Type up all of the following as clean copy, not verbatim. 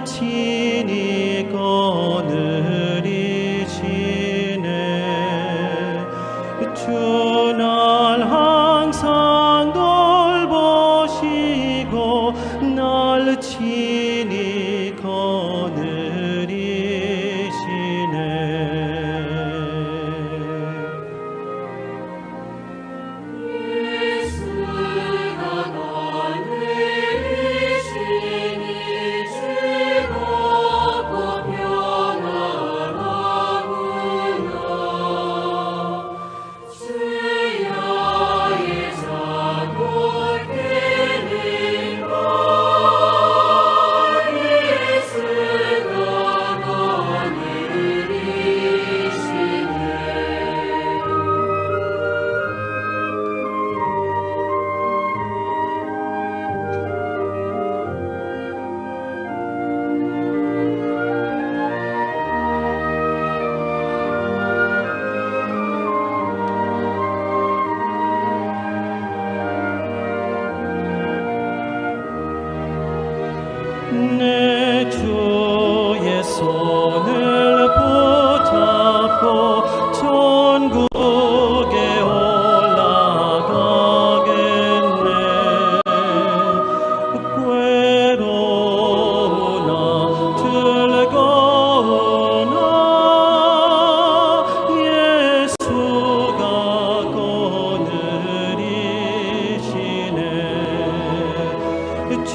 날 친히 거느리시네. 주 날 항상 돌보시고 날 친히 거느리시네. 내 주의 손을 붙잡고 천국에 올라가겠네. 괴로우나 즐거우나 예수가 거느리시네. 주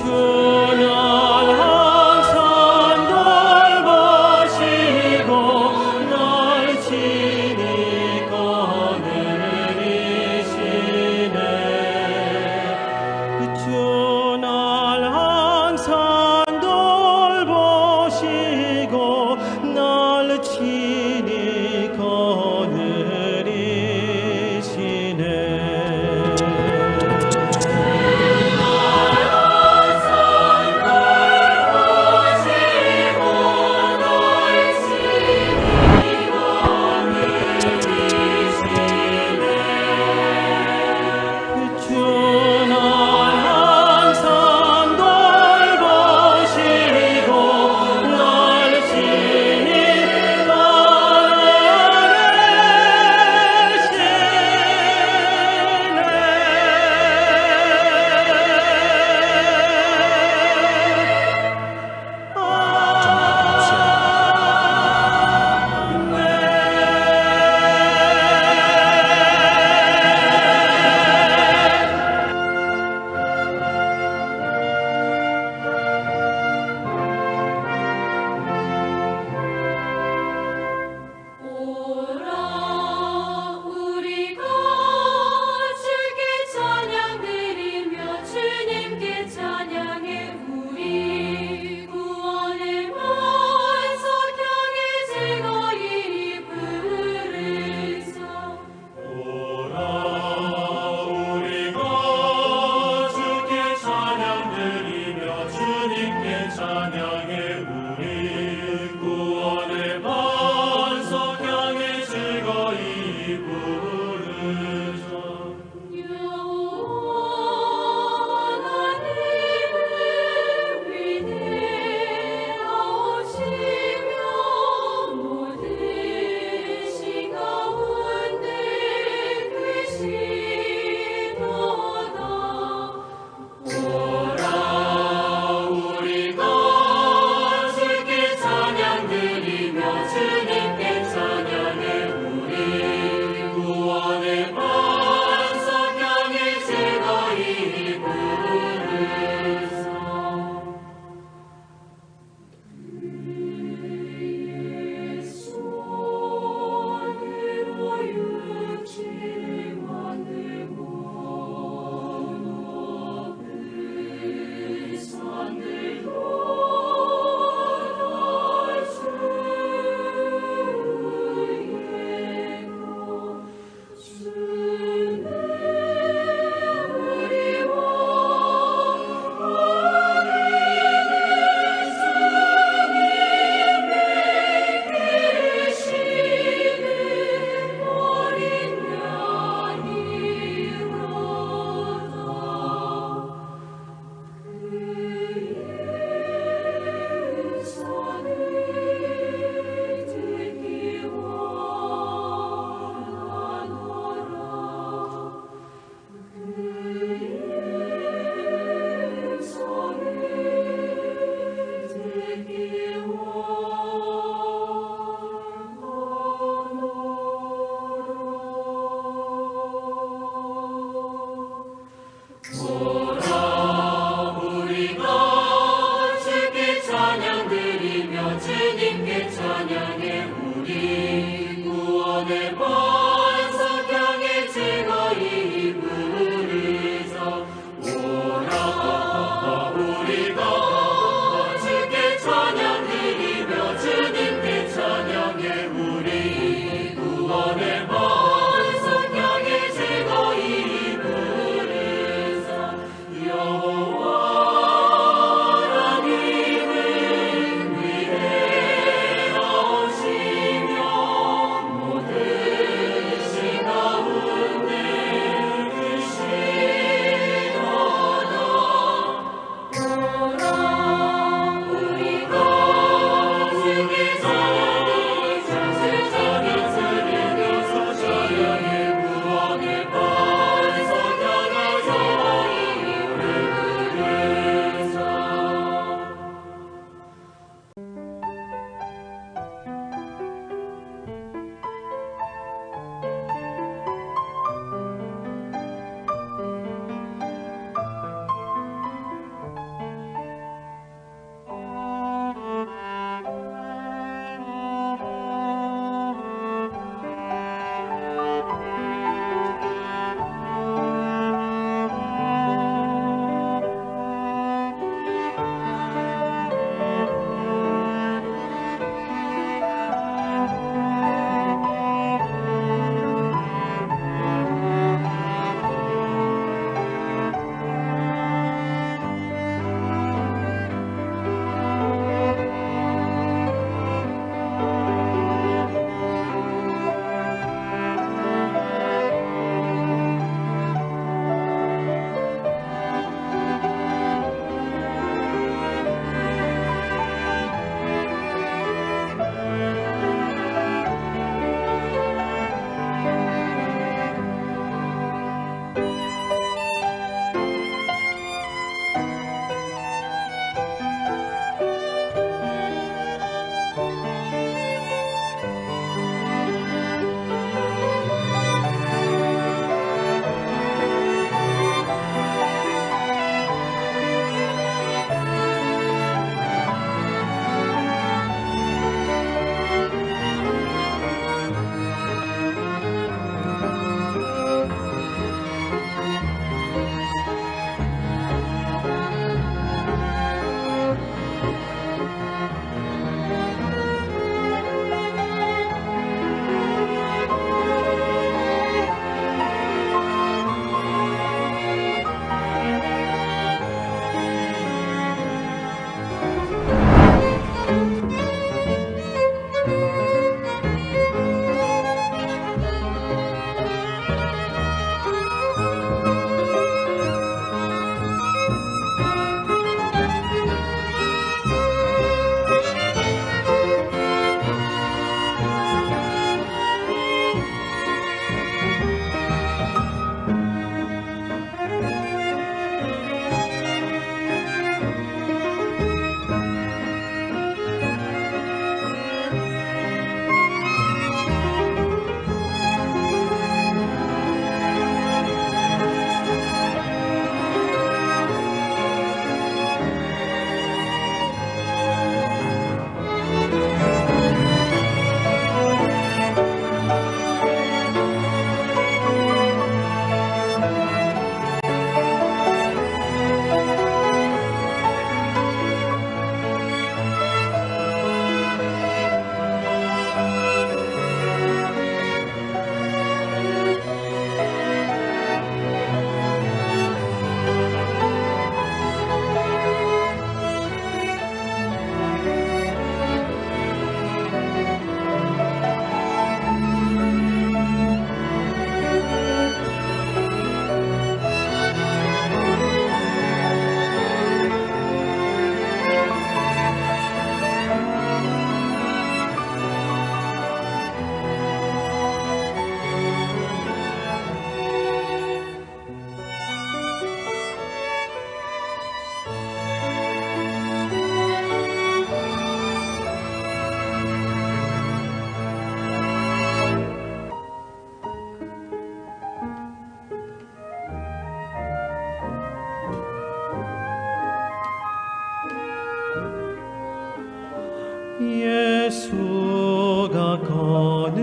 예수가 거느리시니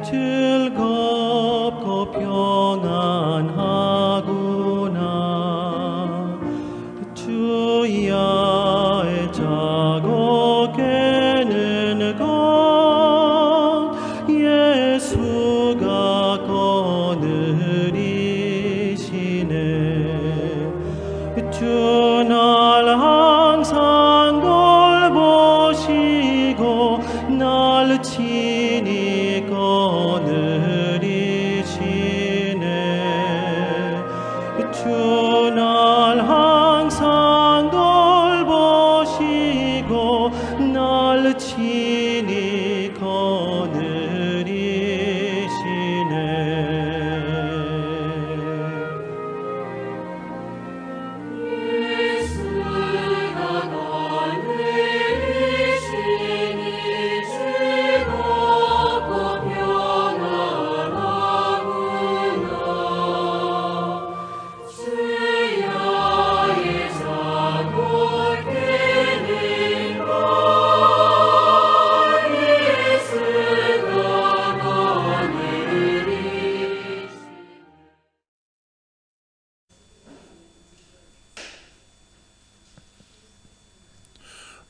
즐겁고 평안하구나. 주야의 자고 깨는 것 예수가 거느리시네. 주 날 항상 돌보시고 날 친히 거느리시네. 주 날 항상 돌보시고 날 친히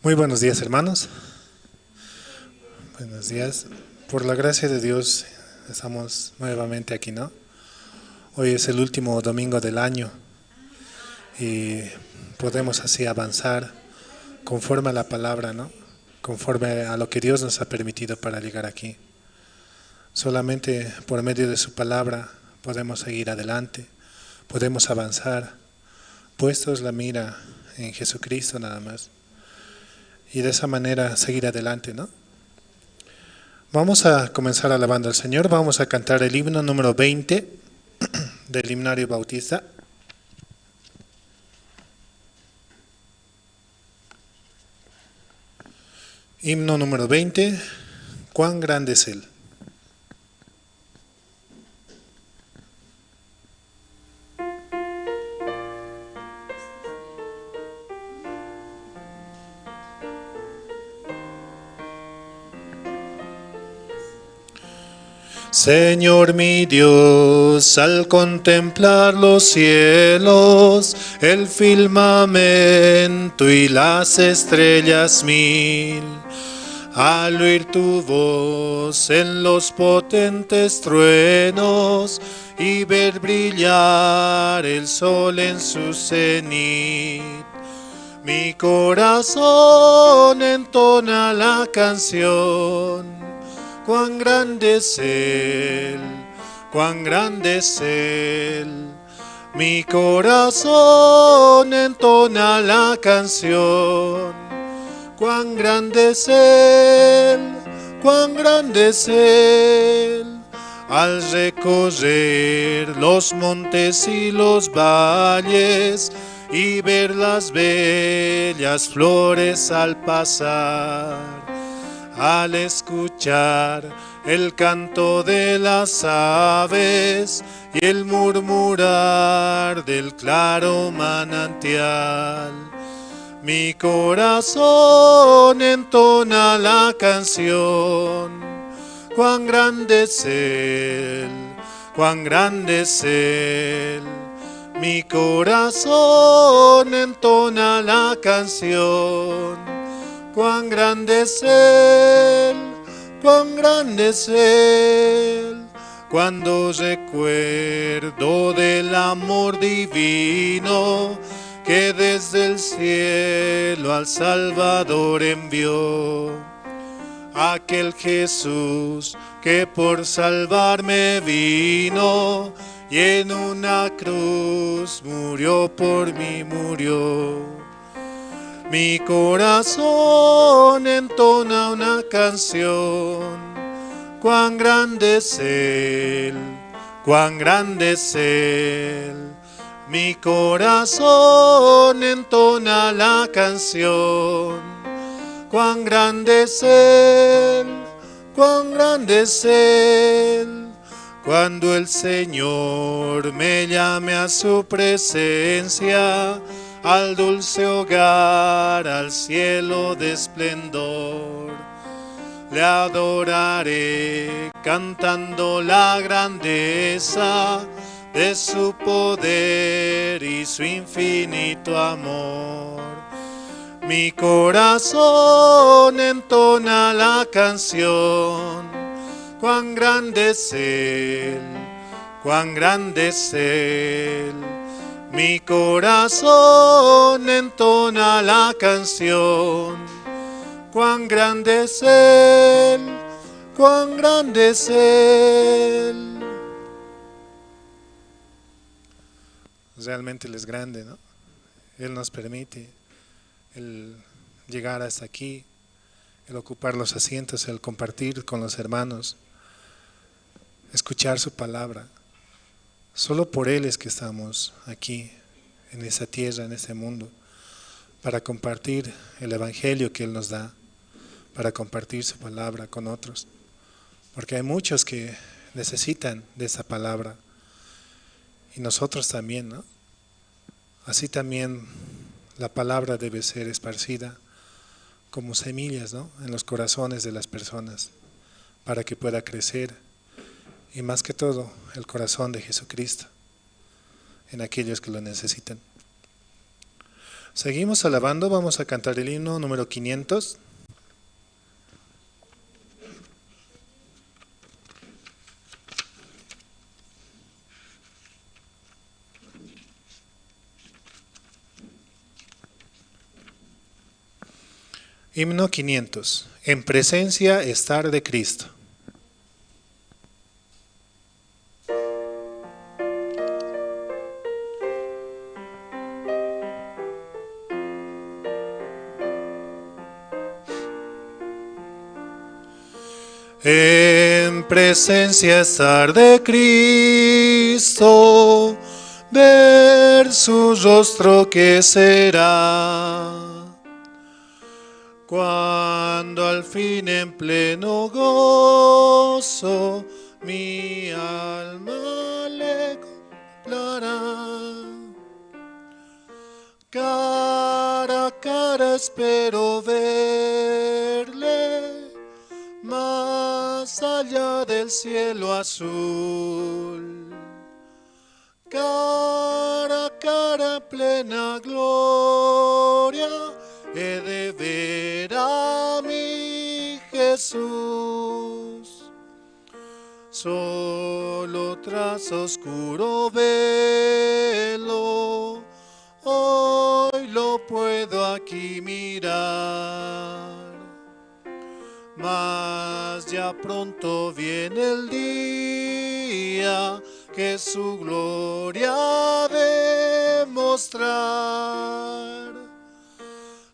Muy buenos días, hermanos. Buenos días. Por la gracia de Dios estamos nuevamente aquí, ¿no? Hoy es el último domingo del año y podemos así avanzar conforme a la palabra, ¿no? Conforme a lo que Dios nos ha permitido para llegar aquí. Solamente por medio de su palabra podemos seguir adelante, podemos avanzar, puestos la mira en Jesucristo nada más. Y de esa manera seguir adelante, ¿no? Vamos a comenzar alabando al Señor. Vamos a cantar el himno número 20 del Himnario Bautista. Himno número 20. Cuán grande es Él. Señor mi Dios, al contemplar los cielos, el firmamento y las estrellas mil, al oír tu voz en los potentes truenos y ver brillar el sol en su cenit, mi corazón entona la canción. Cuán grande es Él, cuán grande es Él. Mi corazón entona la canción. Cuán grande es Él, cuán grande es Él. Al recorrer los montes y los valles y ver las bellas flores al pasar, al escuchar el canto de las aves y el murmurar del claro manantial, mi corazón entona la canción. Cuán grande es Él, cuán grande es Él. Mi corazón entona la canción. Cuán grande es Él, cuán grande es Él. Cuando recuerdo del amor divino que desde el cielo al Salvador envió, aquel Jesús que por salvarme vino y en una cruz murió por mí, murió. Mi corazón entona una canción. Cuán grande es Él, cuán grande es Él. Mi corazón entona la canción. Cuán grande es Él, cuán grande es Él. Cuando el Señor me llame a su presencia, al dulce hogar, al cielo de esplendor. Le adoraré cantando la grandeza de su poder y su infinito amor. Mi corazón entona la canción, cuán grande es Él, cuán grande es Él. Mi corazón entona la canción, cuán grande es Él, cuán grande es Él. Realmente Él es grande, ¿no? Él nos permite el llegar hasta aquí, el ocupar los asientos, el compartir con los hermanos, escuchar su palabra. Solo por Él es que estamos aquí, en esa tierra, en ese mundo, para compartir el Evangelio que Él nos da, para compartir su palabra con otros. Porque hay muchos que necesitan de esa palabra, y nosotros también, ¿no? Así también la palabra debe ser esparcida como semillas, ¿no?, en los corazones de las personas, para que pueda crecer, y más que todo, el corazón de Jesucristo en aquellos que lo necesitan. Seguimos alabando, vamos a cantar el himno número 500. Himno 500. En presencia estar de Cristo. En presencia estar de Cristo, ver su rostro que será. Cuando al fin en pleno gozo mi alma le contemplará. Cara a cara espero verle, más allá del cielo azul. Cara a cara plena gloria, he de ver a mi Jesús. Solo tras oscuro velo, hoy lo puedo aquí mirar. Mas ya pronto viene el día que su gloria ha de mostrar.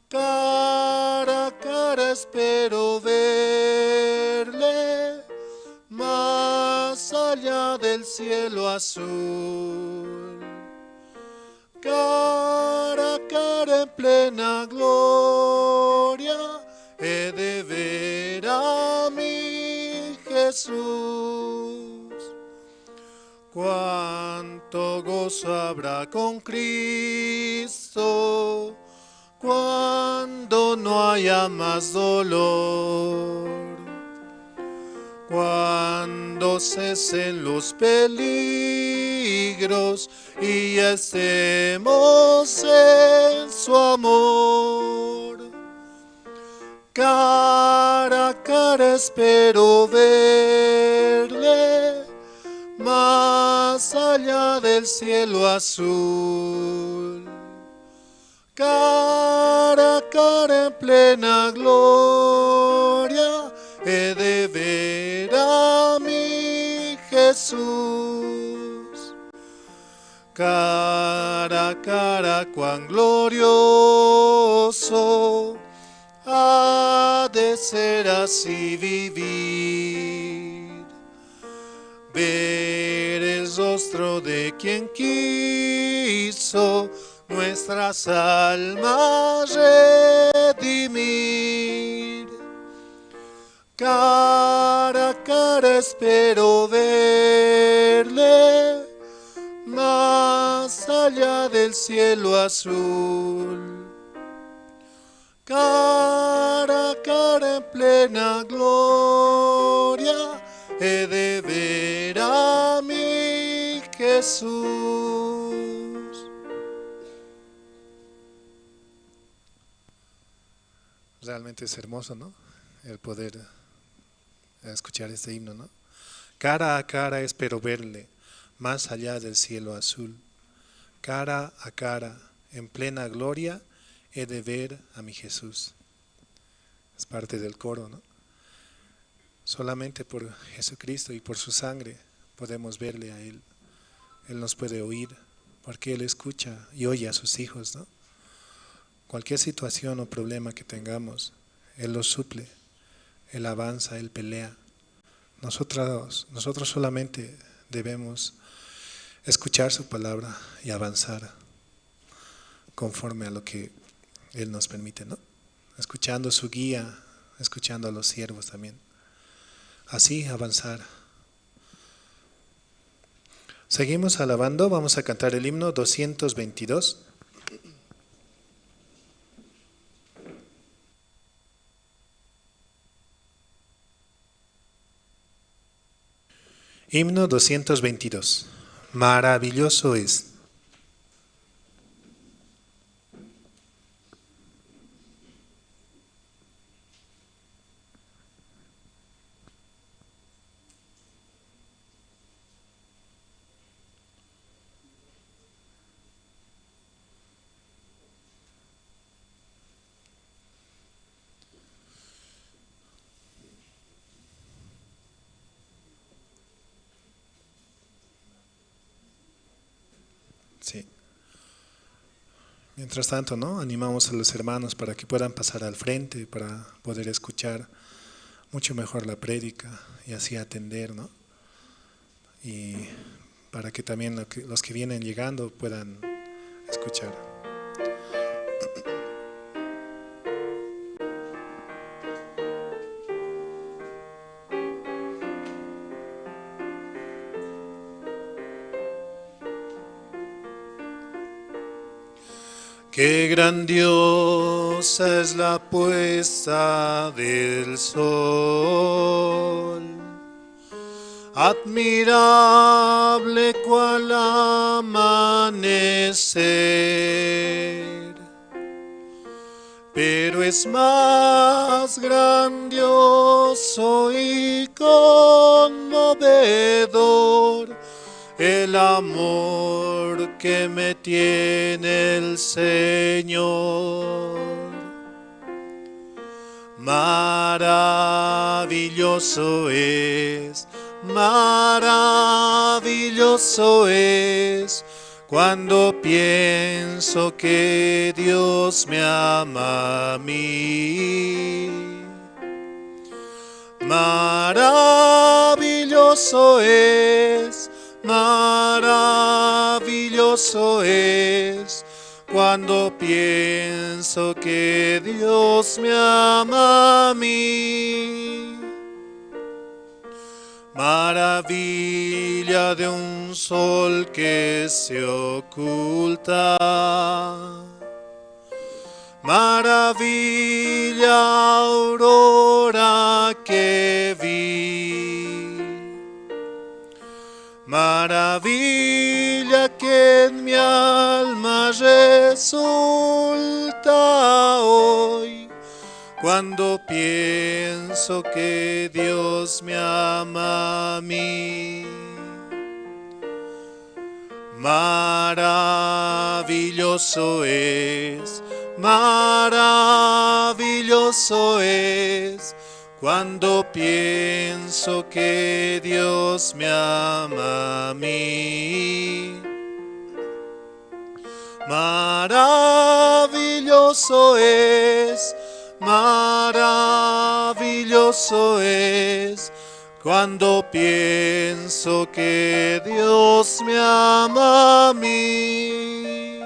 Cara a cara espero verle, más allá del cielo azul. Cara a cara en plena gloria, he de ver a mi Jesús. Cuánto gozo habrá con Cristo, cuando no haya más dolor, cuando cesen los peligros y ya estemos en su amor. Cara a cara espero verle, más allá del cielo azul. Cara a cara en plena gloria, he de ver a mi Jesús. Cara a cara cuán glorioso ha de ser así vivir. Ver el rostro de quien quiso nuestras almas redimir. Cara a cara espero verle, más allá allá del cielo azul. Cara a cara en plena gloria, he de ver a mi Jesús. Realmente es hermoso, ¿no? El poder escuchar este himno, ¿no? Cara a cara espero verle, más allá del cielo azul. Cara a cara, en plena gloria, he de ver a mi Jesús. Es parte del coro, ¿no? Solamente por Jesucristo y por su sangre podemos verle a Él. Él nos puede oír, porque Él escucha y oye a sus hijos, ¿no? Cualquier situación o problema que tengamos, Él lo suple, Él avanza, Él pelea. Nosotros solamente debemos escuchar su palabra y avanzar conforme a lo que Él nos permite, ¿no? Escuchando su guía, escuchando a los siervos también. Así avanzar. Seguimos alabando, vamos a cantar el himno 222. Himno 222. Maravilloso es. Sí. Mientras tanto, ¿no? Animamos a los hermanos para que puedan pasar al frente, para poder escuchar mucho mejor la prédica y así atender, ¿no? Y para que también los que vienen llegando puedan escuchar. Qué grandiosa es la puesta del sol, admirable cual amanecer, pero es más grandioso y conmovedor el amor que me tiene el Señor. Maravilloso es cuando pienso que Dios me ama a mí. Maravilloso es cuando pienso que Dios me ama a mí. Maravilla de un sol que se oculta, maravilla aurora que vi, maravilla que en mi alma resulta hoy, cuando pienso que Dios me ama a mí. Maravilloso es cuando pienso que Dios me ama a mí. Maravilloso es cuando pienso que Dios me ama a mí.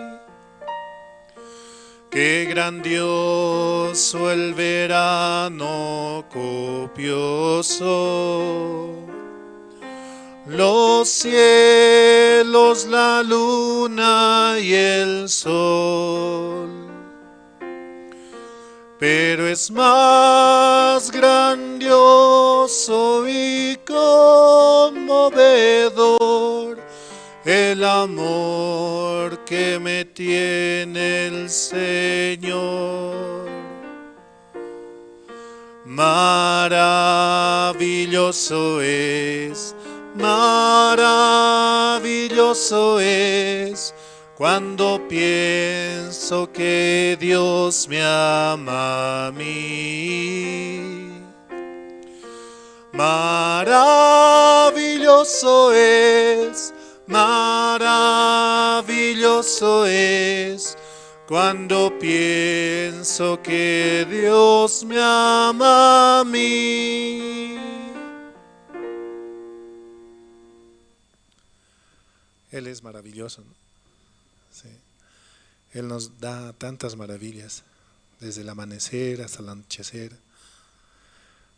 Qué grandioso el verano copioso, los cielos, la luna y el sol. Pero es más grandioso y conmovedor el amor que me tiene el Señor. Maravilloso es cuando pienso que Dios me ama a mí. Maravilloso es cuando pienso que Dios me ama a mí. Él es maravilloso, ¿no? Sí. Él nos da tantas maravillas, desde el amanecer hasta el anochecer.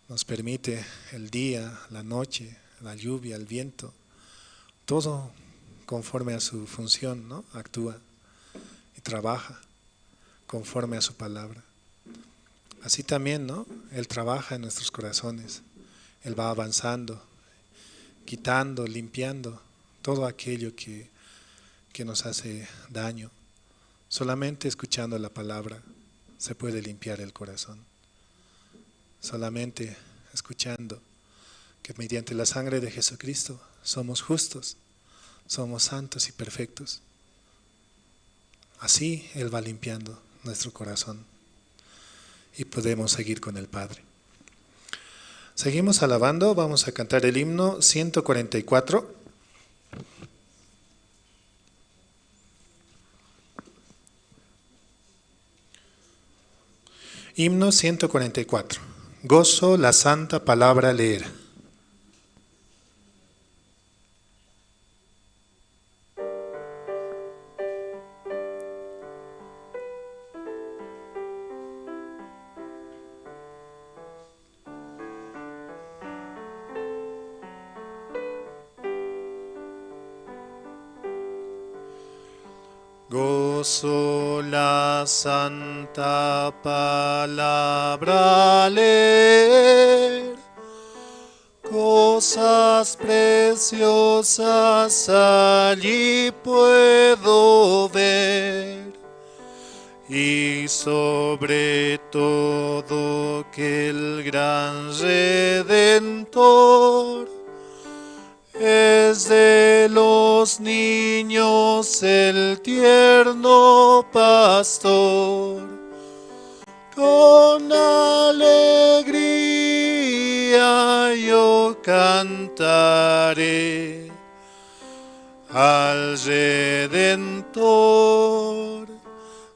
Nos permite el día, la noche, la lluvia, el viento, todo conforme a su función, ¿no? Actúa y trabaja conforme a su palabra. Así también, ¿no? Él trabaja en nuestros corazones. Él va avanzando, quitando, limpiando todo aquello que nos hace daño. Solamente escuchando la palabra se puede limpiar el corazón. Solamente escuchando que mediante la sangre de Jesucristo somos justos, somos santos y perfectos. Así Él va limpiando nuestro corazón y podemos seguir con el Padre. Seguimos alabando, vamos a cantar el himno 144. Himno 144. Gozo la santa palabra leer. Gozo la santa palabra leer, cosas preciosas allí puedo ver, y sobre todo que el gran Redentor es de los niños el tierno pastor. Con alegría yo cantaré al Redentor,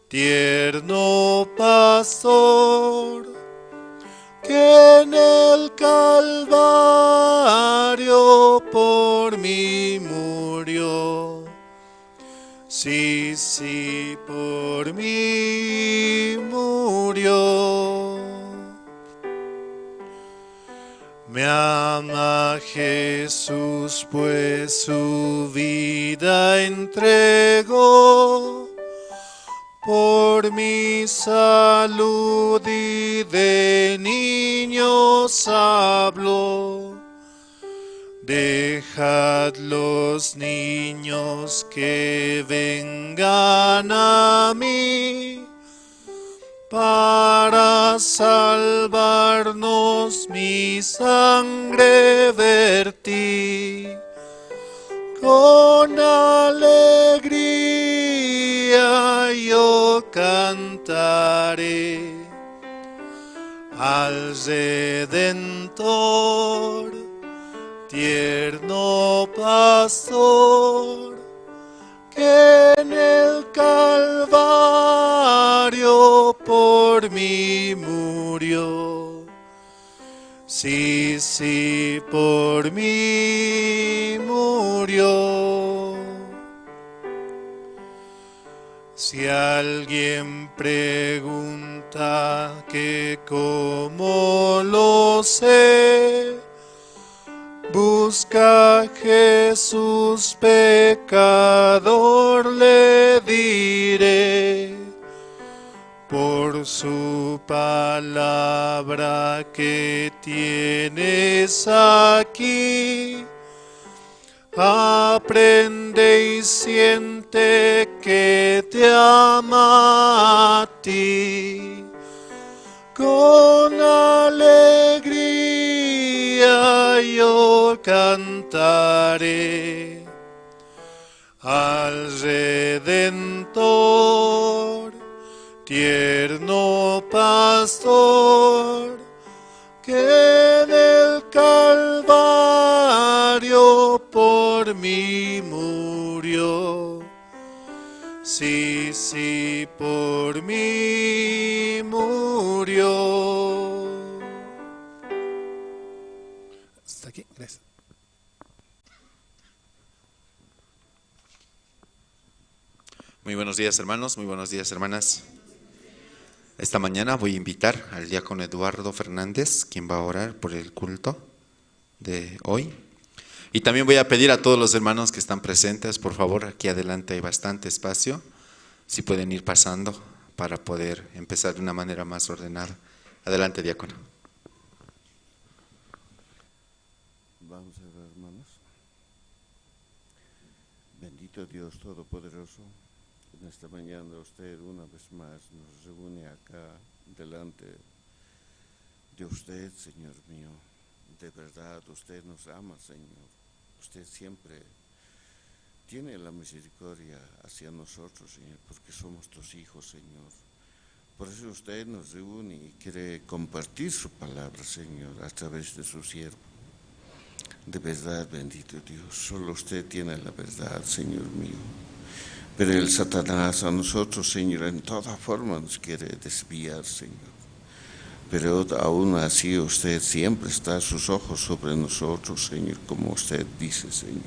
tierno pastor, que en el Calvario por mí murió. Sí, sí, por mí murió. Me ama Jesús, pues su vida entregó. Por mi salud y de niños habló. Dejad los niños que vengan a mí, para salvarnos mi sangre vertí. Con alegría yo cantaré al Redentor, tierno pastor, que en el Calvario por mí murió. Sí, sí, por mí murió. Si alguien pregunta que cómo lo sé, Busca a Jesús pecador, le diré, por su palabra que tienes aquí. Aprende y siente que te ama a ti. Con alegría yo cantaré al Redentor, tierno pastor, que en el Calvario por mí murió. Sí, sí, por mí murió. Hasta aquí, gracias. Muy buenos días, hermanos, muy buenos días, hermanas. Esta mañana voy a invitar al diácono Eduardo Fernández, quien va a orar por el culto de hoy. Y también voy a pedir a todos los hermanos que están presentes, por favor, aquí adelante hay bastante espacio, si pueden ir pasando para poder empezar de una manera más ordenada. Adelante, diácono. Vamos a ver, hermanos. Bendito Dios Todopoderoso, en esta mañana usted una vez más nos reúne acá delante de usted, Señor mío. De verdad, usted nos ama, Señor. Usted siempre tiene la misericordia hacia nosotros, Señor, porque somos tus hijos, Señor. Por eso usted nos reúne y quiere compartir su palabra, Señor, a través de su siervo. De verdad, bendito Dios, solo usted tiene la verdad, Señor mío. Pero el Satanás a nosotros, Señor, en toda forma nos quiere desviar, Señor. Pero aún así usted siempre está sus ojos sobre nosotros, Señor, como usted dice, Señor.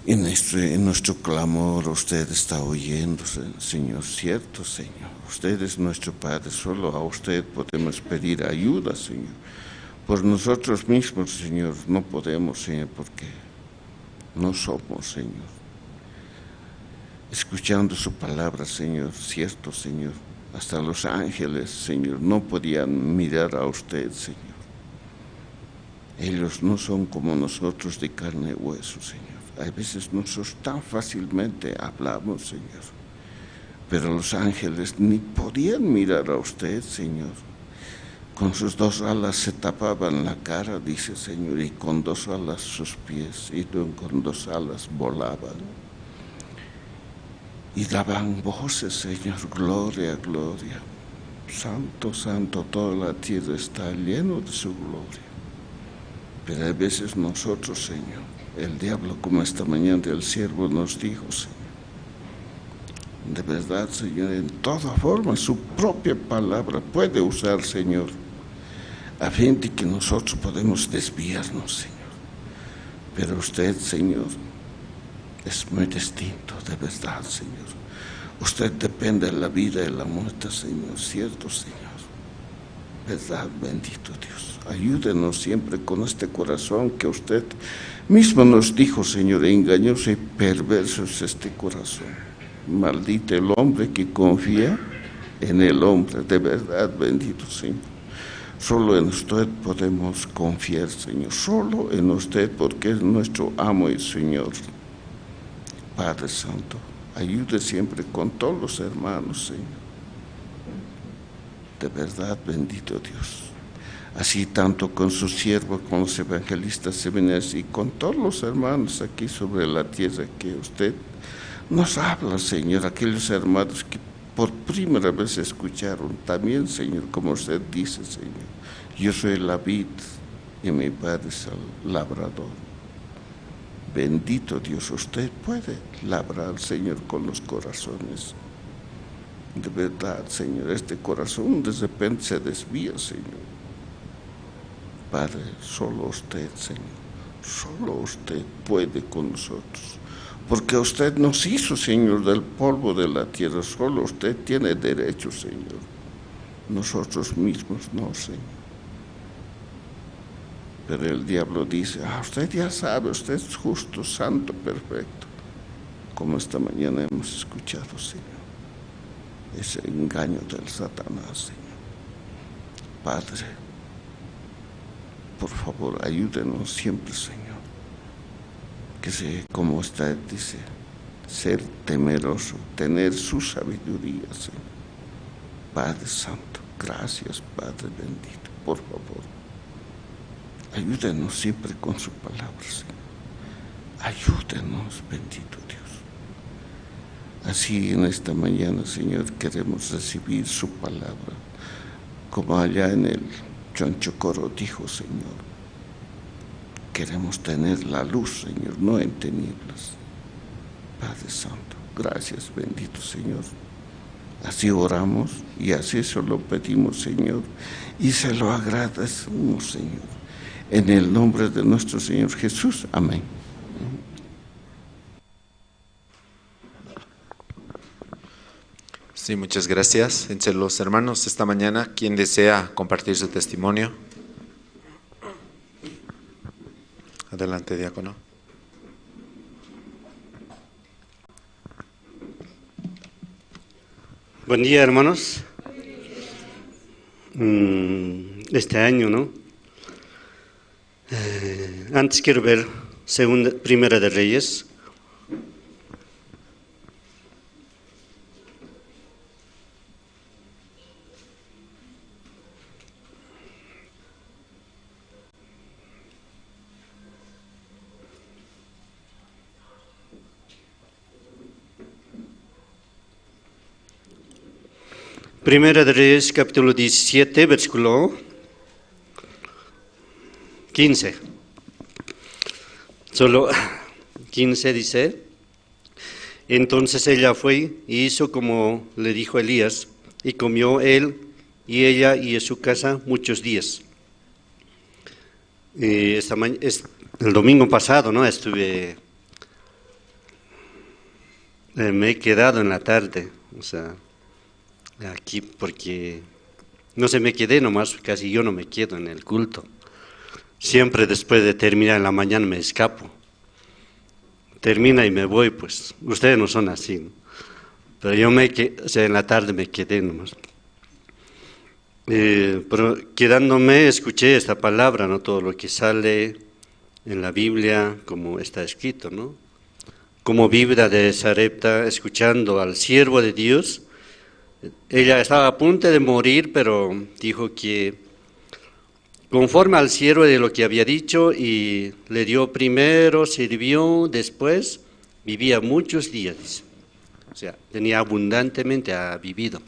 En nuestro clamor usted está oyendo, Señor, cierto, Señor. Usted es nuestro Padre, solo a usted podemos pedir ayuda, Señor. Por nosotros mismos, Señor, no podemos, Señor, porque no somos, Señor. Escuchando su palabra, Señor, cierto, Señor. Hasta los ángeles, Señor, no podían mirar a usted, Señor. Ellos no son como nosotros de carne y hueso, Señor. A veces nosotros tan fácilmente hablamos, Señor. Pero los ángeles ni podían mirar a usted, Señor. Con sus dos alas se tapaban la cara, dice, Señor, y con dos alas sus pies, y con dos alas volaban. Y daban voces, Señor, gloria, gloria. Santo, santo, toda la tierra está lleno de su gloria. Pero a veces nosotros, Señor, el diablo, como esta mañana el siervo nos dijo, Señor, de verdad, Señor, en toda forma, su propia palabra puede usar, Señor, a fin de que nosotros podemos desviarnos, Señor. Pero usted, Señor, es muy distinto, de verdad, Señor. Usted depende de la vida y la muerte, Señor, cierto, Señor. Verdad, bendito Dios. Ayúdenos siempre con este corazón que usted mismo nos dijo, Señor, engañoso y perverso es este corazón. Maldito el hombre que confía en el hombre, de verdad, bendito Señor. Solo en usted podemos confiar, Señor, solo en usted, porque es nuestro amo y Señor. Padre Santo, ayude siempre con todos los hermanos, Señor. De verdad, bendito Dios. Así tanto con su siervo, con los evangelistas se viene así, con todos los hermanos aquí sobre la tierra que usted nos habla, Señor, aquellos hermanos que por primera vez escucharon también, Señor, como usted dice, Señor. Yo soy la vid y mi Padre es el labrador. Bendito Dios, usted puede labrar, Señor, con los corazones. De verdad, Señor, este corazón de repente se desvía, Señor. Padre, solo usted, Señor, solo usted puede con nosotros. Porque usted nos hizo, Señor, del polvo de la tierra. Solo usted tiene derecho, Señor. Nosotros mismos no, Señor. Pero el diablo dice, usted ya sabe, usted es justo, santo, perfecto. Como esta mañana hemos escuchado, Señor. Ese engaño del Satanás, Señor. Padre, por favor, ayúdenos siempre, Señor. Que se, como está, dice, ser temeroso, tener su sabiduría, Señor. Padre Santo, gracias, Padre bendito, por favor. Ayúdenos siempre con su palabra, Señor. Ayúdenos, bendito Dios. Así en esta mañana, Señor, queremos recibir su palabra, como allá en el Chonchocoro dijo, Señor. Queremos tener la luz, Señor, no en tinieblas. Padre Santo, gracias, bendito Señor. Así oramos y así se lo pedimos, Señor, y se lo agradecemos, Señor. En el nombre de nuestro Señor Jesús. Amén. Sí, muchas gracias. Entre los hermanos, esta mañana, ¿quién desea compartir su testimonio? Adelante, diácono. Buen día, hermanos. Este año, ¿no? Antes quiero ver Primera de Reyes. Primera de Reyes, capítulo 17, versículo 15. Solo 15 dice: entonces ella fue y hizo como le dijo Elías, y comió él y ella y en su casa muchos días. El domingo pasado, ¿no? Me he quedado en la tarde, o sea, aquí porque no se me quedé nomás, casi yo no me quedo en el culto. Siempre después de terminar en la mañana me escapo. Termina y me voy, pues. Ustedes no son así, ¿no? Pero yo en la tarde me quedé nomás. Pero quedándome, escuché esta palabra, ¿no? Todo lo que sale en la Biblia, como está escrito, ¿no? Como vibra de Sarepta, escuchando al siervo de Dios. Ella estaba a punto de morir, pero dijo que conforme al siervo de lo que había dicho, y le dio primero, sirvió, después vivía muchos días, dice. O sea, tenía abundantemente vivido.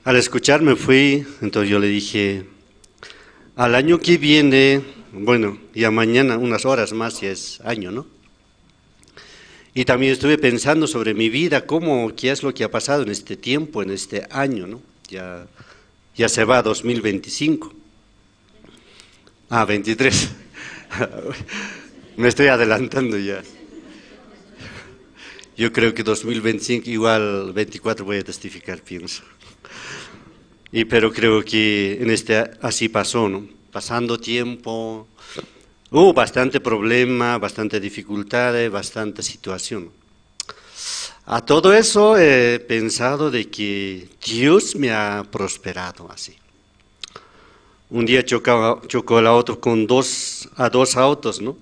Al escucharme fui, entonces yo le dije, al año que viene, bueno, ya mañana, unas horas más, ya es año, ¿no? Y también estuve pensando sobre mi vida, qué es lo que ha pasado en este tiempo, en este año, ¿no? Ya se va 2025. 23. Me estoy adelantando ya. Yo creo que 2025, igual 24 voy a testificar, pienso. Pero creo que así pasó, ¿no? Pasando tiempo, hubo bastante problema, bastante dificultades, bastante situación. A todo eso he pensado de que Dios me ha prosperado así. Un día chocó el auto con dos autos, ¿no?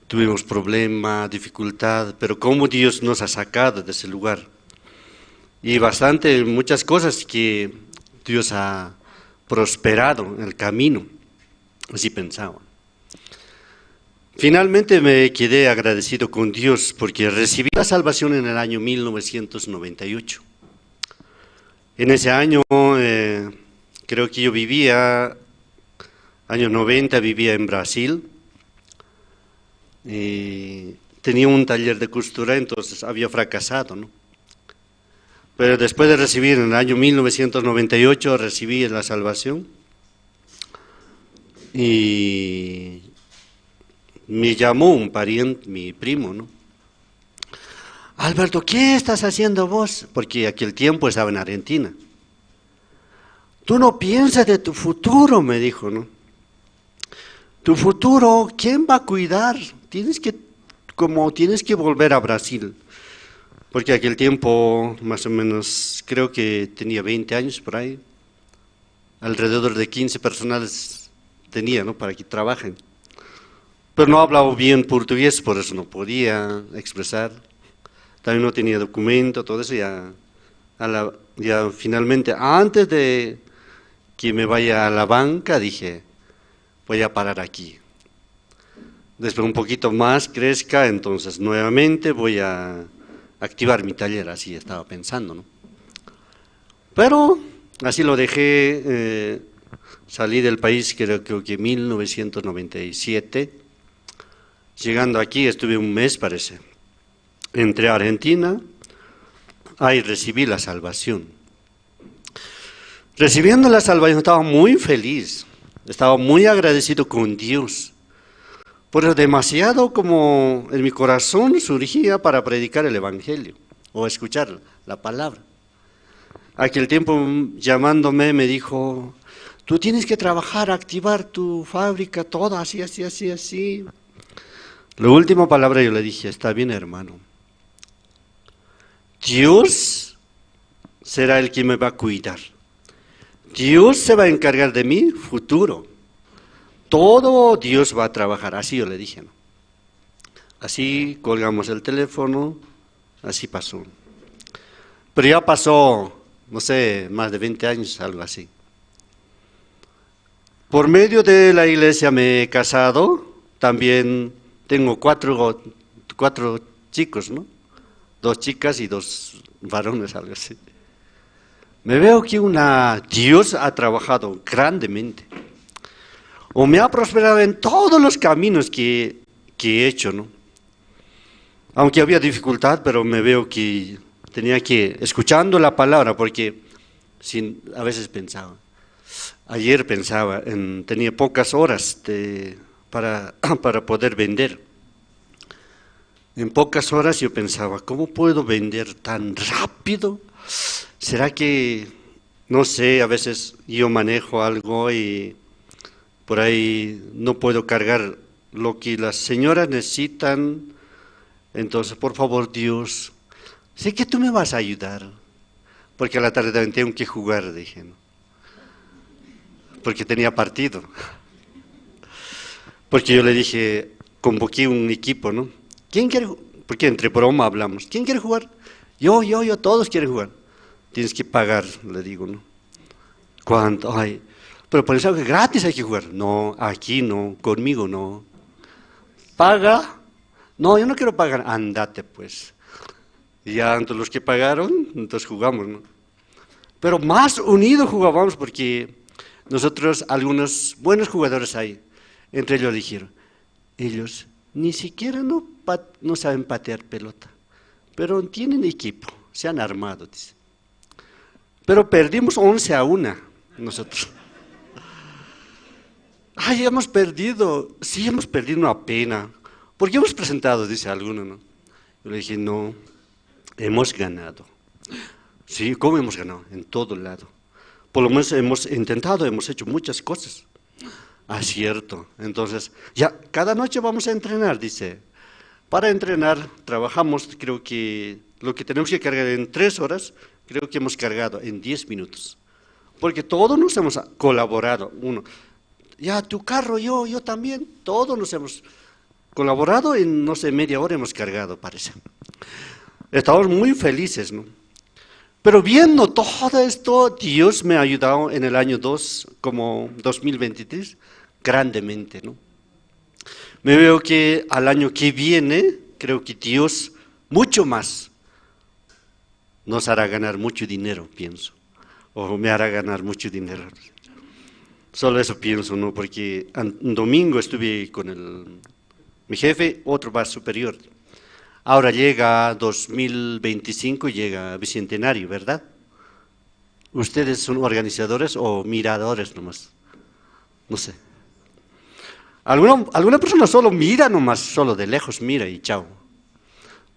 Tuvimos problema, dificultad, pero cómo Dios nos ha sacado de ese lugar. Y muchas cosas que Dios ha prosperado en el camino, así pensaba. Finalmente me quedé agradecido con Dios porque recibí la salvación en el año 1998. En ese año creo que yo año 90 vivía en Brasil. Tenía un taller de costura, entonces había fracasado, ¿no? Pero después de recibir en el año 1998, recibí la salvación. Y me llamó un pariente, mi primo, ¿no? Alberto, ¿qué estás haciendo vos? Porque aquel tiempo estaba en Argentina. Tú no piensas de tu futuro, me dijo, ¿no? tu futuro, ¿quién va a cuidar? Tienes que volver a Brasil. Porque aquel tiempo, más o menos, creo que tenía 20 años por ahí. Alrededor de 15 personas tenía, ¿no? Para que trabajen. Pero no hablaba bien portugués, por eso no podía expresar. También no tenía documento, todo eso ya finalmente, antes de que me vaya a la banca, dije, voy a parar aquí. Después un poquito más crezca, entonces nuevamente voy a activar mi taller, así estaba pensando, ¿no? Pero así lo dejé, salí del país creo que 1997, llegando aquí estuve un mes parece, entré a Argentina, ahí recibí la salvación. Recibiendo la salvación estaba muy feliz, estaba muy agradecido con Dios. Pero demasiado como en mi corazón surgía para predicar el Evangelio o escuchar la palabra. Aquel tiempo llamándome me dijo, tú tienes que trabajar, activar tu fábrica, todo así, así, así, así. La última palabra yo le dije, está bien hermano, Dios será el que me va a cuidar. Dios se va a encargar de mi futuro. Todo Dios va a trabajar, así yo le dije, ¿no? Así colgamos el teléfono, así pasó. Pero ya pasó, no sé, más de 20 años, algo así. Por medio de la iglesia me he casado, también tengo cuatro chicos, ¿no? 2 chicas y 2 varones, algo así. Me veo que Dios ha trabajado grandemente. O me ha prosperado en todos los caminos que he hecho, ¿no? Aunque había dificultad, pero me veo que tenía que, escuchando la palabra, porque a veces pensaba, ayer pensaba, tenía pocas horas para poder vender. En pocas horas yo pensaba, ¿cómo puedo vender tan rápido? ¿Será que, no sé, a veces yo manejo algo y por ahí no puedo cargar lo que las señoras necesitan? Entonces, por favor, Dios, sé que tú me vas a ayudar, porque a la tarde también tengo que jugar, dije, ¿no? Porque tenía partido. Porque yo le dije, convoqué un equipo, ¿no? ¿Quién quiere jugar? Porque entre broma hablamos. ¿Quién quiere jugar? Yo, todos quieren jugar. Tienes que pagar, le digo, ¿no? ¿Cuánto? Ay, pero por eso que gratis hay que jugar. No, aquí no, conmigo no. ¿Paga? No, yo no quiero pagar. Andate, pues. Y ya entre los que pagaron, entonces jugamos, ¿no? Pero más unidos jugábamos porque nosotros, algunos buenos jugadores hay. Entre ellos dijeron, ellos ni siquiera no saben patear pelota, pero tienen equipo, se han armado, dice. Pero perdimos 11-1 nosotros. Ay, hemos perdido, sí hemos perdido una pena. ¿Por qué hemos presentado? Dice alguno, ¿no? Yo le dije, no, hemos ganado. Sí, ¿cómo hemos ganado? En todo lado. Por lo menos hemos intentado, hemos hecho muchas cosas. Ah, cierto. Entonces, ya, cada noche vamos a entrenar, dice. Para entrenar, trabajamos, creo que lo que tenemos que cargar en 3 horas, creo que hemos cargado en 10 minutos. Porque todos nos hemos colaborado. Uno, ya, tu carro, yo también, todos nos hemos colaborado en, no sé, media hora hemos cargado, parece. Estamos muy felices, ¿no? Pero viendo todo esto, Dios me ha ayudado en el año 2023, grandemente, ¿no? Me veo que al año que viene, creo que Dios mucho más nos hará ganar mucho dinero, pienso. O me hará ganar mucho dinero. Solo eso pienso, ¿no? Porque un domingo estuve con mi jefe, otro más superior. Ahora llega 2025 y llega Bicentenario, ¿verdad? ¿Ustedes son organizadores o miradores nomás? No sé. Alguna persona solo mira nomás, solo de lejos mira y chao.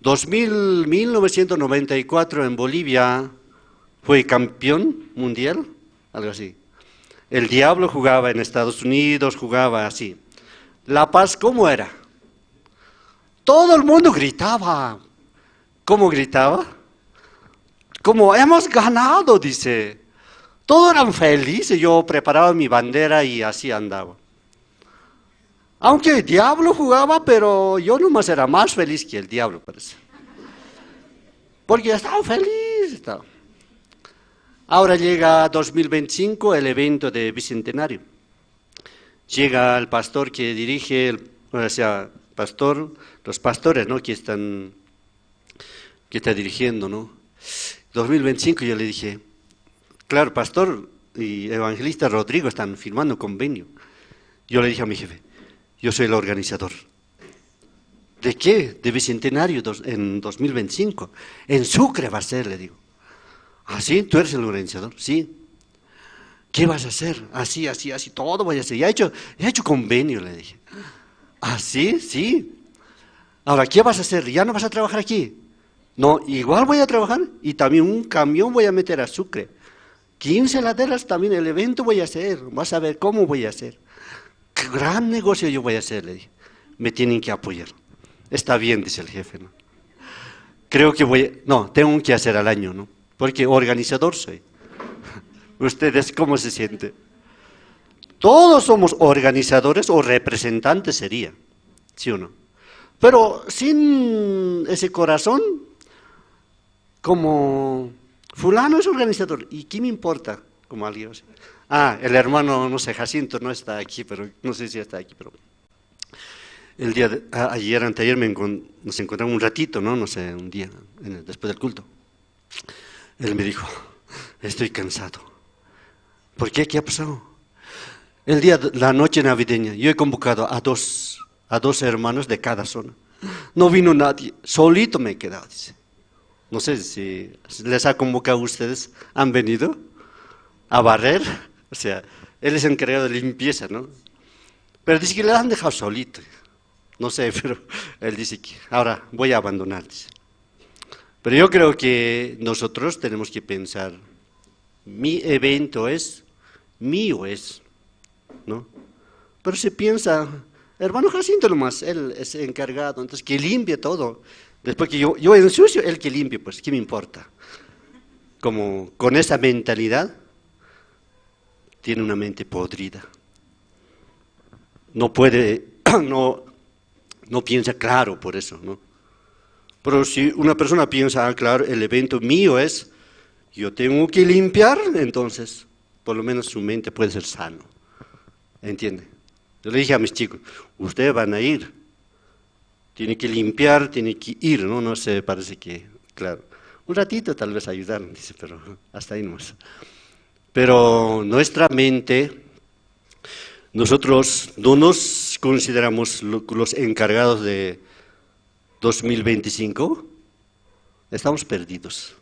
1994 en Bolivia fue campeón mundial, algo así. El Diablo jugaba en Estados Unidos, jugaba así. La Paz, ¿cómo era? Todo el mundo gritaba. ¿Cómo gritaba? Como hemos ganado, dice. Todos eran felices, yo preparaba mi bandera y así andaba. Aunque el diablo jugaba, pero yo nomás era más feliz que el diablo, parece. Porque estaba feliz. Estaba. Ahora llega 2025, el evento de Bicentenario. Llega el pastor que dirige, pastor, los pastores, ¿no? que está dirigiendo, ¿no? 2025 yo le dije, claro, pastor y evangelista Rodrigo están firmando convenio. Yo le dije a mi jefe, yo soy el organizador. ¿De qué? De Bicentenario en 2025. En Sucre va a ser, le digo. ¿Ah, sí? ¿Tú eres el organizador? Sí. ¿Qué vas a hacer? Así, así, así, todo voy a hacer. Ya he hecho convenio, le dije. ¿Ah, sí? Sí. Ahora, ¿qué vas a hacer? ¿Ya no vas a trabajar aquí? No, igual voy a trabajar y también un camión voy a meter a Sucre. 15 laderas también el evento voy a hacer. Vas a ver cómo voy a hacer. Qué gran negocio yo voy a hacer, le dije. Me tienen que apoyar. Está bien, dice el jefe, ¿no? Creo que tengo que hacer al año, ¿no? Porque organizador soy. ¿Ustedes cómo se sienten? Todos somos organizadores o representantes sería, ¿sí o no? Pero sin ese corazón, como fulano es organizador, ¿y qué me importa? Como alguien así. Ah, el hermano, no sé, Jacinto no está aquí, pero no sé si está aquí, pero el día ayer, anteayer nos encontramos un ratito, no sé, un día, después del culto. Él me dijo, estoy cansado. ¿Por qué? ¿Qué ha pasado? La noche navideña, yo he convocado a dos hermanos de cada zona. No vino nadie, solito me he quedado, dice. No sé si les ha convocado a ustedes, ¿han venido a barrer? O sea, él es encargado de limpieza, ¿no? Pero dice que le han dejado solito. No sé, pero él dice que ahora voy a abandonar, dice. Pero yo creo que nosotros tenemos que pensar, mi evento es, mío es, ¿no? Pero se piensa, hermano Jacinto nomás, él es encargado, entonces que limpie todo. Después que yo ensucio, él que limpie, pues, ¿qué me importa? Como con esa mentalidad, tiene una mente podrida. No puede, no piensa claro por eso, ¿no? Pero si una persona piensa, claro, el evento mío es, yo tengo que limpiar, entonces, por lo menos su mente puede ser sano. ¿Entiende? Yo le dije a mis chicos, ustedes van a ir, tienen que limpiar, tienen que ir, ¿no? No sé, parece que, claro, un ratito tal vez ayudaron, dice, pero hasta ahí nomás. Pero nuestra mente, nosotros no nos consideramos los encargados de 2025, estamos perdidos.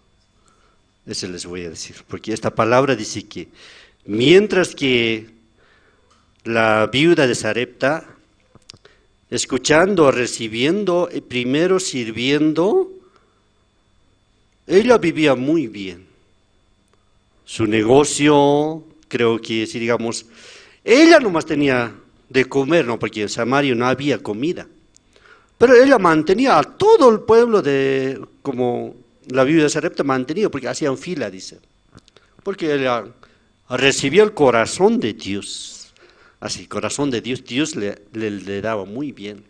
Eso les voy a decir, porque esta palabra dice que mientras que la viuda de Sarepta, escuchando, recibiendo, primero sirviendo, ella vivía muy bien. Su negocio, creo que si digamos, ella nomás tenía de comer, ¿no? Porque en Samaria no había comida. Pero ella mantenía a todo el pueblo como la viuda de Sarepta mantenía, porque hacían fila, dice. Porque ella recibió el corazón de Dios. Así, corazón de Dios, Dios le daba muy bien.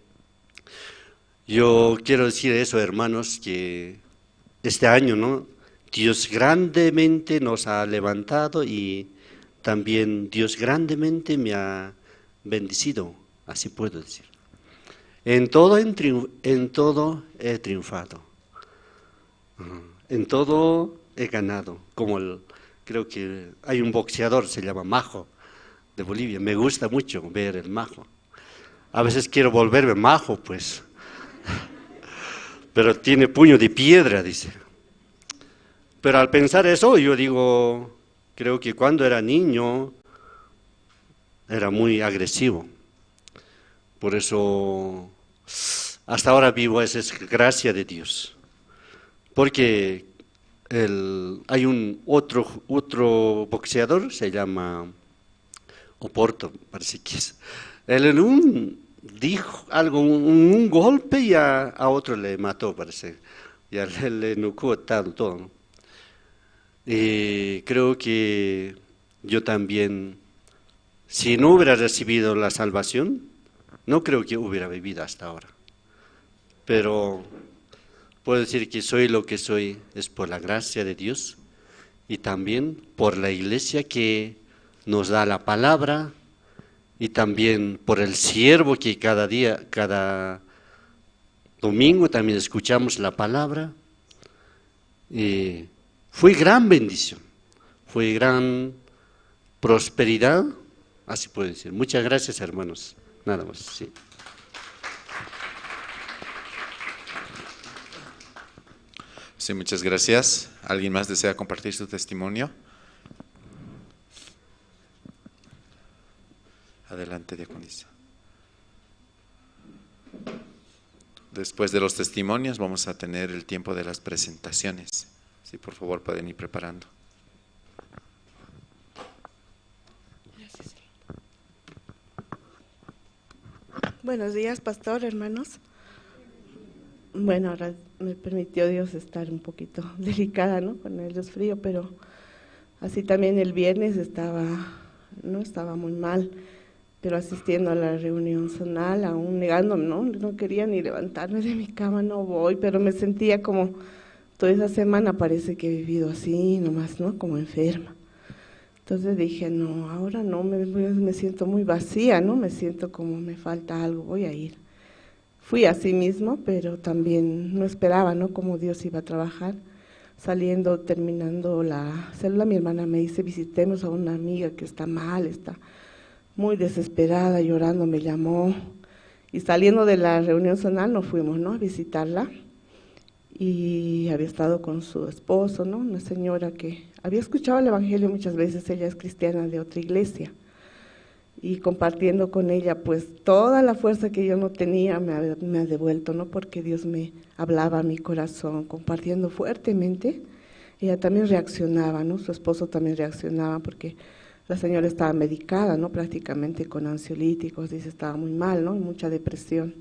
Yo quiero decir eso, hermanos, que este año, ¿no? Dios grandemente nos ha levantado y también Dios grandemente me ha bendecido, así puedo decir. En todo he triunfado, en todo he ganado, creo que hay un boxeador, se llama Majo, de Bolivia, me gusta mucho ver el Majo. A veces quiero volverme Majo, pues, pero tiene puño de piedra, dice. Pero al pensar eso, yo digo, creo que cuando era niño era muy agresivo. Por eso hasta ahora vivo, esa es gracia de Dios. Porque hay un otro boxeador, se llama Oporto, parece que es. Él en un dijo algo, un golpe y a otro le mató, parece. Ya le nucó todo, ¿no? Y creo que yo también, si no hubiera recibido la salvación, no creo que hubiera vivido hasta ahora. Pero puedo decir que soy lo que soy, es por la gracia de Dios y también por la iglesia que nos da la palabra y también por el siervo que cada día, cada domingo también escuchamos la palabra. Y fue gran bendición, fue gran prosperidad, así puedo decir. Muchas gracias, hermanos. Nada más, sí. Sí, muchas gracias. ¿Alguien más desea compartir su testimonio? Adelante, diaconisa. Después de los testimonios vamos a tener el tiempo de las presentaciones. Sí, por favor, pueden ir preparando. Buenos días, pastor, hermanos. Bueno, ahora me permitió Dios estar un poquito delicada, ¿no? Con el resfrío, pero así también el viernes no estaba muy mal, pero asistiendo a la reunión zonal, aún negándome, no quería ni levantarme de mi cama, no voy, pero me sentía como toda esa semana parece que he vivido así, nomás, ¿no? Como enferma. Entonces dije, no, ahora no, me siento muy vacía, ¿no? Me siento como me falta algo, voy a ir. Fui así mismo, pero también no esperaba, ¿no? Cómo Dios iba a trabajar. Saliendo, terminando la célula, mi hermana me dice, visitemos a una amiga que está mal, está muy desesperada, llorando, me llamó. Y saliendo de la reunión zonal nos fuimos, ¿no? A visitarla. Y había estado con su esposo, ¿no? Una señora que había escuchado el evangelio muchas veces, ella es cristiana de otra iglesia. Y compartiendo con ella, pues toda la fuerza que yo no tenía me ha devuelto, ¿no? Porque Dios me hablaba a mi corazón, compartiendo fuertemente. Ella también reaccionaba, ¿no? Su esposo también reaccionaba porque la señora estaba medicada, ¿no? Prácticamente con ansiolíticos, dice, estaba muy mal, ¿no? Y mucha depresión.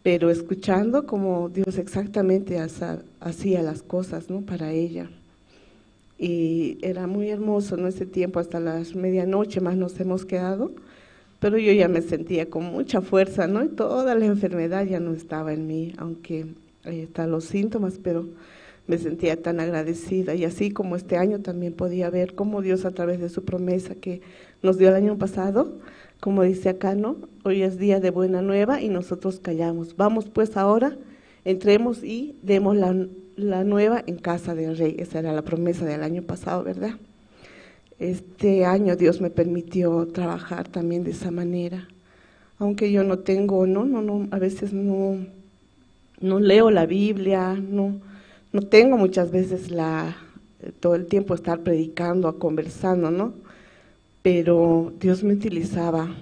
Pero escuchando como Dios exactamente hacía las cosas, ¿no? Para ella. Y era muy hermoso, ¿no? Ese tiempo hasta las medianoche más nos hemos quedado, pero yo ya me sentía con mucha fuerza, ¿no? Y toda la enfermedad ya no estaba en mí, aunque están los síntomas, pero me sentía tan agradecida. Y así como este año también podía ver cómo Dios a través de su promesa que nos dio el año pasado, como dice acá, ¿no? Hoy es día de buena nueva y nosotros callamos. Vamos pues ahora, entremos y demos la nueva en casa del Rey. Esa era la promesa del año pasado, ¿verdad? Este año Dios me permitió trabajar también de esa manera. Aunque yo no tengo, a veces no leo la Biblia, no tengo muchas veces todo el tiempo estar predicando, conversando, ¿no? Pero Dios me utilizaba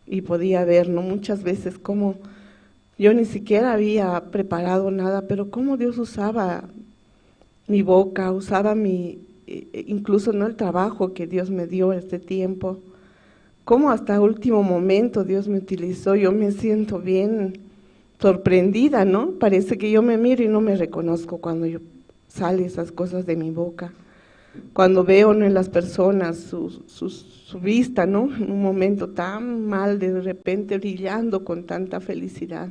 y podía ver, ¿no? Muchas veces como yo ni siquiera había preparado nada, pero cómo Dios usaba mi boca, usaba incluso no el trabajo que Dios me dio este tiempo, cómo hasta el último momento Dios me utilizó. Yo me siento bien sorprendida, ¿no? Parece que yo me miro y no me reconozco cuando salen esas cosas de mi boca. Cuando veo, ¿no? En las personas su vista, ¿no? En un momento tan mal, de repente brillando con tanta felicidad.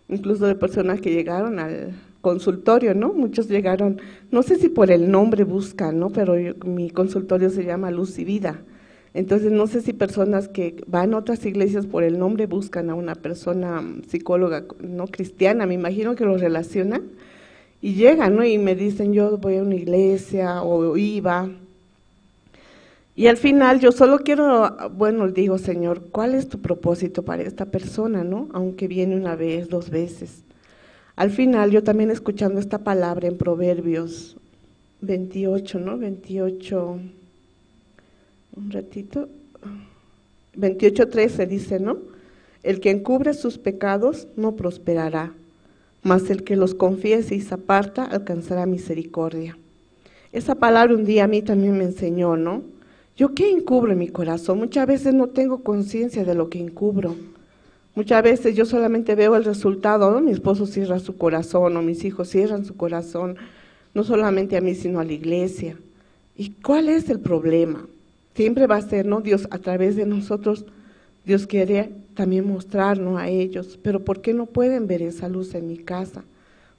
Incluso de personas que llegaron al consultorio, ¿no? Muchos llegaron, no sé si por el nombre buscan, ¿no? Pero mi consultorio se llama Luz y Vida. Entonces no sé si personas que van a otras iglesias por el nombre buscan a una persona psicóloga no cristiana, me imagino que lo relacionan. Y llegan, ¿no? Y me dicen, yo voy a una iglesia o iba. Y al final yo solo quiero, bueno, digo, Señor, ¿cuál es tu propósito para esta persona, no? Aunque viene una vez, 2 veces. Al final yo también escuchando esta palabra en Proverbios 28, ¿no? 28, un ratito, 28:13 dice, ¿no? El que encubre sus pecados no prosperará, mas el que los confiese y se aparta alcanzará misericordia. Esa palabra un día a mí también me enseñó, ¿no? ¿Yo qué encubro en mi corazón? Muchas veces no tengo conciencia de lo que encubro. Muchas veces yo solamente veo el resultado, ¿no? Mi esposo cierra su corazón o mis hijos cierran su corazón, no solamente a mí, sino a la iglesia. ¿Y cuál es el problema? Siempre va a ser, ¿no? Dios a través de nosotros, Dios quiere también mostrarnos a ellos, pero ¿por qué no pueden ver esa luz en mi casa?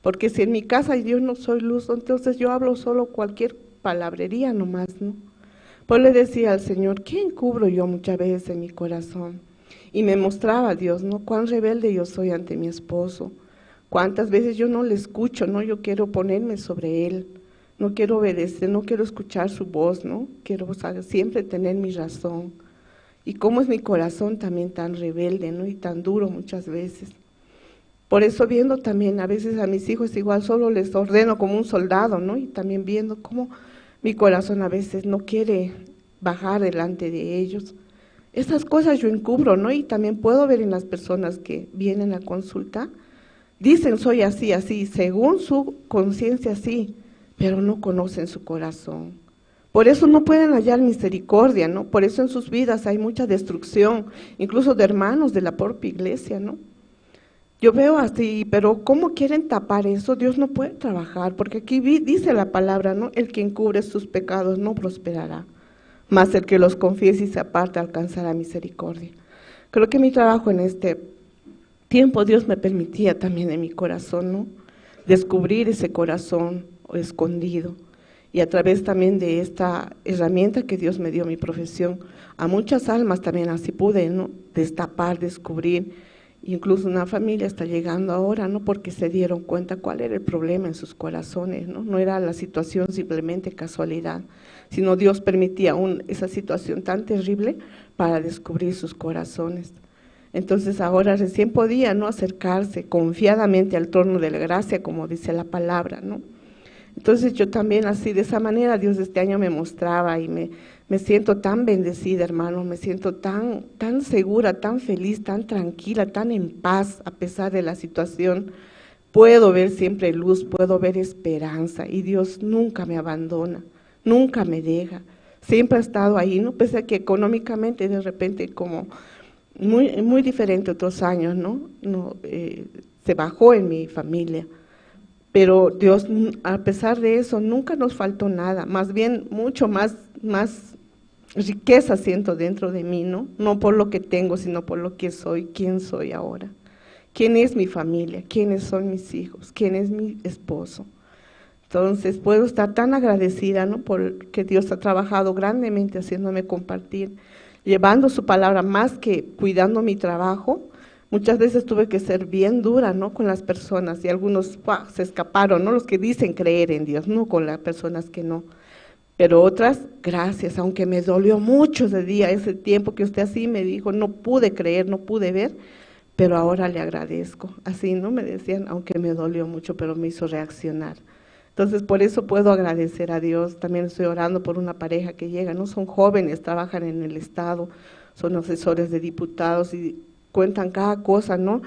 Porque si en mi casa yo no soy luz, entonces yo hablo solo cualquier palabrería nomás, ¿no? Pues le decía al Señor, ¿qué encubro yo muchas veces en mi corazón? Y me mostraba Dios, ¿no? Cuán rebelde yo soy ante mi esposo. Cuántas veces yo no le escucho, ¿no? Yo quiero ponerme sobre él. No quiero obedecer, no quiero escuchar su voz, ¿no? Quiero siempre tener mi razón. Y cómo es mi corazón también tan rebelde, ¿no? Y tan duro muchas veces. Por eso viendo también a veces a mis hijos igual solo les ordeno como un soldado, ¿no? Y también viendo cómo mi corazón a veces no quiere bajar delante de ellos. Esas cosas yo encubro, ¿no? Y también puedo ver en las personas que vienen a consulta, dicen soy así, así, según su conciencia sí, pero no conocen su corazón. Por eso no pueden hallar misericordia, ¿no? Por eso en sus vidas hay mucha destrucción, incluso de hermanos de la propia iglesia, ¿no? Yo veo así, pero ¿cómo quieren tapar eso? Dios no puede trabajar, porque aquí dice la palabra, ¿no? El que encubre sus pecados no prosperará, mas el que los confiese y se aparte alcanzará misericordia. Creo que mi trabajo en este tiempo Dios me permitía también en mi corazón, ¿no? Descubrir ese corazón escondido. Y a través también de esta herramienta que Dios me dio, mi profesión, a muchas almas también así pude, ¿no? Destapar, descubrir. Incluso una familia está llegando ahora, ¿no? Porque se dieron cuenta cuál era el problema en sus corazones, ¿no? No era la situación simplemente casualidad, sino Dios permitía esa situación tan terrible para descubrir sus corazones. Entonces ahora recién podía, ¿no? Acercarse confiadamente al trono de la gracia, como dice la palabra, ¿no? Entonces yo también así, de esa manera, Dios este año me mostraba y me siento tan bendecida, hermano, me siento tan segura, tan feliz, tan tranquila, tan en paz a pesar de la situación. Puedo ver siempre luz, puedo ver esperanza y Dios nunca me abandona, nunca me deja. Siempre ha estado ahí, ¿no? Pese a que económicamente de repente como muy diferente otros años, ¿no? Se bajó en mi familia. Pero Dios, a pesar de eso, nunca nos faltó nada, más bien mucho más riqueza siento dentro de mí, ¿no? No por lo que tengo, sino por lo que soy, quién soy ahora, quién es mi familia, quiénes son mis hijos, quién es mi esposo. Entonces puedo estar tan agradecida, ¿no? Porque Dios ha trabajado grandemente haciéndome compartir, llevando su palabra más que cuidando mi trabajo. Muchas veces tuve que ser bien dura, ¿no? Con las personas y algunos se escaparon, ¿no? Los que dicen creer en Dios, no con las personas que no. Pero otras, gracias, aunque me dolió mucho ese tiempo que usted así me dijo, no pude creer, no pude ver, pero ahora le agradezco. Así, ¿no? Me decían, aunque me dolió mucho, pero me hizo reaccionar. Entonces, por eso puedo agradecer a Dios. También estoy orando por una pareja que llega, ¿no? Son jóvenes, trabajan en el Estado, son asesores de diputados y cuentan cada cosa, ¿no?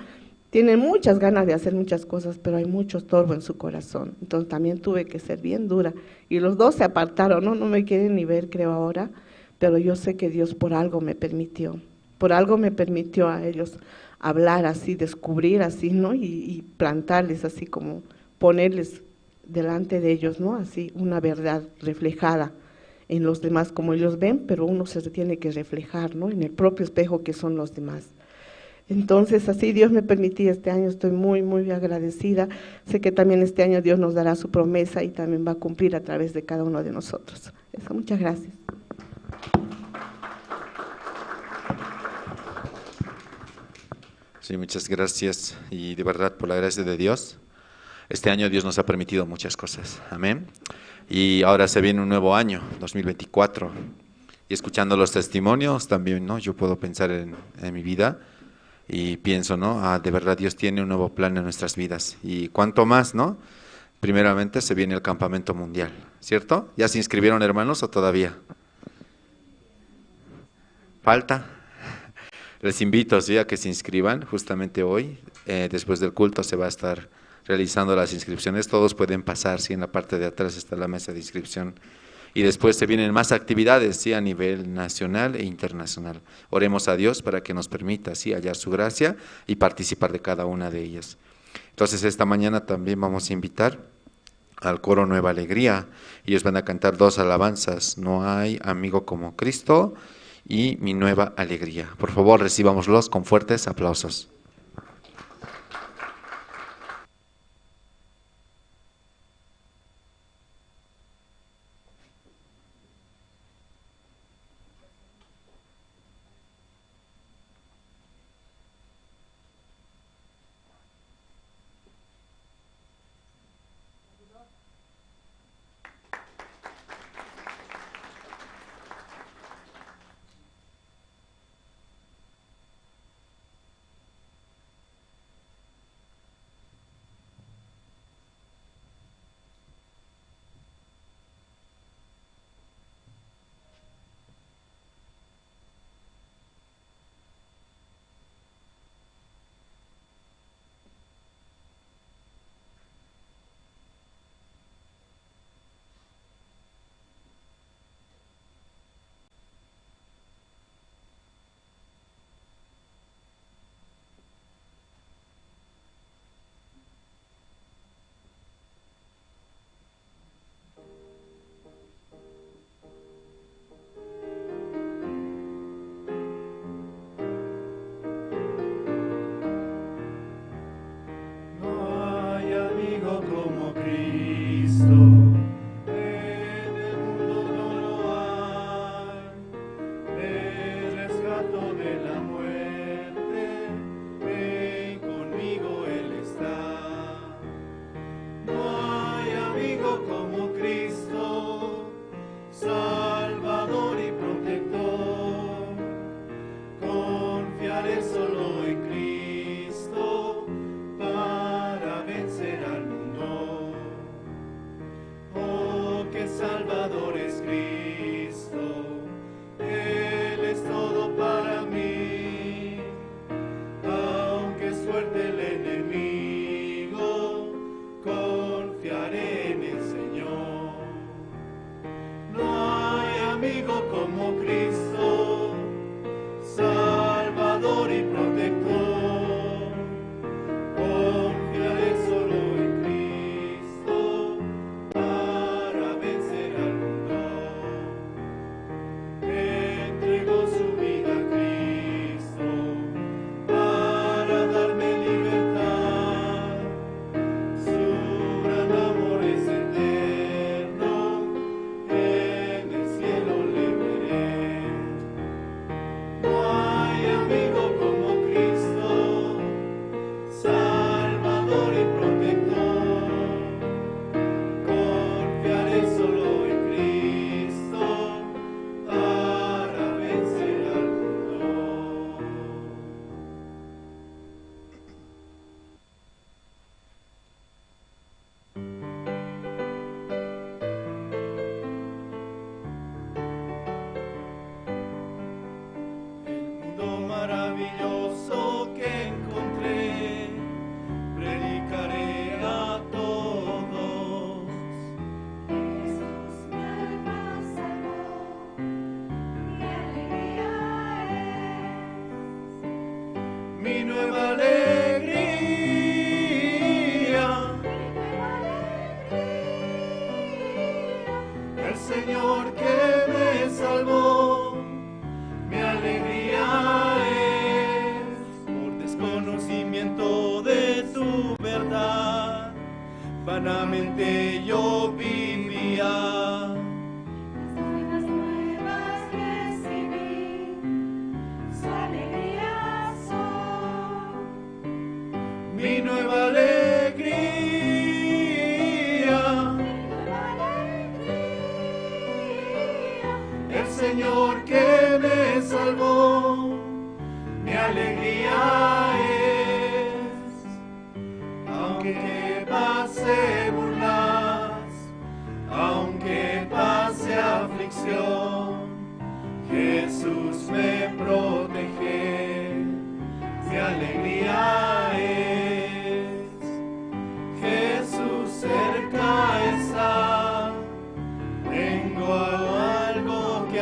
Tienen muchas ganas de hacer muchas cosas, pero hay mucho estorbo en su corazón. Entonces también tuve que ser bien dura. Y los dos se apartaron, ¿no? No me quieren ni ver, creo ahora, pero yo sé que Dios por algo me permitió a ellos hablar así, descubrir así, ¿no? Y plantarles así como ponerles delante de ellos, ¿no? Así una verdad reflejada en los demás como ellos ven, pero uno se tiene que reflejar, ¿no? En el propio espejo que son los demás. Entonces, así Dios me permitía este año, estoy muy agradecida. Sé que también este año Dios nos dará su promesa y también va a cumplir a través de cada uno de nosotros. Eso, muchas gracias. Sí, muchas gracias. Y de verdad, por la gracia de Dios, este año Dios nos ha permitido muchas cosas. Amén. Y ahora se viene un nuevo año, 2024. Y escuchando los testimonios también, ¿no? Yo puedo pensar en mi vida. Y pienso, ¿no? De verdad Dios tiene un nuevo plan en nuestras vidas. Y cuánto más, ¿no? Primeramente se viene el campamento mundial, ¿cierto? ¿Ya se inscribieron, hermanos, o todavía? ¿Falta? Les invito, ¿sí? A que se inscriban justamente hoy. Después del culto se va a estar realizando las inscripciones. Todos pueden pasar, ¿sí? En la parte de atrás está la mesa de inscripción. Y después se vienen más actividades, sí, a nivel nacional e internacional. Oremos a Dios para que nos permita, sí, hallar su gracia y participar de cada una de ellas. Entonces, esta mañana también vamos a invitar al coro Nueva Alegría. Ellos van a cantar 2 alabanzas, No hay amigo como Cristo y Mi Nueva Alegría. Por favor, recibámoslos con fuertes aplausos. Vanamente yo vivía. Las nuevas recibí, su alegría soy. Mi nueva alegría. Mi nueva alegría. El Señor que me salvó, mi alegría es. Aunque pase burlas, aunque pase aflicción, Jesús me protege, mi alegría es. Jesús cerca está, vengo a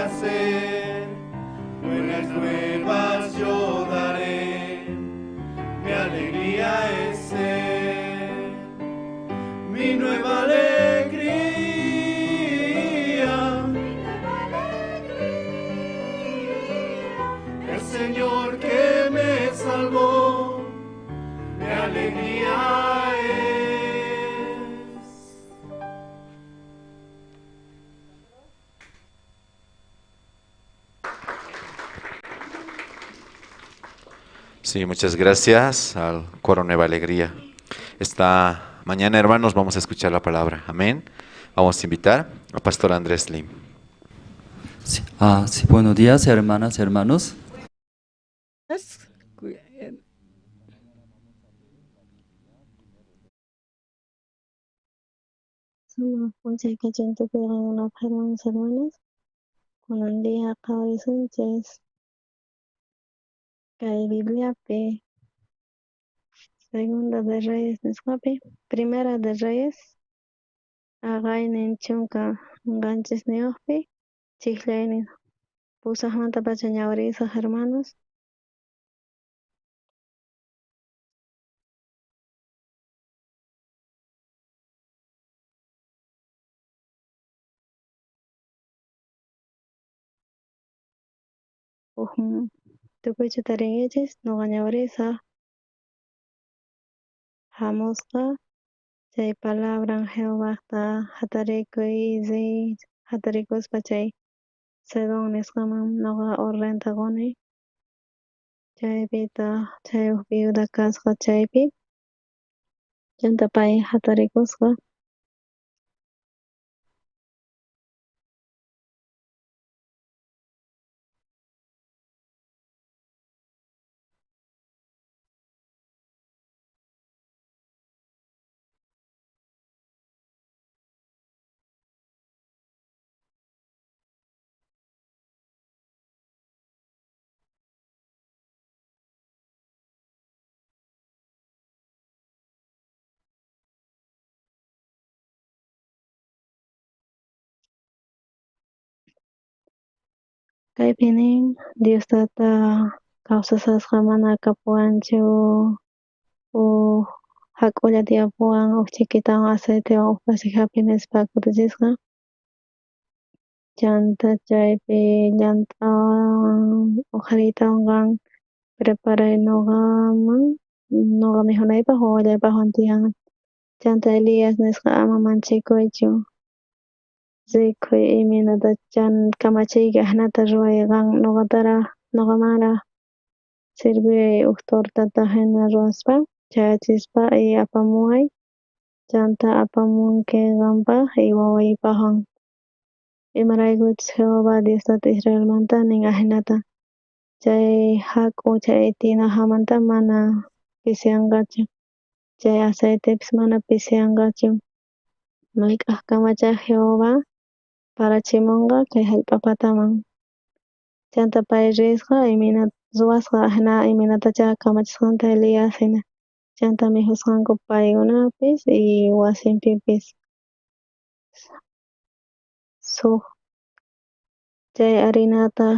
hacer, buenas nuevas yo daré, mi alegría es ser, mi nueva alegría, el Señor que me salvó, mi alegría es. Sí, muchas gracias al Coro Nueva Alegría. Esta mañana, hermanos, vamos a escuchar la palabra. Amén. Vamos a invitar al pastor Andrés Lim. Sí, sí, buenos días, hermanas, hermanos. Sama Fonseca Chento Pegana Hermanos hermanas, con un día Cabri Sánchez, Cae Biblia P, Segunda de Reyes Nescapi, Primera de Reyes, Again en Chunca, Ganches Neofi, Chiclenin, Pusajanta Pachañauriza hermanos, Tukuchu Taringichis, no Gañauriza, Jamosca, Chay palabra Jehová Hatarico y Hataricos Pachay, Sedon Nescaman, Noga Orrentagoni, Chaypita chayuq kasqa chaypi llantapay hatarikusqa kaypinin Diostata kawsasasqa mana kapuanchu hak'ulla tiyapuwan chikitawan aceitewan upasiq nispa kutichishqa chanta chaypi llant'awan hojaritawan preparay nuqa mikhunaypaq wawallaypaqwan tiyan chanta Elias nisqa ama manchikuychu rikhuy imaynata kamachiyki ahnata ruwayqa nuqamara sirviay huk tortata hina ruwaspa chayachispa apamuway chanta apamunki qanpaq y wawaypaqwan imaraykuchus Jehová Diostata Israelmanta nin ahinata chay hak'u chay tinajamanta mana pisianqachu chay aceitepis mana pisianqachu mayk'aq kamachaq Jehová parachimunqa kay hallp'a pataman chanta pay risqa imaynata ruwasqa hina imaynatacha kamachishqanta Elias hina chanta mikhusqanku paykunapis y wasinpipis suq chay harinata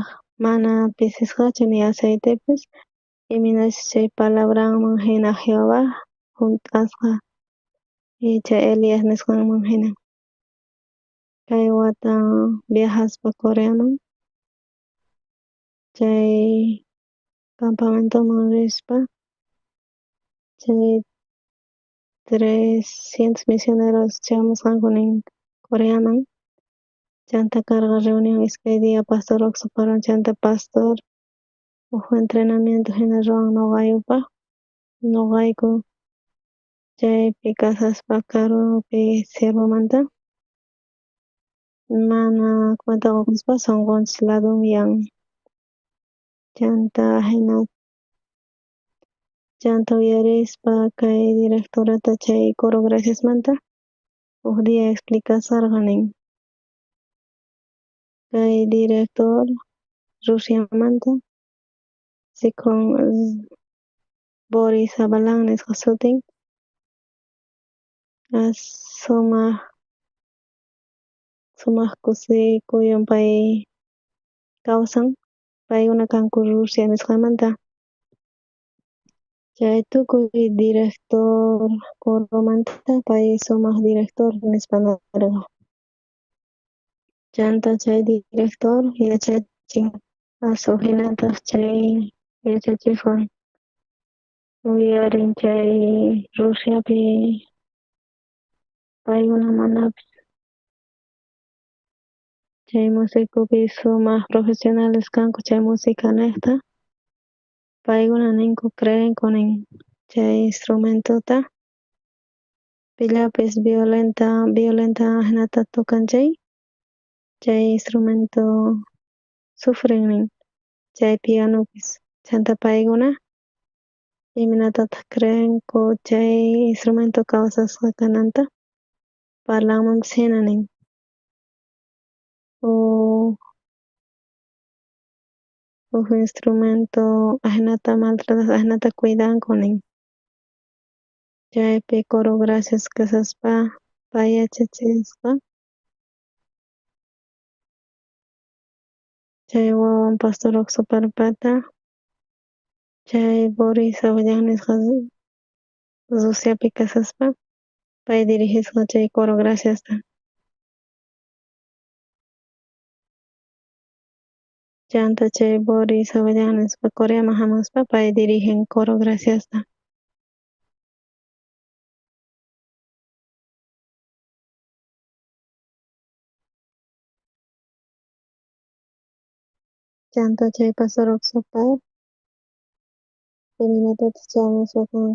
mana pisisqachu ni aceitepis imaynachu chay palabranman hina Jehová hunt'asqa y chay Elias nisqanman hina kay wata viajaspa Coreaman chay campamentoman rispa chay 300 misioneros chamusqanku nin Coreaman chanta karqa reunión iskay dia pastor Oxuparon chanta pastor entrenamiento hina ruwan nuqayku chaypi kasaspa karupi sirvumanta mana cuenta qokuspa sunqunchis ladunyan chanta uyarispa kay directorata chay coro graciasmanta huk dia explicasarqa nin kay director Rusiamanta sikun Boris Abalan nisqa sutin sumaq kusikuyan pay kawsan paykuna kanku Rusia nisqamanta. Chay tukuy director coromanta pay sumaq director nispanarqa. Chanta chay director yachachin asu hinataq chay yachachikwan uyarin chay Rusiapi paykuna manapis chay musikupi sumaq profesionales kanku chay música niqta paykuna ninku creenku nin chay instrumentuta pillapis violenta hinata tukanchay chay instrumento sufren nin chay pianopis chanta paykuna iminatataq creenku chay instrumento kawsasqa kananta parlamunpis hina nin instrumento ahinata maltratas ahinata cuidanku nin chaypi coro gracias kasaspa pay yachachisqa chay wawan Pastor Oxoparpata chay Boris Avellan nisqa Rusiapi kasaspa pay dirigisqa chay coro graciasta. Chanta chay Boris Avellan nispa Coreaman hamuspa pay dirigen coro graciasta. Chanta chay Pastor Oxopar iminatatas chamusqa kan.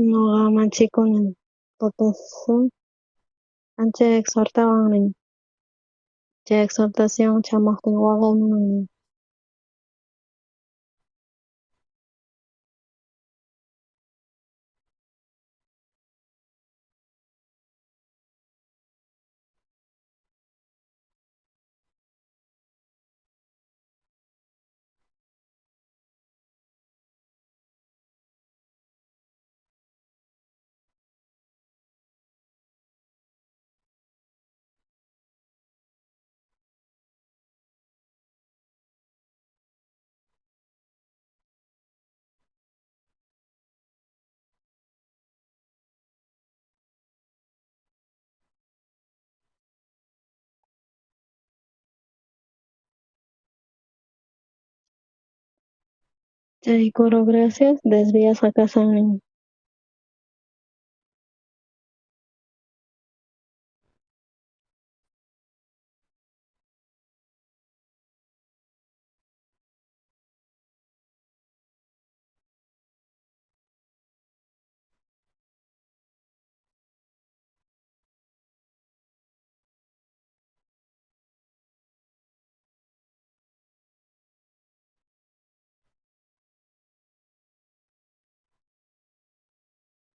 Ñuqa manchikunan votación ancha exhortawan nin chay exhortación chamaqtin waqaymunan nin chay coro gracias desviasqa kasan nin.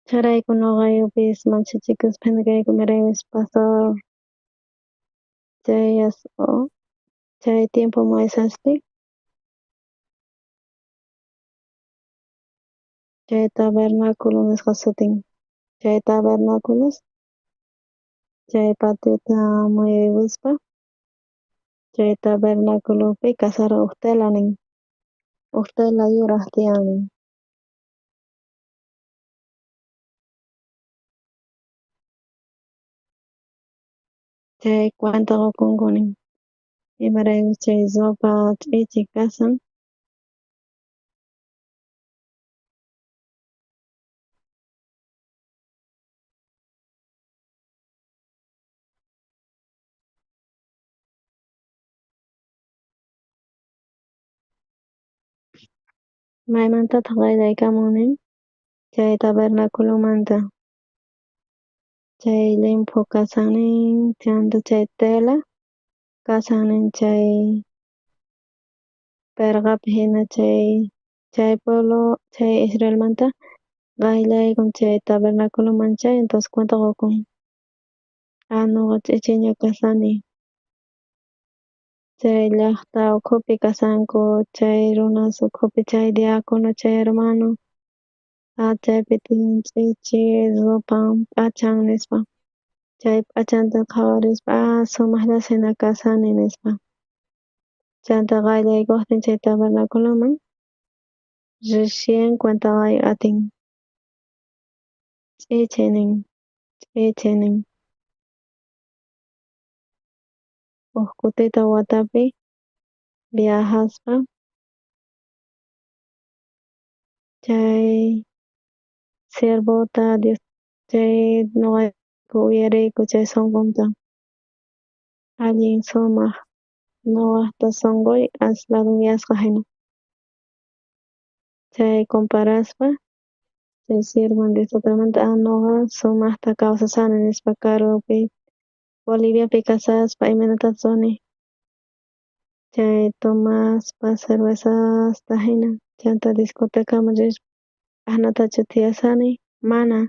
Charayku ñuqayupis manchachikuspa hinakayku miraypis pastor chay tiempo Moisespi chay tabernáculo nisqa sutin. Chay tabernáculos chay patiota muyuyuspa chay tabernáculopi kasara ustela nin. Ustela yuraq tiyan nin. Chay cuenta qukunkunin imaraykus chay sopa ch'ichi kasan maymantataq qayllaykamunin chay tabernaculumanta chay limpu kasanin chanta chay tela kasanin chay perqapi hina chay pueblo chay Israelmanta qayllaykun chay tabernaculoman chay entonces cuenta qukun nuqa ch'ichiña kasani chay llaqta ukhupi kasanku chay runas ukhupi chay diácono chay hermano chaypi tiyan ch'ichi sopan p'achan nispa chay p'achanta qhawarispa sumaqlla hina kasani nispa chanta qayllaykuqtin chay tabernaculoman recién cuentaqay atin ch'ichi nin huk kutita watapi viajaspa chay siervota Dios chay nuqayku uyariyku chay sunqunta allin sumaq nuqaqta sunquy asladun yasqa hina chay comparaspa chay siervon Diostamanta nuqa sumaqta kawsasani nispa karupi Boliviapi kasaspa imanatapas suni chay tomaspa cervezasta hina chanta discotecama rishpa ahnatachu tiyasani mana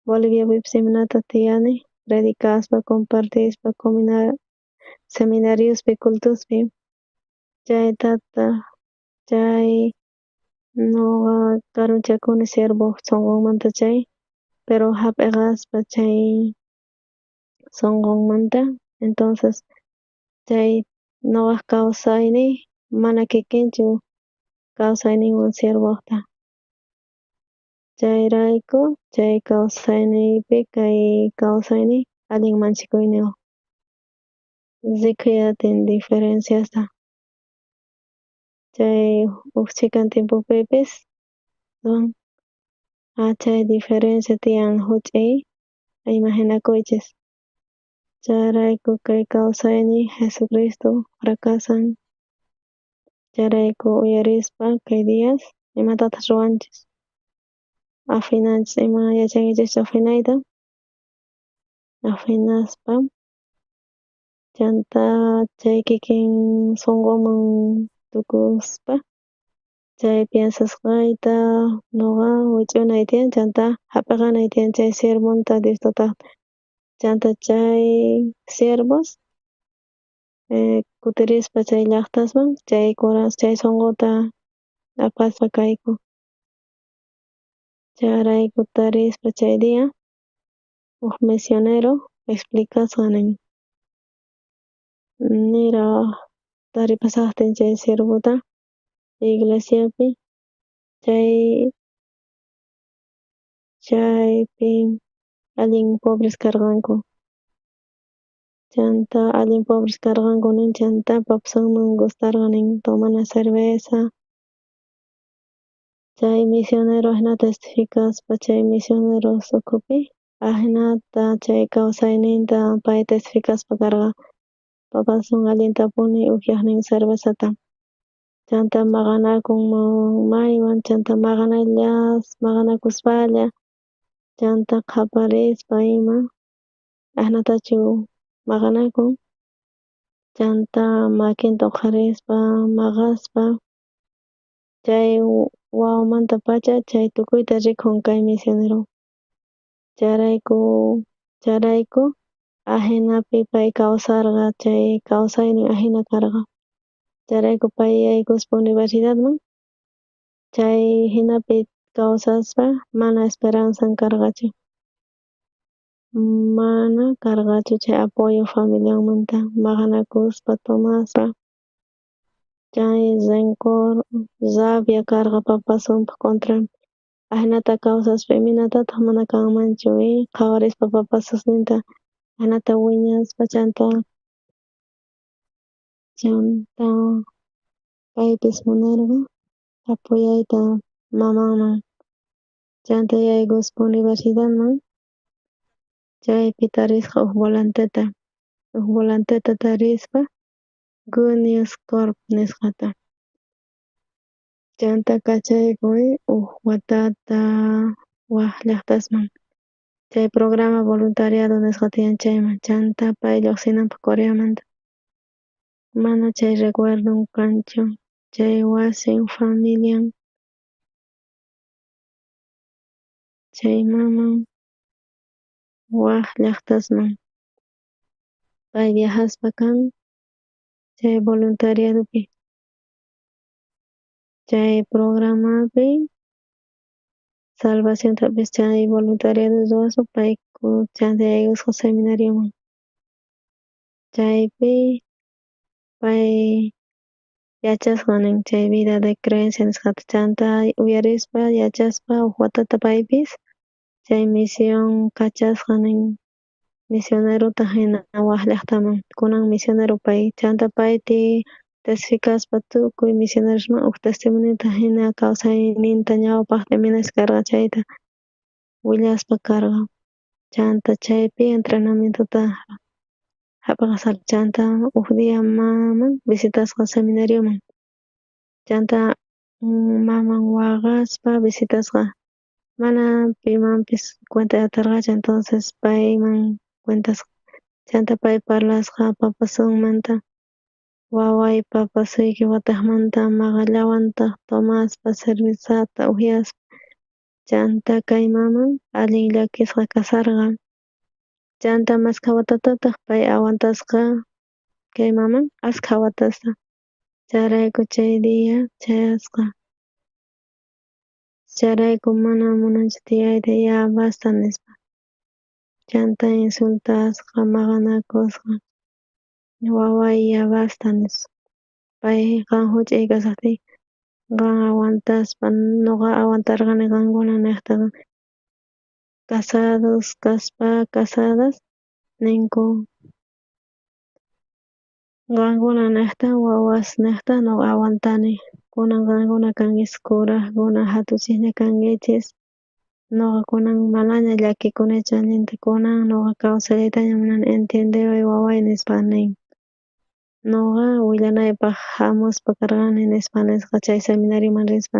Boliviapipis imanata tiyani predicaspa compartispa seminariospi cultuspi chaytata chay nuqa karunchakuni siervo sunqunmanta chay pero hap'iqaspa chay sunqunmanta entonces chay nuqaq kawsayni mana kikinchu kawsayninwan siervoqta chayrayku chay kawsayniypi kay kawsayni allin manchikuyniyuq rikhuyatin diferenciasta chay ukchikan tiempupipis chay diferencia tiyan huch'uy imaginakuychis chayrayku kay kawsayni Jesucristo frakasan chayrayku uyarispa kay días imatatas ruwanchis afinanchis ima yachankichikchu afinayta afinaspa chanta chay kikin sunquman tukuspa chay piensasqayta nuqa wich'unay tiyan chanta hap'iqanay tiyan chay siervonta Diostataq chanta chay siervos kutirispa chay llaqtasman chaykunas chay sunquta apaspa kayku chayrayku tarispa chay dia huk misionero explicasqa nin niraq taripasaqtin chay siervota iglesiapi chaypi allin pobres karqanku chanta allin pobres karqanku nin chanta papasanman gustarqa nin tomana cerveza chay misionero hina testificaspa chay misioneros ukhupi hinata chay kawsayninta pay testificaspa karqa papasun allintapuni upyaqnin cervezata chanta maqanakun maywan chanta maqanakuspalla chanta qaparispa ima ahnatachu maqanakun chanta makinta huqarispa maqaspa chay wawamanta pacha chay tukuyta rikhun kay misionero chayrayku ahinapi pay kawsarqa chay kawsaynin ahina karqa chayrayku pay yaykuspa universidadman chay hinapi kawsaspa mana esperanzan karqachu. Mana karqachu chay apoyo familianmanta maqanakuspa tomaspa. Chay rencor, rabia karqa papasunpa contran. Ahnata kawsaspa iminatataq mana kanmanchu qawarispa papasusninta ahnata wiñaspa chanta paypis munarqa apoyayta mamanman chanta yaykuspa universidadman chaypi tarisqa huk volanteta tarispa Gunius Corp nisqata. Chanta kachaykuy huk watata waq llaqtasman. Chay programa voluntariado nisqa tiyan chayman chanta pay lluqsinanpaq Coreamanta. Mana chay recuerdon kanchu chay wasin familian chay maman waq llaqtasman pay viajaspa kan chay voluntariadopi. Chay programapi salvaciontapis chay voluntariado ruwaspa payku chanta yaykusqa seminarioman. Chaypi pay yachasqa nin chay vida de creencia nisqata chanta uyarispa yachaspa huk watata paypis chay misión kachasqa nin misionerota hina waq llaqtaman kunan misionero pay chanta paypi testificaspa tukuy misionerosman huk testimonita hina kawsayninta ñawpaqta minaskarqa chayta willaspa karqa chanta chaypi entrenamientuta hap'asaq chanta huk dia maman visitasqa seminarioman chanta maman waqaspa visitasqa mana pimanpis cuenta atarqachu entonces payman cuentasqa chanta pay parlasqa papasunmanta waway papasuyki wataqmanta maqallawantaq tomaspa cervezata upyaspa chanta kay maman allin llakisqa kasarqa chanta maska watatataq pay awantasqa kay maman askha watasta chayrayku chay dia chayasqa chayrayku mana munanchu tiyayta ya basta nispa chanta insultasqa maqanakusqa waway ya basta nispa pay qan huch'uy kasaqtiki qan awantaspa nuqa awantarqani qankuna niqtaqa casados kaspa casadas ninku qankuna niqta wawas niqta nuqa awantani kunan qankuna kankichis kuraqkuna hatuchikña kankichis nuqa kunan manaña llakikunichu allinta kunan nuqa kawsaytaña munani entiendeway waway nispa nin nuqa willanaypaq hamuspa karqani nispa chay seminarioman rispa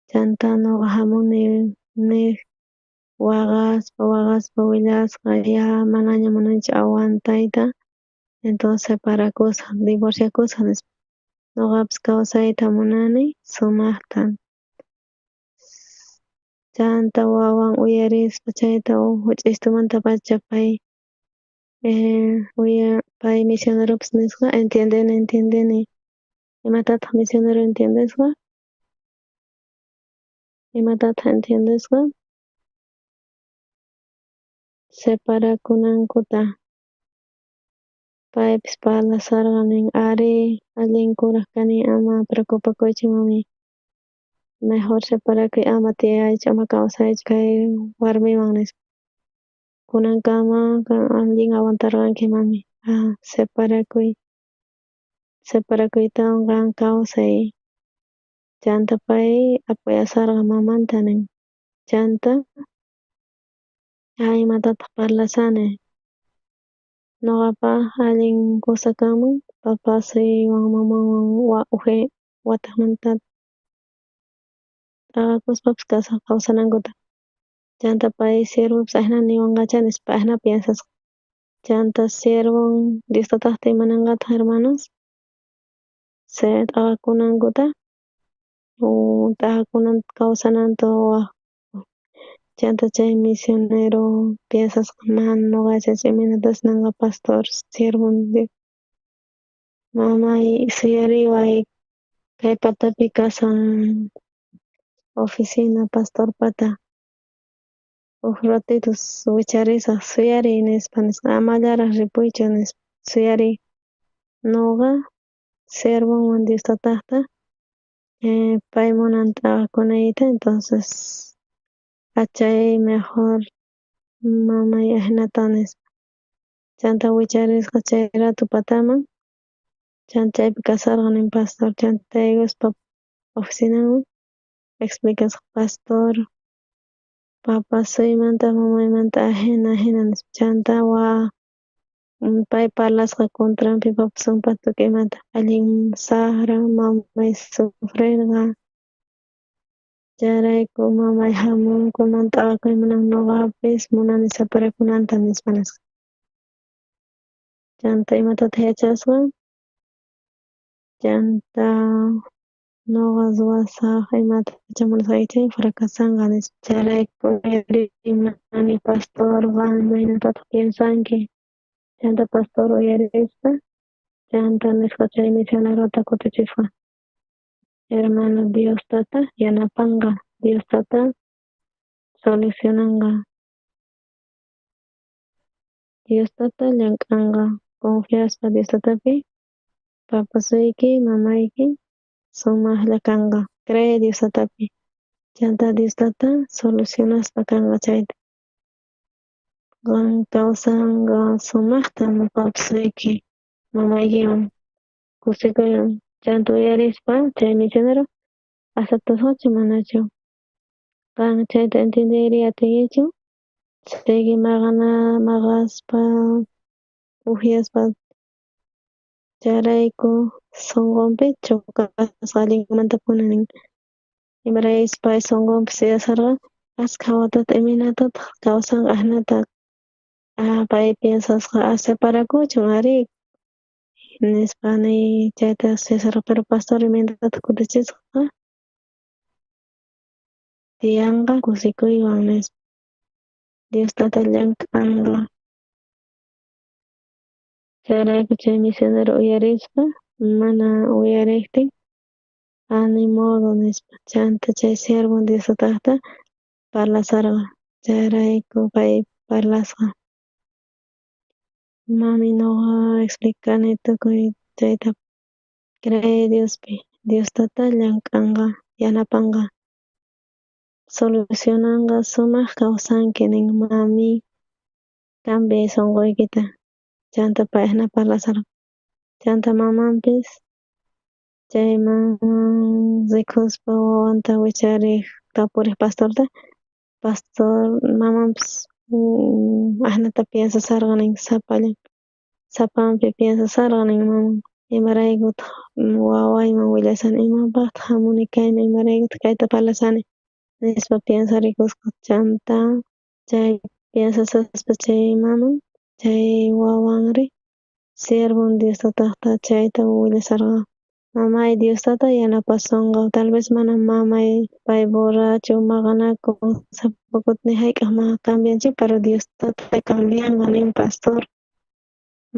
chanta nuqa hamuni niq waqaspa willasqa ya manaña munanichu awantayta entonces separakusqa divorciakusqa nispa nuqapis kawsayta munani sumaqta chanta wawan uyarispa chayta huch'istumanta pay pay misioneropis nisqa entiendini imatataq misionero entiendesqa imatataq entiendesqa separakunankuta paypis parlasarqa nin ari allin kuraq kani ama preocupakuychu mami mejor separakuy ama tiyaychu ama kawsaychu kay warmiwan nispa kunankama allin awantarqanki mami separakuytawan qan kawsay chanta pay apuyasarqa mamanta nin chanta imatataq parlasani nuqapaq allin kusa kanman papasuywan mamanwan wataqmanta t'aqakuspapis kawsanankuta chanta pay siervopis ahna niwanqacha nispa ahna piensasqa chanta siervon Diostataqta imananqataq hermanos t'aqakunankuta t'aqakunanta kawsananta waq chanta chay misionero piensasqa mana nuqachachu imanatas ninqa pastor siervon mamay suyariway kay patapi kasan oficina pastor pata uk ratitos wicharisaq suyari nispa amallaraq ripuychu nispa suyari nuqa sirvenwan Diostataqta pay munan t'aqakunayta entonces achay mejor mamay ahinata nispa chanta wicharisqa chay rato pataman chanta chaypi kasarqa nin pastor chanta taykuspa oficinaman explicasqa pastor papa suymanta mamaymanta ahina nispa chanta pay parlasqa contranpi papa sumpa tukuymanta allin saqra mamay sufrirqa chayrayku mamay hamunkunan t'aqakuymunan nuqapis munani separakunanta nispa nisqa chanta imatataq yachasqa chanta nuqa wasaq imata chamurisqaychay fracasanqa nispa chayrayku uyarimani pastorqa maynatataq piensanki chanta pastor uyarispa chanta nisqa chay misionerota kutichisqa hermano Diostata yanapanqa Diostata solucionanqa Diostata llank'anqa confiaspa Diostatapi papa suyki mamayki sumaqlla kanqa cree Diostatapi chanta Diostata solucionaspa kanqa chayta qan kawsanqa sumaqta papa suyki mamaykiwan kusikuywan chanta uyarispa chay misionero aceptasqachu manachu qan chayta entenderi atinkichu sigi maqaspa upiaspa chayrayku sunqunpi chukasqa allinmantapuni nin imaraypas pay sunqunpi siyasarqa ashka watata iminatataq kawsanqa ahnata pay piensasqa separakuchun ari nispa chayta siyasarqa pero pastor imaynatata kutichisqa tiyanqa kusikuywan nispa Diostata llank'anqa chayrayku chay misionero uyarispa mana uyariptin ni modo nispa chanta chay siervun Diostataqta parlasarqa chayrayku pay parlasqa mami nuqa explicani tukuy chayta cree Diospi Diostata llank'anqa yanapanqa solucionanqa sumaq kawsanki nin mami cambiay sunquykita chanta pay ahina parlasarqa chanta mamanpis chayman rikuspa wawanta wichariq tapuriq pastorta pastor mamanpis ahnata piensasarqa nin sapanpi piensasarqa nin maman imaraykutaq wawayman willasani imapaqtaq hamuni kayman imaraykutaq kayta parlasani nispa piensarikusqa chanta chay piensasaspa chay maman chay wawanri siervun Diostataqta chayta willasarqa mamay Diostata yanapasunqa tal vez mana mamay pay borracho maqanakun sapakutin hayk'aq cambianchik pero Diostata cambianqa nin pastor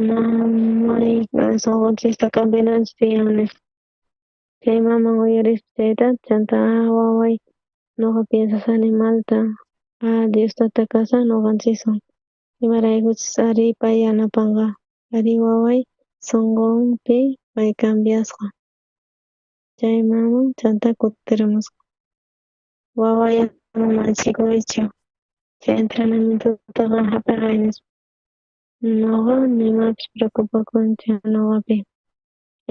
mamay sunqunchikta cambiananchik tiyan nispa chay maman uyarispa chayta chanta waway nuqa piensasani malta Diostata kashan ñuqanchikwan imaraykuchus ari pay yanapanqa ari waway sunqunpi pay cambiasqa chay maman chanta kutirimusqa waway mamachikuychu chay entrenamientotaqa hap'iray nispa nuqa nimapis preocupakunchu nuqapi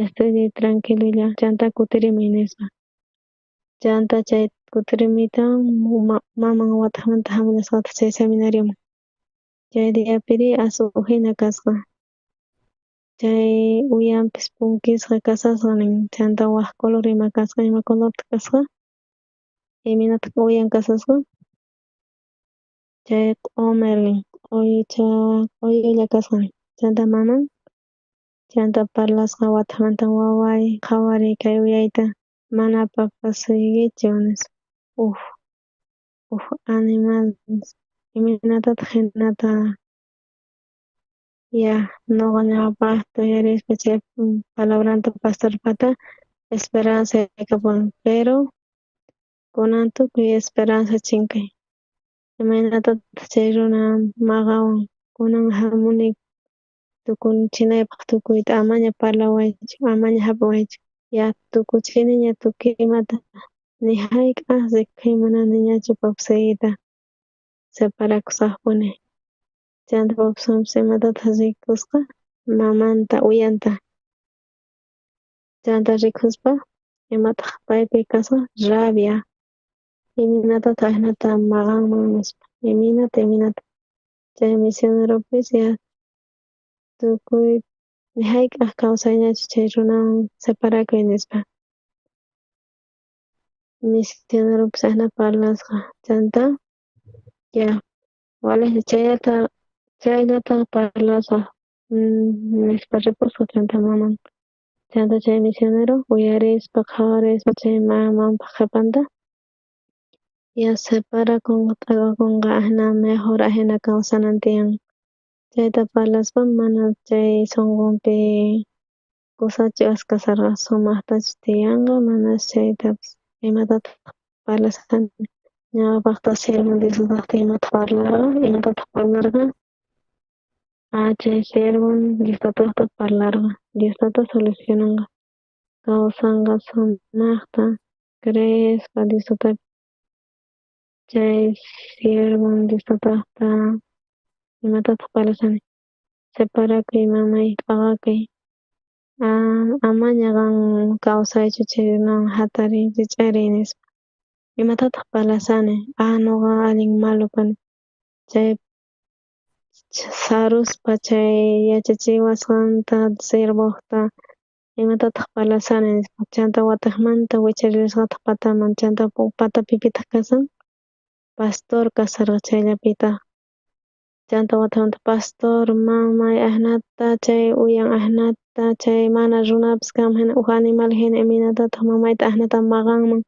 estudiay tranquilolla chanta kutirimuy nispa chanta chay kutirimuyta maman wataqmanta hamushqata chay seminarioman chay diyapiri asuq hina kasqa chay uyanpis punkisqa kasasqa nin chanta waq color ima kasqa ima colorta kasqa imanataq uyan kasasqa chay q'umir nin uyulla kasqa nin chanta maman chanta parlasqa wataqmanta waway qhawariy kay uyayta mana papa suyguichu nispa animal iminatataq hinata nuqa ñawpaqta uyarispa chay palabranta pastor pata esperanza yakapan pero kunan tukuy esperanza chinkay. Imaynatataq chay runa maqawan kunan hamuni tukunchinaypaq tukuyta amaña parlawaychu, amaña hap'awaychu. Tukuchini ña tukuy imata ni hayk'as rikukay munani ñachu kawsayta separakusaqpuni. Chayanta kawsapis imatataq rikusqa mamanta uyanta. Chayanta rikuspa imataq paypi kasqa rabia, iminatataq ahnata maqanman nispa iminata. Chay misioneropis tukuy ni hayk'aq kawsayñachu chay runawan separakuy nispa. Misioneropis ahna parlasqa chayanta walaśhta chaynata parlasqa nispa ripusqa chayanta maman. Chayanta chay misionero uyarispa qawarispa chay mamanpa qhipanta separakunqa t'aqakunqa ahna mejor ahina kawsanan tiyan. Chayta parlaspa mana chay sunqunpi kusachu askasarqa sumaqtachu tiyanqa manachu chaytapas imatataq parlasqani. Ñawpaqtas sirven Diostataq imata parlarqa, imatataq parlarqa, chay sirven Diostataq parlarqa, Diostataq solucionanqa, kawsanqa sumaqta creespa Diostatapi. Chay sirven Diostataqta imatataq parlashani, separakuy mamay, t'aqakuy, amaña qan kawsaychu chay runawan hatariy, rich'ariy nispa. Imatataq parlasani, nuqa allin malu kani. Chay saruspa chay yachachiwasqanta sirbuqta imatataq parlasani nispa. Chayanta wataqmanta wicharirisqataq pataman, chayanta patapi pitaq kasan, pastor kasarqa chayllapitaq. Chayanta wataqmanta pastor mamay ahnata chay uyan ahnata chay mana runapis kanman hina uj animal hina iminatataq mamayta ahnata maqanman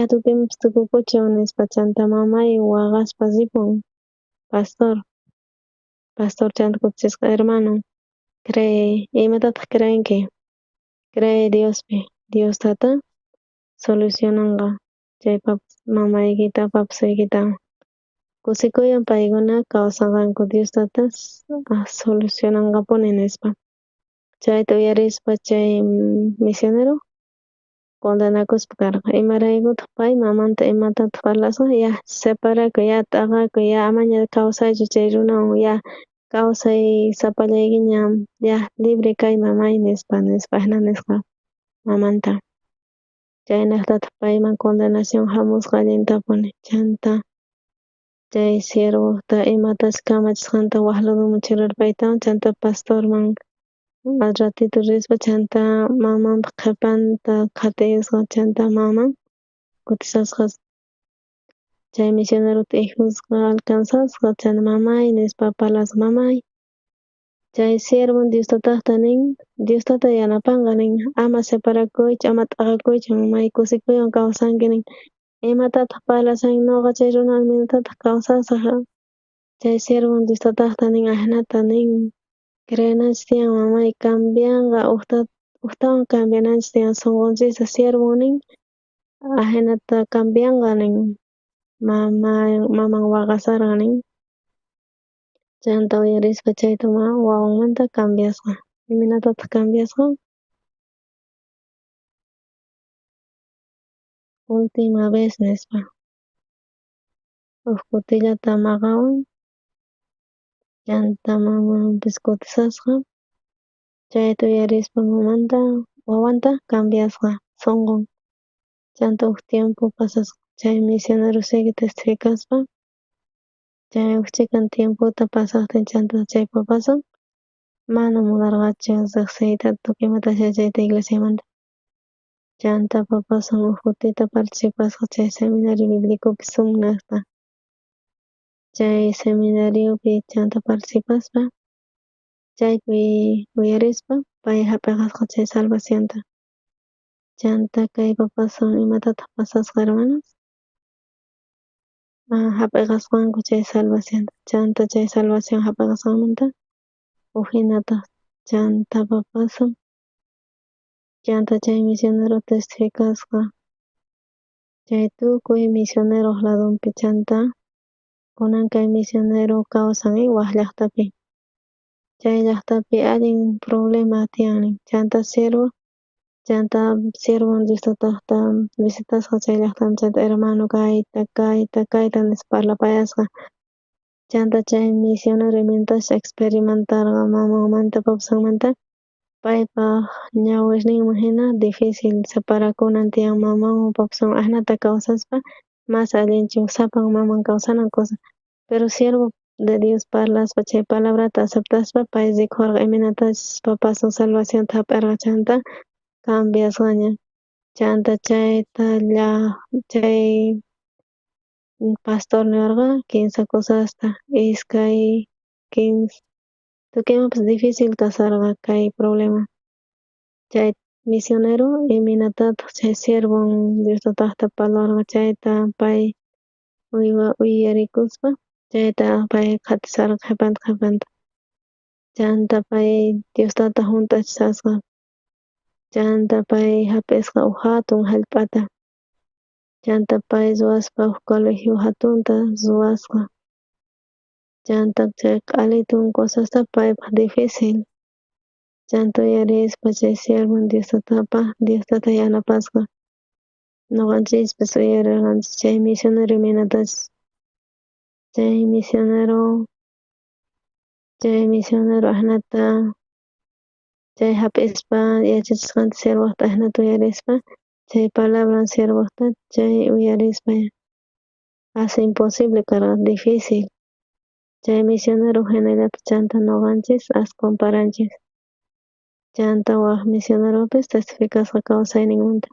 tutiymanpis tukukuchun nispa chayanta mamay waqaspa ripun pastor chayanta kutichisqa hermano imatataq creenki, cree Diospi, Diostata solucionanqa chaypapas mamaykita papasaykitaman. Kusikuywan paykuna kawsanqanku Diostata solucionanqapuni nispa. Chayta uyarispa chay misionero condenakuspa karqa. Imaraykutaq pay mamanta imatataq parlasqa separakuy, t'aqakuy, amaña kawsaychu chay runawan, kawsay sapallaykiña libre kay mamay nispa ahna nisqa mamanta. Chaynaqtataq payman condenación hamusqa allintapuni. Chayanta chay sirvuqta imatash kamachisqanta waqludunman churarpaytawan chayanta pastorman al ratito rispa chayanta mamanpa qhipanta qatiyasqa chayanta maman kutisasqa chay misioneruta hijosqa alcanzasqa chayna mamay nispa parlasqa mamay, chay sirven Diostataqta nin Diostata yanapanqa nin ama separakuychu, ama t'aqakuychu mamay kusikuywan kawsanki nin. Imatataq parlashani nuqa chay runawan imatataq kawsasaq chay sirven Diostataqta nin ahnata nin creenanchis tiyan mamay cambianqa uqtawan cambiananchis tiyan sunqunchista sirven nin ahinata cambianqa nin maman waqasarqa nin. Chayanta uyarispa chayta wawanmanta cambiasqa. Iminatataq cambiasqa? Última vez nispa. Huk kutillata maqawan chayanta mamanpis kutisasqa. Chayta uyarispa mamanta wawanta cambiasqa sunqun. Chayanta huk tiempo pasasqa chay misionero sigi testificaspa chay ukchikan tiempota pasaqtin chayanta chay papasan mana munarqachu riqsiyta tukuymanta yachayta iglesiamanta. Chayanta papasan huk kutita participasqa chay seminario biblicopi sumaqta. Chay seminariopi chayanta participaspa chaypi uyarispa pay hap'iqasqa chay salvacionta. Chayanta kay papasan imatataq pasasqa hermanos? Hap'iqasqanku chay salvacionta. Chayanta chay salvación hap'iqasqanmanta huk hinata chayanta papasan chayanta chay misionero testificasqa Chay tukuy misioneros ladonpi chanta kunan kay misionero kawsan waq llaqtapi. Chay llaqtapi allin problema tiyannin chanta sirwan Diostataqta visitasqa chay llaqtaman chanta hermano kayta nispa parlapayasqa. Chanta chay misionero imantash experimentarqa mamanmanta kawsanmanta paypaq ñawirninman hina difícil separakunan tiyan mamanwan pawsan asnata kawsaspa mas allinchu sapan maman kawsanan kusa. Pero siervo de Dios parlaspa chay palabrata aceptaspa pay rikhurqa imanatash papasun salvacionta hap'irqa chanta cambiasqaña. Chanta chay pastor niwarqa kimsa kusasta iskay tukuymanpas difícil kasarqa kay problema. Chay misionero iminatataq chay siervon Diostataqta parlarqa chayta pay uyarikuspa chayta pay qhatisarqa qhipanta. Chanta pay Diostata junt'achisasqa. Chanta pay hap'isqa hatun hallp'ata. Chanta pay ruwaspa colegio hatunta ruwasqa. Chanta chay q'alitun kusasta paypaq difícil. Chanta uyarispa chay siervon Diostata yanapasqa. Nuqanchikpas uyarirqanchik chay misionero imanatash. Chay misionero asnata chay hap'ispa yachachisqanta siervoqta asnata uyarispa chay palabran siervoqta chay uyarispa hace imposible karqa difícil. Chay misionero hinallata chanta nuqanchik comparanchik. Chanta waq misioneropis testificasqa kawsayninmanta.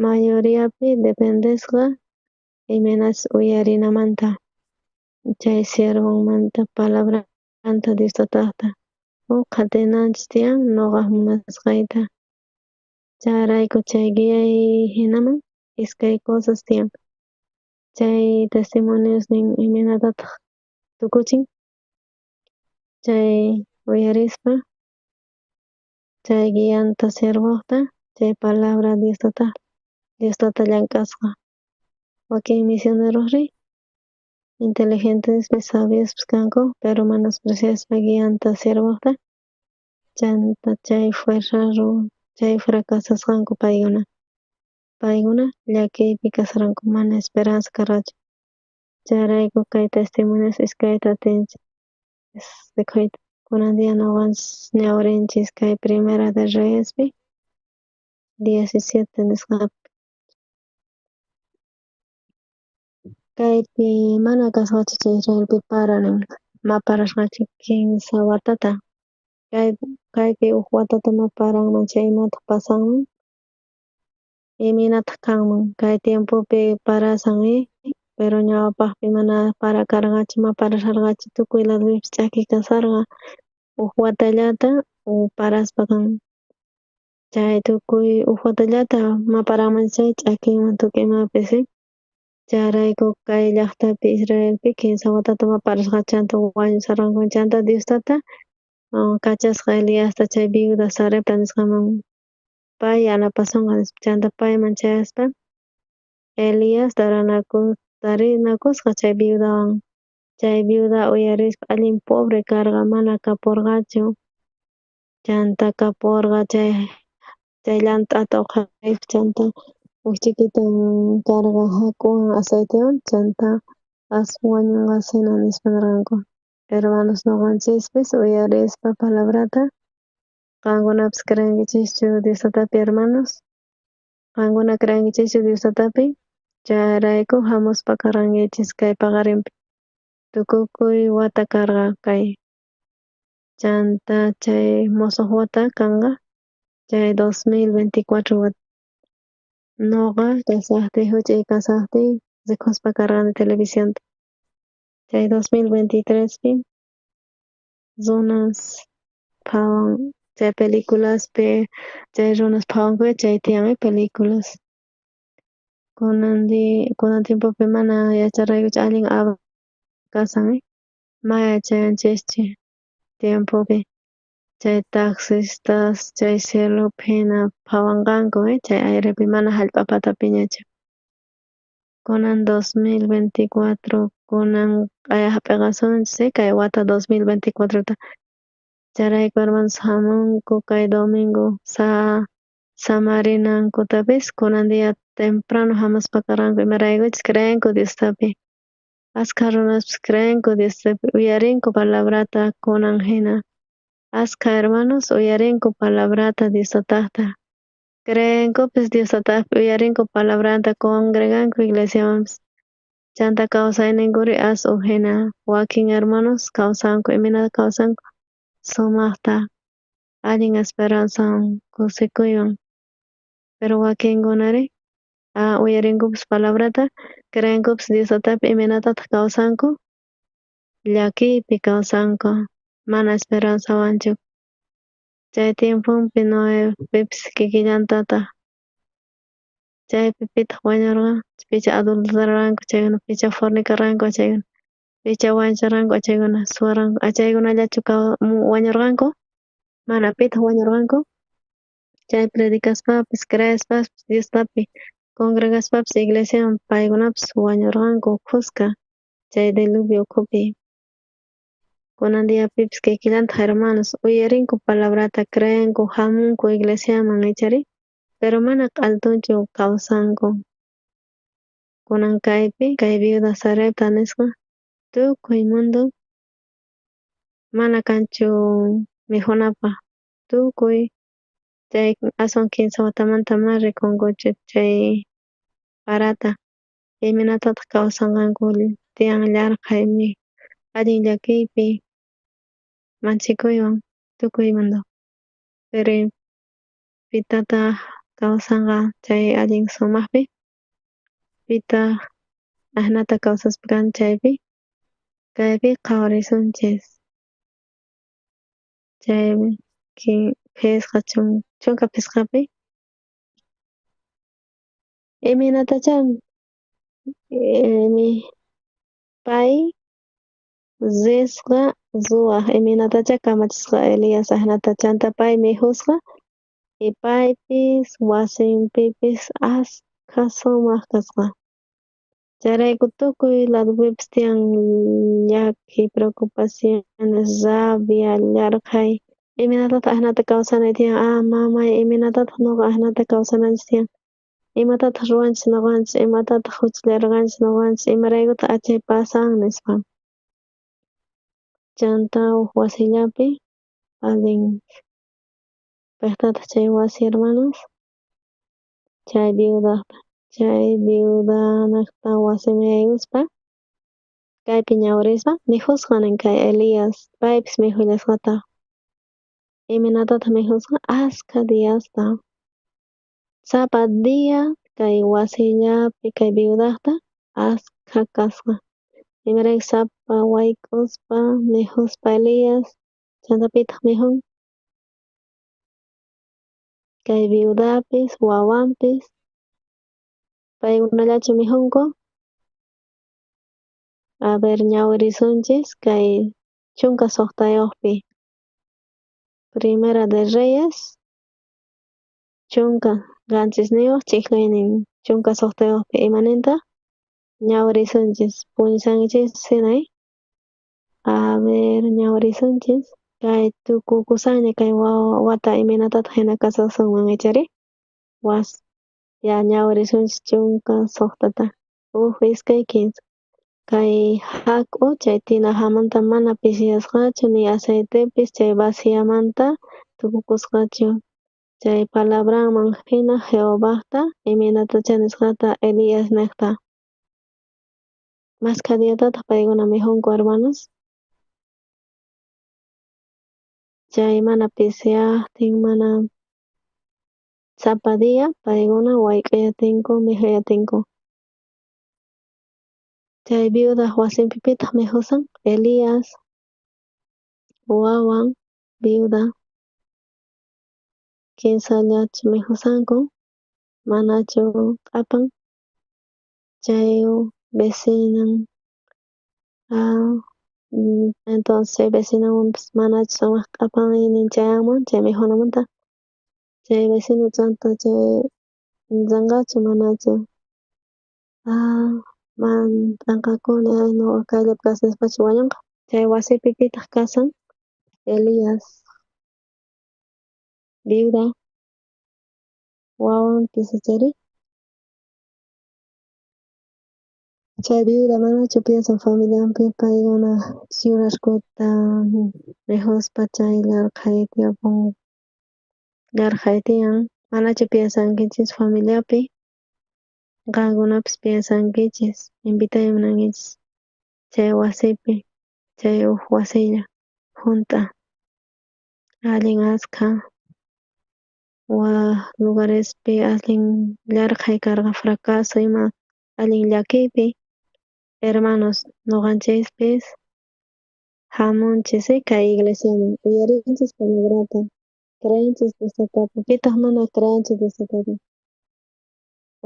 Mayoríapi dependesqa imanachik uyarinamanta. Chay siervonmanta palabranta Diostataqta qatinanchik tiyan nuqaq munasqayta. Chayrayku chay guiay hinaman iskay cosas tiyan. Chay testimoniosnin iminatataq tukuchin chay uyarispa chay guianta siervoqta chay palabra Diostata llank'asqa. Wakin misionerosri inteligentespas sabiospas kanku pero menospreciaspa guianta siervoqta chanta chay chay fracasasqanku paykuna llakiypi kasharanku mana esperanza karqachu. Chayrayku kay testimonios iskayta atinchik kunan dia nuqanchik ñawirinchik kay Primera de Reyespi 17 nisqapi. Kaypi mana kasqachu chay Israelpi paranin maparashqachik kimsa watata. Kaypi huk watata maparanman chay imataq pasanman iminataq kanman kay tiempopi parashanmi pero ñawpaqpi mana parakarqachu maparasharqachu tukuy ladopipis ch'aki kasarqa huk watallata paraspa kan. Chay tukuy huk watallata maparanman chay ch'akinman tukuy imapis chayrayku kay llaqtapi Israelpi kimsa watata maparashqa chanta wañusarqanku chanta Diostata kachasqa Eliasta chay viuda Sarepta nisqaman pay yanapasunqa nispa chanta payman chayaspa Elias tarinakusqa chay viudawan. Chay viuda uyarispa allin pobre karqa mana kapurqachu. Chanta kapurqa chay llant'ata uqaypa chanta huk chikitan karqa hakuwan aceitewan chanta aswan wañunqasina nispa nirqanku. Hermanos nuqanchikpis uyarispa palabrata qankunapis creenkichischu Diostatapi hermanos? Qankuna creenkichischu Diostatapi? Chayrayku hamuspa karqankichis kay paqarinpi. Tukukuy wata karqa kay chanta chay musuq wata kanqa chay 2024 wata. Nuqa kasaqtiyk huch'uy kasaqtiyk riquspa karqani televisionta. Chay 2023pi runas phawan chay peliculaspi chay runas phawankuya chay tiyanmi peliculas. Kunan tiempopi mana yacharaykuchu allin kasanmi mayachanchikchi tiempopi chay taxistas chay cielopi hina phawanqanku chay ayripi mana hallp'a patapiñachu. kunan 2024 kunan ayahapiqasunchis kay wata 2024 ta charayku hermanos hamunku kay domingo samarinkutapis kunan dia temprano hamuspa karranku imaraykuchus creenku Diostapi askha runaspis creenku Diostapi uyarinku palabrata kunan hina askha hermanos uyarinku palabrata Diostataqta creenkupis Diosatapi uyarinku palabranta congreganku iglesiamanpis chanta kawsayninkuri as'uq hina wakin hermanos kawsanku imanata kawsanku sumaqta allin esperanzawan kusikuywan pero wakinkunari uyarinkupis palabrata creenkupis Diosatapi imanatataq kawsanku llakiypi kawsanku mana esperanzawanchu chay tiempunpi Noepipis kikillantataq chaypi pitaq wañurqa picha adulterarqanku chaykuna picha fornicarqanku chaykuna picha wancharqanku chaykuna suwarqanku chaykunallachu wañurqanku mana pitaq wañurqanku chay predicaspapas creespapis Diostapi congregaspapis iglesiaman paykunapis wañurqanku kuska chay diluvio ukhupi kunan diapipis kikillantaq hermanos uyarinku palabrata creenku hamunku iglesiaman ichari pero mana altunchu kawsanku kunan kaypi kay viuda Sarepta nisqa tukuy mundo mana kanchu mijunapaq tukuy chay aswan kimsa watamanta rikunkuchu chay parata imanatataq kawsanqanku tiyan llarqaymi allin llakiypi manchikuywan tukuy mundo pero pitataq kawsanqa chay allin sumaqpi pitaq ahnata kawsaspa kan chaypi kaypi qhawarisunchis chaymi pisqa chunka pisqapi imanatachá pay Diosqa ruwaq imanatachá kamachisqa Elias ahnata chanta pay mijusqa y paypis wasinpipis askha sumaq kasqa chayrayku tukuy ladupipis tiyan llaki, preocupaciones, rabia, llarqay imanatataq ahnata kawsanay tiyan mamay imanatataq nuqa ahnata kawsananchis tiyan imatataq ruwanchis nuqanchis imatataq uchillarqanchis nuqanchis imaraykutaq achay pasan nispa chanta huk wasillapi allin piqtataq chay wasi hermanos chay viudanakta wasiman yaykuspa kaypi ñawirispa mijusqa nin kay Elias paypis mijullasqataq imanatataq mijusqa askha diasta sapa dia kay wasillapi kay viudaqta askha kasqa imaraykuchus sapa wayk'uspa mijuspa Elias chanta pitaq mijun kay viudapis wawanpis paykunallachu mijunku a ver ñawirisunchis kay chunka suqtayuqpi Primera de Reyes chunka ganchisniyuq ch'iqniqnin chunka suqtayuqpi imanintaq ñawirisunchis puñusanchis hinay a ver ñawirisunchis kay tukukusaña kay wata imanatataq hina kasawsanman ichari ñawirisunchis chunka suqtata iskay kimsa kay hak'u chay tina hamanta mana pishiyasqachu ni aceitepis chay vasiamanta tukukusqachu chay palabraman hina Jehovahta imanatachá nisqata Elias niqta maskha diatataq paykuna mijunku hermanos chay mana pisiyaqtin mana sapa dia paykuna wayk'ayatinku mijuyatinku chay viudaq wasinpi pitaq mijusan Elias wawan viuda kinsallachu mijusanku manachu q'apan chay vecinan entonces chay vecinawanpis manachu sumaq q'apan chayanman chay mijunamanta chay vecino chanta chay llankachu manachu Ankakuna no kayllapi kasnaspachu wañunqa. Chay wasipi pitaq kasan? Elias, viuda, wawan pisachari. Chay viuda manachu piensan familianpi paykuna churaskuta mejospa chay llarqaytiyapun llarqaytiyan manachu piensankichis familiapi qankunapis piensankichis invitaymunankichis chay wasipi chay wasilla junta allin ashka lugarespi allin llarqay karqa fracaso ima allin llakiypi hermanos nuqanchispis hamunchis kay iglesiaman uyarinchis palabrata creenchis Diosllatapi pitaq mana creenchis Diosllatapi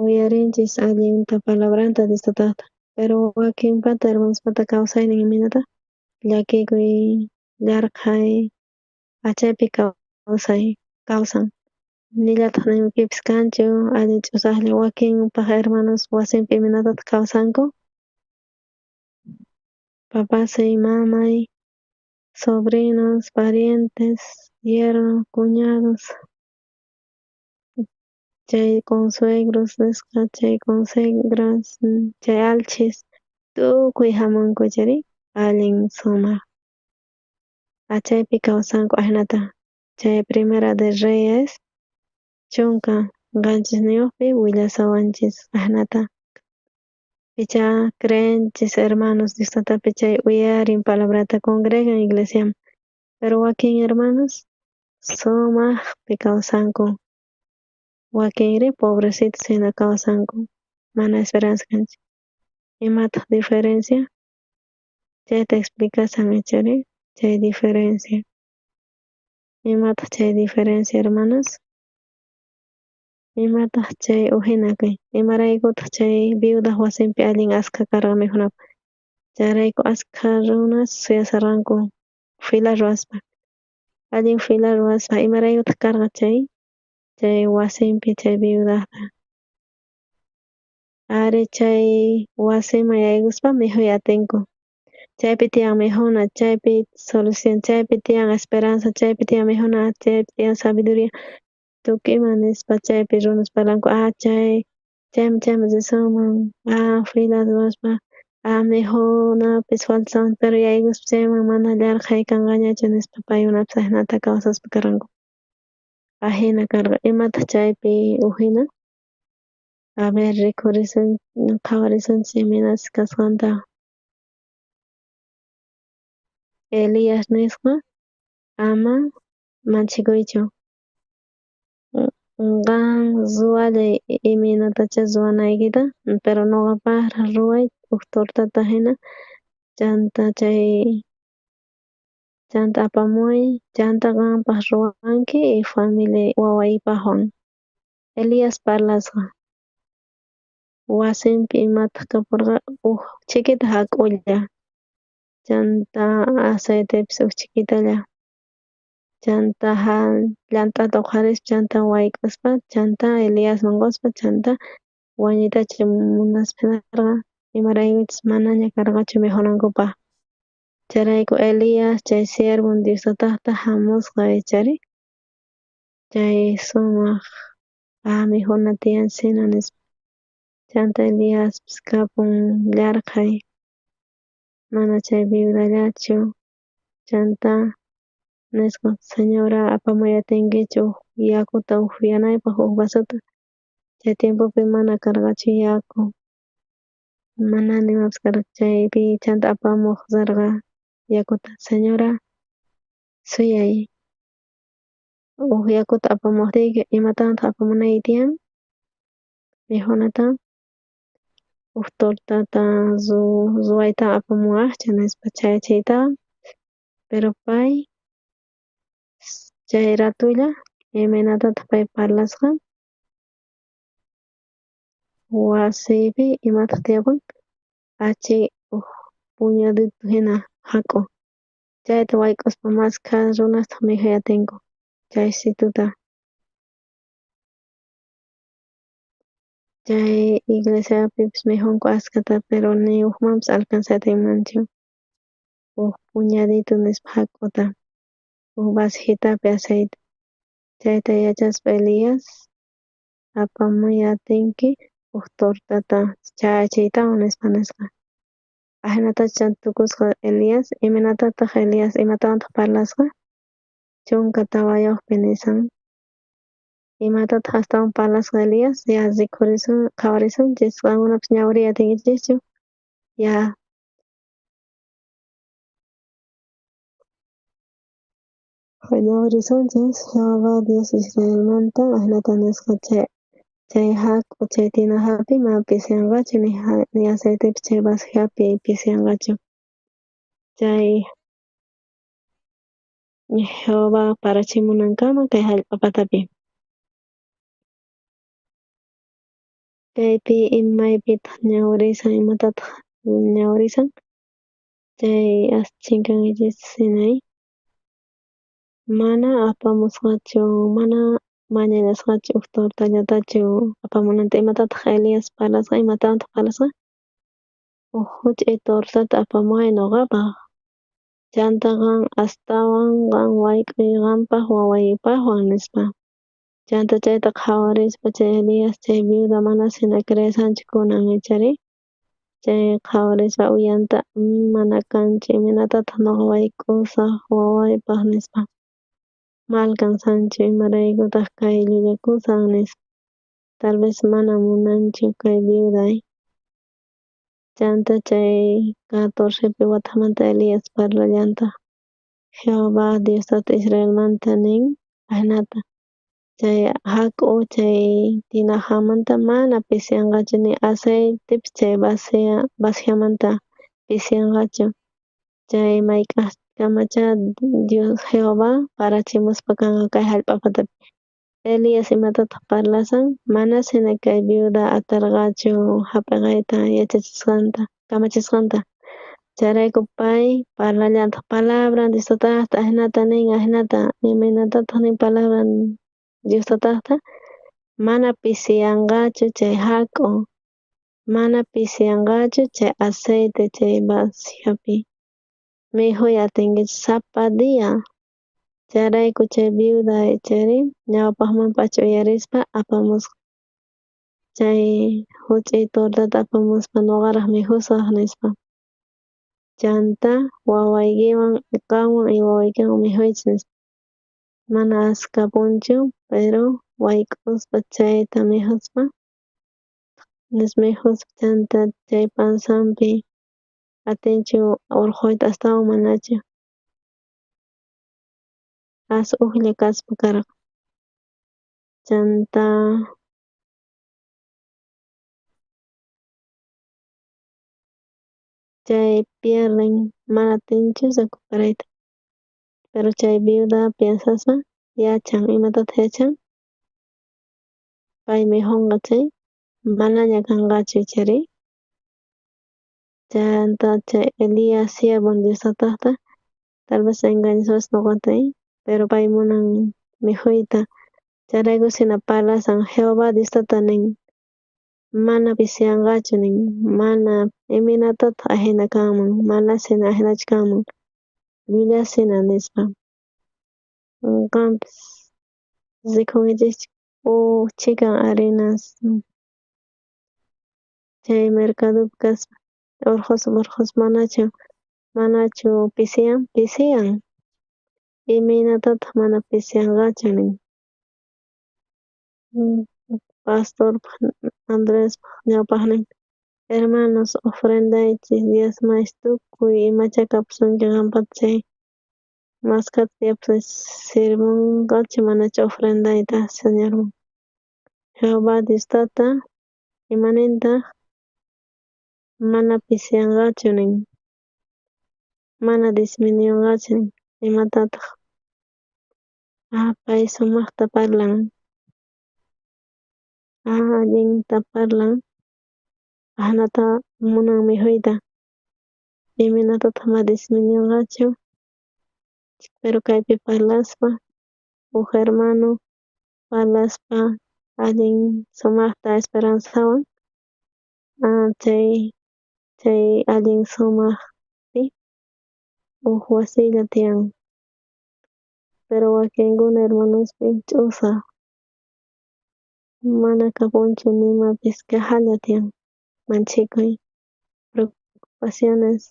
uyarinchis allinta palabranta Diosllataqa pero wakinpata hermanospata kawsaynin imanata llakikuy llarqay achaypi kawsan nillataq nima pipis kanchu allin ch'usaqlla wakinpaq hermanos wasinpi imanataq kawsanku papasay mamay sobrinos parientes yerno cuñados chay consuegros nisqa chay consegras chay alchis tukuy hamunkuchari allin sumaq achaypi kawsanku ahnata chay Primera de Reyes chunka qanchis willasawanchis ahnata picha creenchis hermanos Diosllatapi chay uyarin palabrata congregan iglesiaman pero wakin hermanos sumaqpi kawsanku wakinri pobrecitos hina kawsanku mana esperanza kanchik imataq diferencia chayta explicasan ichari chay diferencia imataq chay diferencia hermanos imataq chay uhina kay imaraykutaq chay viuda wasinpi allin ashka karqa mikhunapaq chayrayku ashka runa suyasarqanku fila ruwaspa allin fila ruwaspa imaraykutaq karqa chay wasinpi chay viudata ari chay wasiman yaykuspa mikhuy atinku chaypi tiyan mikhuna chaypi solución chaypi tiyan esperanza chaypi tiyan mikhuna chaypi tiyan sabiduría tukuyman nispa chaypi runas parlanku chayman risunman fila ruwaspa mikhunapis faltasan pero yaykuspa chayman mana llarqay kanqañachu nispa paykunapas ahnata kawsaspa karqanku ahina karqa imataq chaypi uhina a ver qhawarisunchis imaynachik kasqanta Elias nisqa ama manchikuychu qan ruwallay imaynatacha ruwanaykita pero nuqapaqra ruway huk tortata hina chanta apamuy chanta qanpaq ruwanki y familia wawaypaqwan Elias parlasqa wasinpi imataq kapurqa huk chiqita hak'ulla chanta aceitepis huk chiqitalla chanta llant'ata huqarispa chanta wayk'aspa chanta Eliasman quspa chanta wañuytachu munaspa karqa imaraykuchus manaña karqachu mikhunankupaq chayrayku Elias chay siervun Diosllataqa hamusqa ichari chay sumaq mikhuna tiyanchik hina nispa chanta Eliaspis kapun llarqay mana chay viudallachu chanta nisqa señora apamuy atinkichu yakuta upyanaypaq huk vasuta chay tiempopi mana karqachu yaku mana nimapis karqa chaypi chanta apamuq sarqa yakuta señora suyay huk yakuta apamuptiyki imatantaq apamunayki tiyan mikhunata huk tortata ruwayta apamuwaqchu nispa chayta pero pay chay ratulla imaynatataq pay parlasqa wasipi imataq tiyapun achi huk puñadito hina hak'u chayta wayk'uspa maskha runastaq mikhuy atinku chaysi tuta Chay iglesiapipish mijunku askata pero ni ukmanpish alcanzatimanchu. Puñadito nispa hakuta vasijitapi aceite. Chayta yachaspa Elias apamuy atinki tortata chayachiytawan nispa. Ahinatacha tukusqa Elias iminatataq Elias imatawantaq parlasqa chunka tawayuqpi nishan. Imatataq astawan parlasqa Elias ya rikhurisun qhawarisunchis qankunapish ñawriy atinkichikchu ya ñawrisunchis Jehová Dios Israelmanta ahinata nisqa chay haku chay tina hapi mana pisiyanqachu ni aceitepish chay vasijas pisiyanqachu. Chay Jehová parachimunankama kay hallp'a patapi. Kaypi imaypitaq ñawrisan imatataq ñawrisan chay chinkanchis hinay mana apamusqachu mana mañañasqachu tortallatachu apamunanta imatataq Elias parlasqa imatawantaq parlasqa huch'uy tortata apamuay nuqapaq chantaqa astawan qan wayk'uy qanpaq wawaypaqwan nispa. Chanta chayta qhawarispa chay Elias chay viuda manas hina creasanchu kunan ichari chay qhawarispa uyanta mana kanchu iminatataq nuqa wayk'usaq wawaypaq nispa ma alcanzanchu imaraykutaq kay llullakusan nispa tal vez mana munanchu kay viuday. Chanta chay 14pi wataqmanta Elias parlallanta Jehová Diostata Israelmanta nin ahinata chay haku chay tina hamanta mana pisiyanqachu ni aceitepish chay vasijamanta pisiyanqachu chay mayk'askamachá Dios Jehová parachimuspa kanqa kay hallp'a patapi. Elias imatataq parlasan manas hina kay viuda atarqachu hap'iqayta yachachisqanta kamachisqanta chayrayku pay parlallantaq palabran Diostataqta ahinata nin ahinata iminatataq nin palabran Diostataqta mana pisiyanqachu chay haku mana pisiyanqachu chay aceite chay vasijapi mijuy atinkichik sapa dia. Chayrayku chay viuda ichari ñawpaqmanpacha uyarispa apamusqa chay huch'uy tortata apamuspa nuqaraq mijusaq nispa chanta wawaykiwan qanwan y wawaykiwan mijuychis nispa mana aska punchu pero wayk'uspa chayta mijuspa mijuspa chanta chay pansanpi atinchu urquyta astawan manachu uqlla kaspa karqa chanta chay pierden mana atinchu recuperayta pero chay viuda piensaspa yachan imatataq yachan pay mijunqa chay manaña kanqachu ichari chanta chay Elias siervun Diostataqta tal vez engañasus nuqatay pero pay munan mijuyta chayraykus hina parlasan Jehová Diostata nin mana pisiyanqachu nin mana iminatataq ahina kanman manas hina ahinachu kanman llullasi hina nispa qanpis rikhunkichikchik chikan harinas chay mercadopi kaspa urqus manachu pisiyan iminatataq mana pisiyanqachu nin pastorpaq Andrespaq ñawpaqnin hermanos ofrendaychis diezmaychis tukuy imacha kapusunki qanpata chay maskata tiyapusanchis sirmunqachu manachu ofrendayta Señorman Jehová Diostata imanintaq mana pisiyanqachu nin mana disminuyunqachu nin imatataq pay sumaqta parlan allinta parlan ahinata munan mijuyta iminatataq ma disminuyunqachu pero kaypi parlaspa hermano parlaspa allin sumaqta esperanzawan chay allin sumaqpi wasilla tiyan, pero wakinkuna hermanospi ch'usa mana kapunchu nimapis kajalla tiyan, manchikuy, preocupaciones,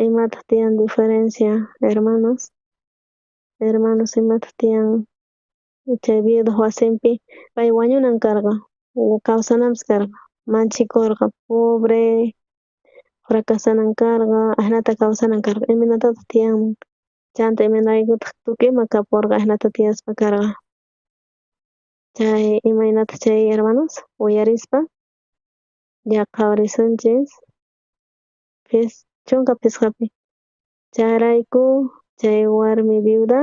imataq tiyan diferencia hermanos imataq tiyan chay viuda wasinpi pay wañunan karqa kawsanampis karqa manchikurqa pobre fracasanan karqa ashnata kawsanan karqa iminatataq tiyanman chanta imanaykutaq tukuymanta kapurqa ashnata tiyaspa karqa chay imaynata chay hermanos uyarispa lla qhawarisunchis chunka pisqapi chayrayku chay warmi viuda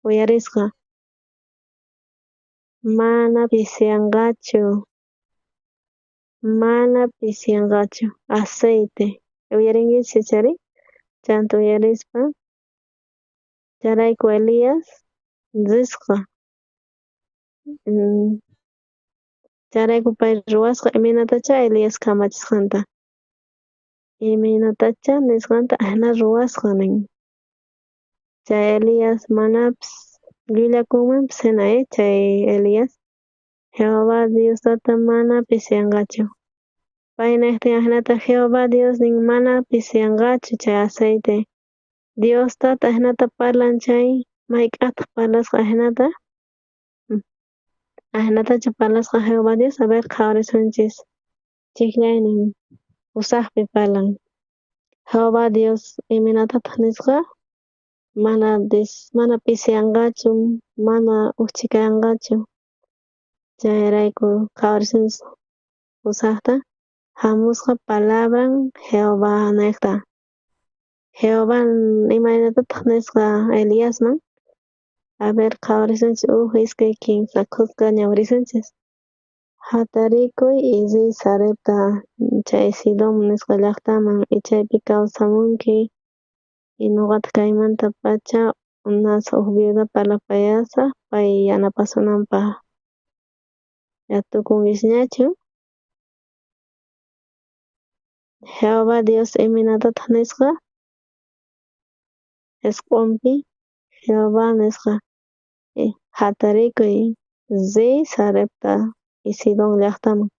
uyarisqa mana pisyanqachu aceite uyarinkichis chari chanta uyarispa chayrayku Elias risqa chayrayku pay ruwasqa iminatacha Elias kamachisqanta iminatacha nisqanta ahna ruwasqa nin chay Elias manapis llullakunmanpis hina chay Elias Jehová Diostata mana pisyanqachu pay niqtin ahnata Jehová Dios nin mana pisyanqachu chay aceite Diostata ahnata parlan chay mayk'ataq parlasqa ahnatacha parlasqa Jehová Dios a ver qhawarisunchis chiqllaynin usaqpi parlan Jehová Dios iminatataq nisqa mana pisyanqachu mana uchikayanqachu chayrayku qhawarisunchis usaqta hamusqa palabran Jehová niqta Jehová imaynatataq nisqa Eliasman a ver qhawarisunchis iskay kimsa qusqa ñawirisunchis hatarikuy y riy Sarepta chay Sidón nisqa llaqtaman y chaypi kawsamunki y nuqata kaymanta-pacha nasa viuda parlapayasaq pay yanapasunanpaq tukunkishñachu Jehová Dios iminatataq nisqa Escompi Jehová nisqa hatarikuy riy Sarepta y Sidón llaqtaman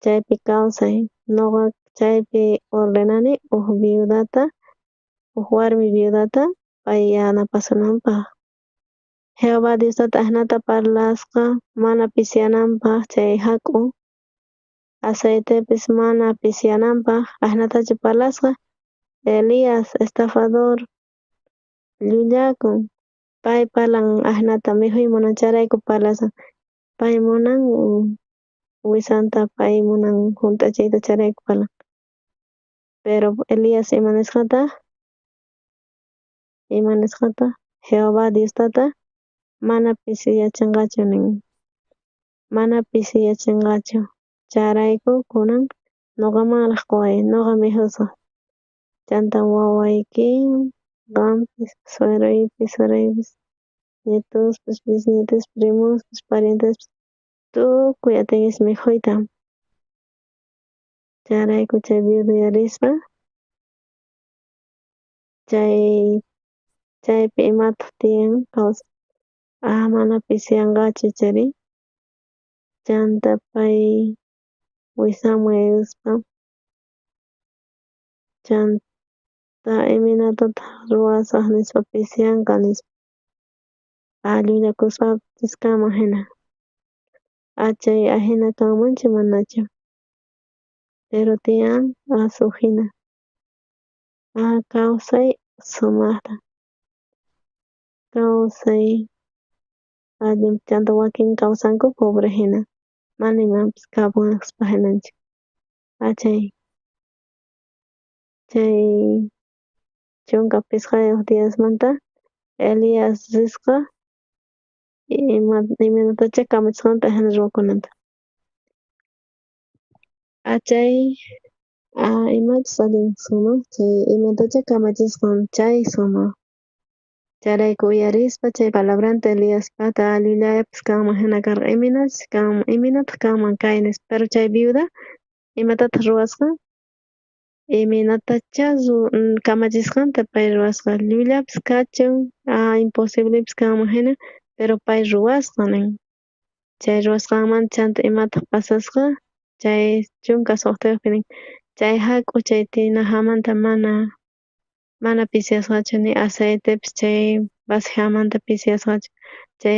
chaypi kawsay nuqa chaypi ordenani viudata warmi viudata pay yanapasunanpaq Jehová Diostata ahnata parlasqa mana pisyananpaq chay hak'u aceitepis mana pisyananpaq ahnatachu parlasqa Elias estafador llullakun pay parlan ahnata mikhuy munan chayrayku parlasan pay munan wisanta pay munan hunt'achiyta chayrayku parlan pero Elias ima nisqataq Jehová Diostata mana pisiyachinqachu nin mana pisiyachinqachu chayrayku kunan nuqamanraq quway nuqa mikhusaq chanta wawayki qampis suegraypis suegraypis nietuspis bisnietuspis primuspis parientespis tukuy atinkichis mikhuyta chayrayku chay viuda uyarispa chaypi imataq tiyan mana pisyanqachu chari chanta pay wisamuy uspa chanta iminatataq ruwasaq nispa pisyanqa nispa llullakuspapis kama hina achay ahina kanmanchu manachu pero tiyan asuq hina kawsay sumaqta kawsay allin chanta wakin kawsanku pobre hina mana imapas kapunaqpaq hinanchik chay chunka pisqayuq díasmanta Elias risqa imanatacha kamachisqanta ahina ruwakunanta imachus allin sumaq chay imatacha kamachisqan chay sumaq Charayku uyarispa chay palabranta Eliaspata allillayapas kanman hina karqa iminataq kanman kaynis, pero chay viuda imatataq ruwasqa iminatacha kamachisqanta pay ruwasqa llullapas kachun imposiblepis kanman hina pero pay ruwasqa nin. Chay ruwasqanmanta chanta imataq pasasqa chay chunka suqtiyuqpi nin chay hak'u chay tinahamanta mana pisiasqachu ni aceitepis chay vasijamanta pisiasqachu chay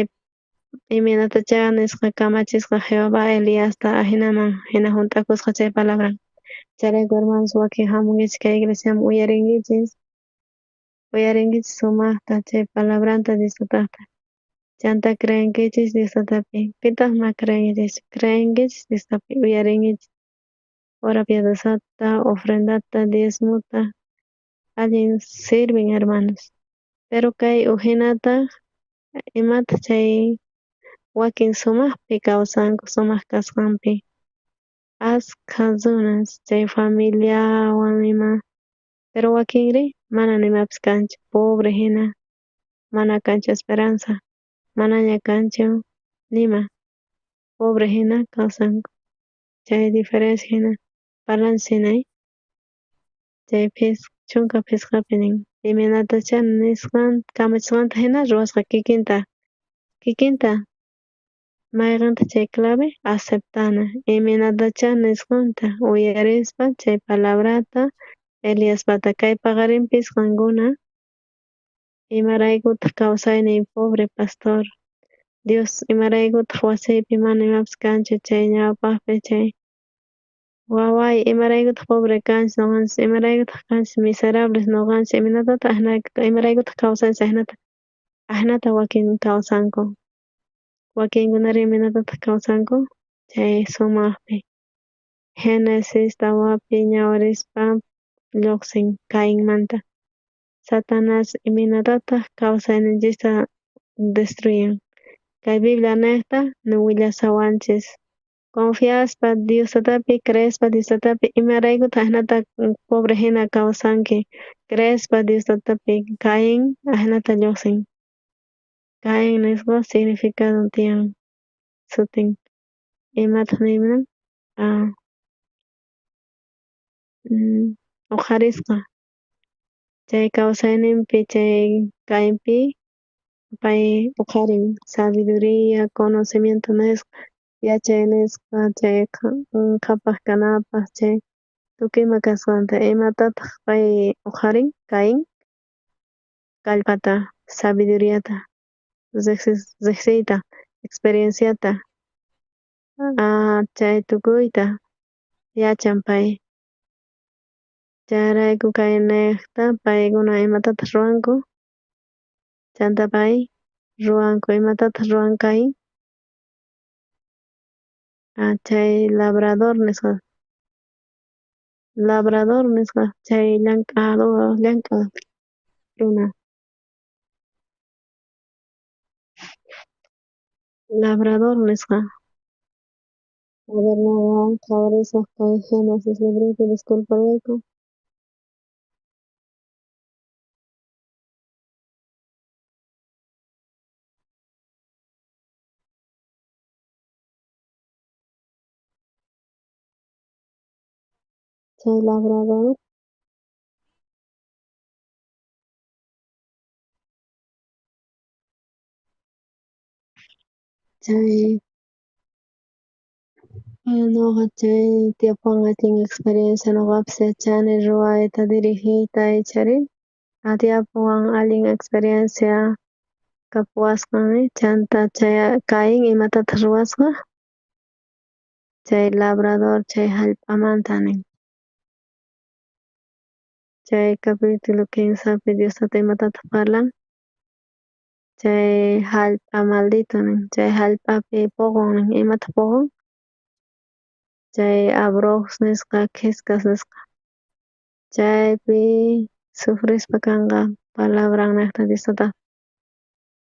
iminatacha nisqa kamachisqa Jehová Eliasta hinaman hina junt'akusqa chay palabran. Charayku hermanos wakin hamunkichik kay iglesiaman uyarinkichik sumaqta chay palabranta disfrutaqta. Chanta creenkichik Diostapi, pitaq ma creenkichik Diostapi uyarinkichik hora piadosata, ofrendata, diezmota, allin sirvin hermanos. Pero kay uhinata imata chay wakin sumaqpi kawsanku, sumaq kasqanpi ashkha runas chay familiawan ima pero wakinri mana nimapis kanchu, pobre hina mana kanchu esperanza, manaña kanchu nima, pobre hina kawsanku. Chay diferencia hina parlanchik hinay chay chunka pisqapi nin iminatacha nisqan kamachisqanta hina ruwasqa kikinta mayqanta chay clave aceptana iminatacha nisqanta uyarispa chay palabrata Eliaspata kay paqarinpis qankuna imaraykutaq kawsayniy pobre pastor Dios imaraykutaq wasiypi mana imapis kanchu chay ñawpaqpi chay waway imaraykutaq pobre kanchis nuqanchis imaraykutaq kanchis miserables nuqanchis imaraykutaq kawsanchis ahnata wakin kawsanku wakinkunari imanatataq kawsanku chay sumaqpi Genesis tawapi ñawirispa lluqsin Cainmanta Satanás iminatataq kawsayninchista destruyan kay Biblia niqta willasawanchis confiaspa Diostatapi creespa Diostatapi imaraykutaq ahnata pobre hina kawsanki creespa Diostatapi Cain ahnata lluqsin Cain nisqa significado tiyan sutin imataq niyman uqarisqa chay kawsayninpi chay Cainpi pay uqarin sabiduría, conocimiento nisqa yachay nisqa chay qhapaqkunapaq chay tukuyma kasqanta imatataq pay uqarin Cain kallpata, sabiduriata, riqsiyta, experienciata chay tukuyta yachan pay chayrayku kay niqta paykuna imatataq ruwanku chanta pay ruwanku imatataq ruwan Cain chay labrador nisqa chay llank'a runa labrador nisqa qhawarisaq kay Génesis librupi disculparayku chay labrador chay nuqa chay tiyapaqwan allin experiencia nuqapas yachani ruwayta dirigiyta charin tiyapaqwan allin experiencia kapuwasqani chanta chay Cain imatataq ruwasqa chay labrador chay hallp'amanta nin chay capítulo 15pi Diostata imatataq parlan chay hallp'a maldito nin chay hallp'api puqun nin imataq puqun chay abroj nisqa qisqas nisqa chaypi sufrispa kanqa palabran niqta Diostataq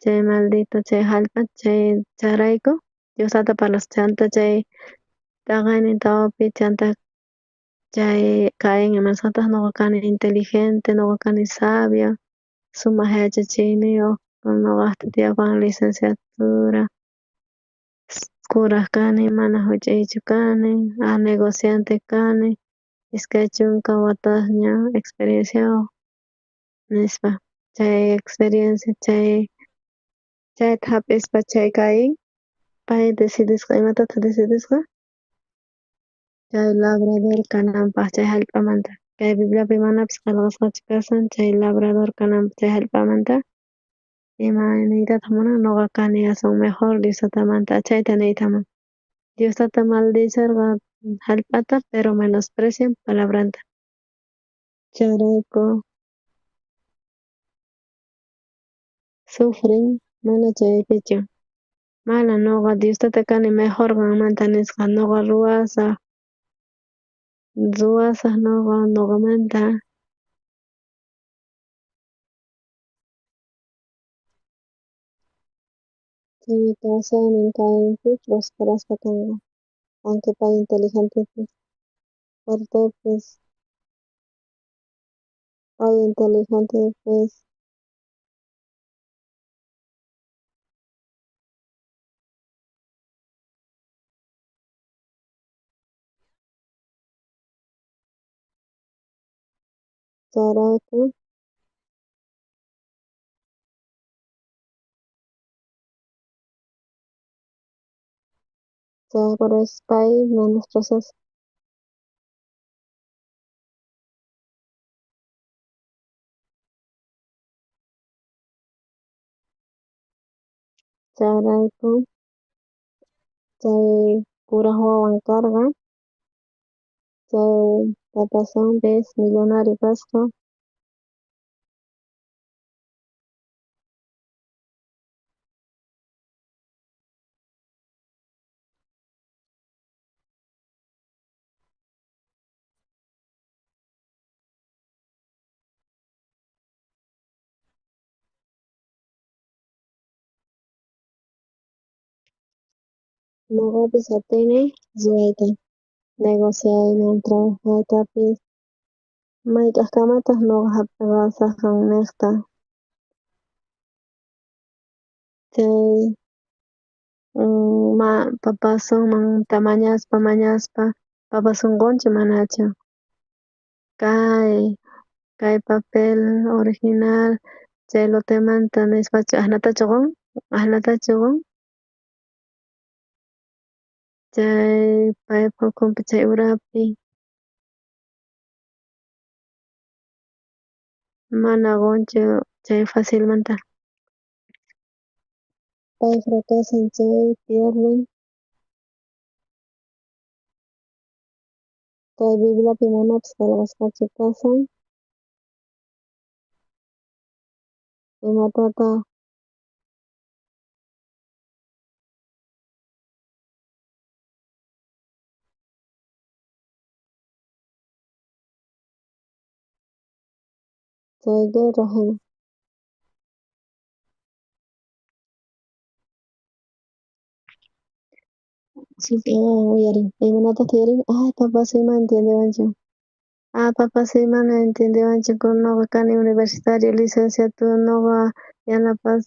chay maldito chay hallp'a chay chayrayku Diosata parlasqa chanta chay taqaynin tawapi chanta chay Cain imasqataq nuqa kani inteligente, nuqa kani sabia sumaq yachachiyniyoq nuqaqta tiyapaq licenciatura kuraq kani mana huch'iychu kani negociante kani iskay chunka watas ña experienciawan nispa chay experiencia chayta hap'ispa chay kayin pay decidisqa imatataq decidisqa chay labrador kananpaq chay hallp'amanta kay Bibliapi manapis qillqasqachu kashan chay labrador kananpaq chay hallp'amanta imaniytataq munan nuqa kani aswan mejor Diostatamanta chayta niyta mun Diostata maldicirqa hallp'ata pero menosprecian palabranta chayrayku sufrin mana chaypichu mana nuqa Diostata kani mejor kanmanta nisqa nuqa ruwasaq nuqamanta chay kawsaynin kayinpi prosperasqa kanqa aunque pay inteligentepis fuertepis pay inteligentepis chayrayku por eso pay menosprecias chayrayku chay kuraq wawan karqa chay papasanpis millonario kasqa nuqapis atini ruayta negociayman trabajaytapis may k'ahkamataq nuqa hap'irasaqan niqta chay papasunmanta mañaspa papas sunqunchu manachu kay papel original chay lotemanta nispachu asnatachu qun chay pay pukunpi chay urapi mana qunchu chay facilmanta pay fracasan chay pierden kay Bibliapi manapis qillqasqachu kashan imatataq chay guerra hina uyarin imanataq yuyarini papas ima entiendiwanchu papas imana entiendiwanchu nuqa kani universitario licenciatura nuqa yanapas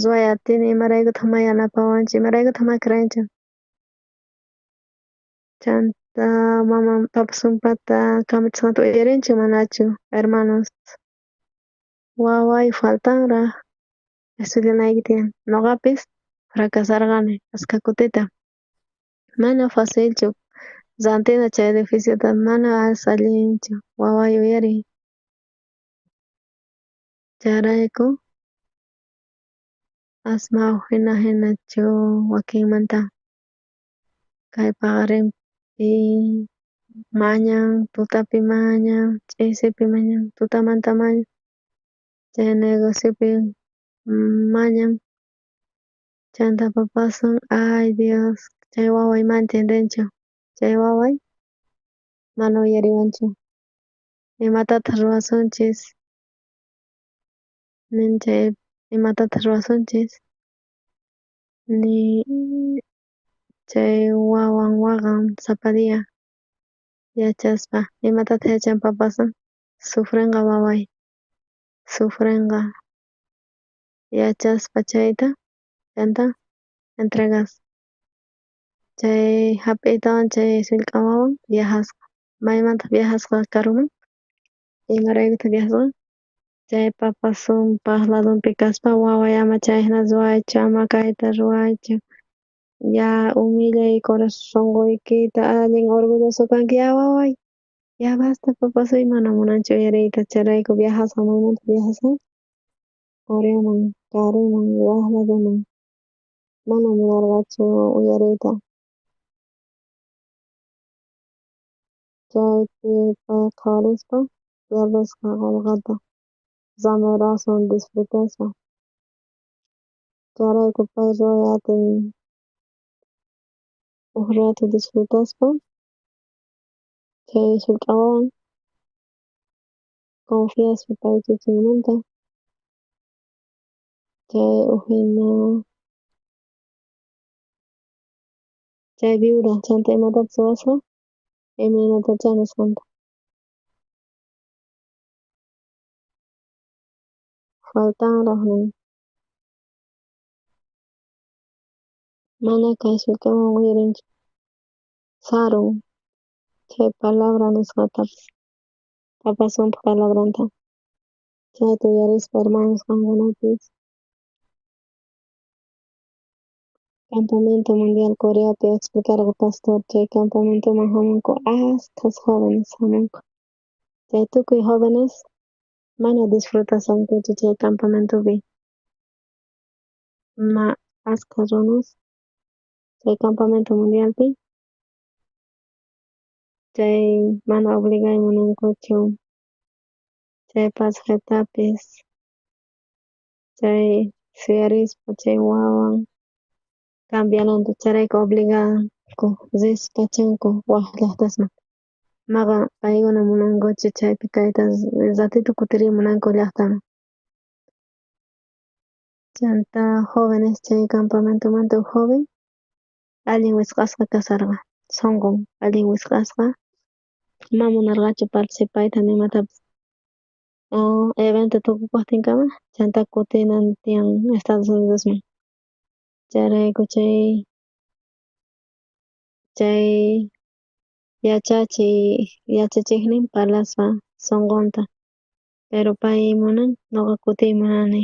ruay atini imaraykutaq ma yanapawanchu imaraykutaq ma crayinchu chanta mama papasunpata kamachiqmanta uyarinchu manachu hermanos waway faltanraq estudianayki tiyan nuqapis fracasarqani ashka kutita mana facilchu rantina chay edificiota mana allinchu waway uyariy chayrayku asmawaq hinachu wakinmanta kay paqarinpi mañan tutapi mañan ch'isipi mañan tutamanta mañan chay negociopi mañan chanta papasun ay Dios chay waway ma entiendenchu chay waway mana uyariwanchu imatataq ruwasunchis nin chay imatataq ruwasunchis ni chay wawan waqan sapadiya yachaspa imatataq yachan papasun sufrinqa waway sufrenqa yachaspa chayta chanta entregas chay hap'itawan chay sullk'awawan viajasqa maymanta viajasqa karuman imaraykuta viajasqa chay papa sumpaq ladunpi kaspa waway ama chayhina ruwaychu ama kayta ruwaychu ya umillay corazonkuykita allin orgulloso kanki ya waway ya basta papasuy mana munanchu uyariyta chayrayku viajasqa maymanta viajasqa Coreaman karuman waqlakunaman mana munarqachu uyariyta chaypi pay qhawarispa pierdisqa qillqata zamoraswan disfrutaspa chayrayku pay ruway atin uk rato disfrutaspa chay sullk'awawan confiaspa pay kikinmanta chay uhina chay viuda chanta imatapas ruwasqa imaynatachá nisqanta faltanraq nin mana kay sullk'awan uyarinchu sarun chay palabra nisqatapas papa sumpaq palabranta chayta uyarispa hermanos qankunapis Campamento Mundial Coreapi explicarqa pastor chay campamentoman hamunku askhas jóvenes hamunku chay tukuy jóvenes mana disfrutasankuchu chay campamentopi ashka runas chay campamento mundialpi chay mana obligay munankuchu chay pasajetapis chay suyarispa chay wawan cambiananta chayrayku obligaku rispachanku waq llaqtasman maqa paykuna munankuchu chaypi kayta ratito kutirimunanku llaqtaman chanta jóvenes chay campamentomanta uk joven allin wisq'asqa kasarqa sunqun allin wisq'asqa ma munarqachu participayta nimatapas evento tukupaktinkama chanta kutinan tiyan Estados Unidosman chayrayku chay yachachiqnin parlaspa sunqunta pero pay munan ñuqa kutiy munani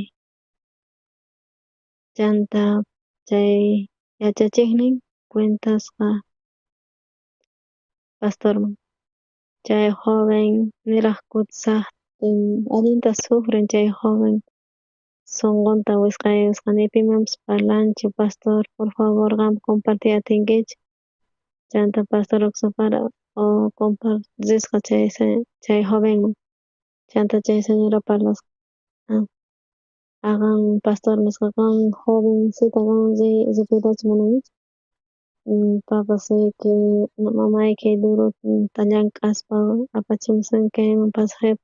chanta chay yachachiqnin cuentasqa pastorman chay joven niraq kutisaqtin allinta sufrin chay joven sunqunta wisq'ayusqa ni pimanpas parlanchu pastor por favor qam compartiy atinkichu chanta pastor Oxapara compartisqa chay jovenman chanta chay señora parlasqa aqan pastor nisqa qan jovencita qan ripitachu munanichu papasuyki mamayki duruta llank'aspa apachimusunki kayman pasajipa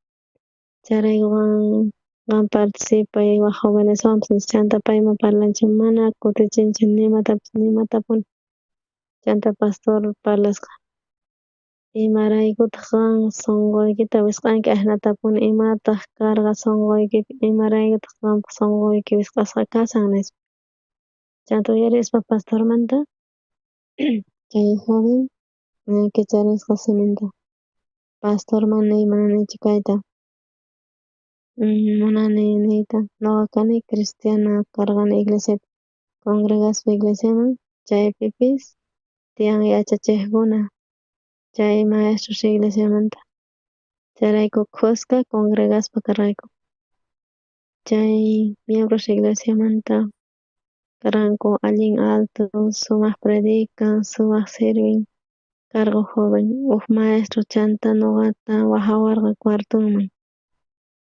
chayrayku qan participay waq joveneswanpas nispa chanta payman parlanchu mana kutichinchu nimatapuni chanta pastor parlasqa imaraykutaq qan sunquykita wisq'anki ahinatapuni imataq karqa sunquykipi imaraykutaq qanpak sunquyki wisq'asqa kasan nispa chanta uyarispa pastormanta chay joven kicharisqa simenta pastorman niy munanichu kayta munani niyta ñuqa kani cristiana karqani iglesiapi congregaspa iglesiaman chaypipis tiyan yachachiqkuna chay maestros iglesiamanta chayrayku kusqa congregaspa karqayku chay miembros iglesiamanta karqanku allin alto sumaq predican sumaq sirvin karqa joven uk maestro chanta ñuqata wajawarqa cuartoman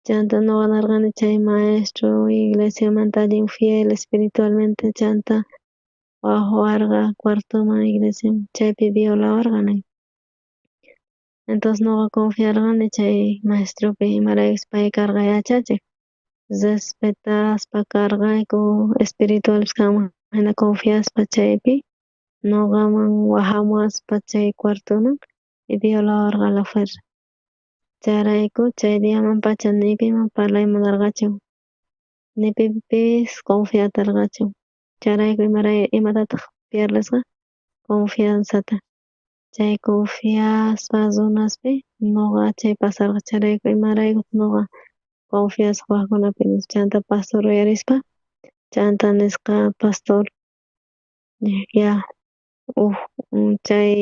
chanta ñuqa narqani chay maestro iglesiamanta allin fiel espiritualmente chanta wajawarqa cuartoman iglesiaman chaypi violawarqa nin entonces ñuqa confiarqani chay maestropi imaraykupas pay karqa yachachiq respetaspa karqayku espiritualpas kanman hina confiaspa chaypi ñuqaman wajamuspa chay cuartoman y violawarqa a la fuerza Charayku chay diaman pacha nipiman parlaymunarqachu. Nipipis confiatarqachu. Charayku imatataq pierdisqa confianzata. Chay confiaspa runaspi ñuqa chay pasarqa charayku imaraykuta ñuqa confiasqa waqkunapi chanta pastor uyarispa chanta nisqa pastor ya chay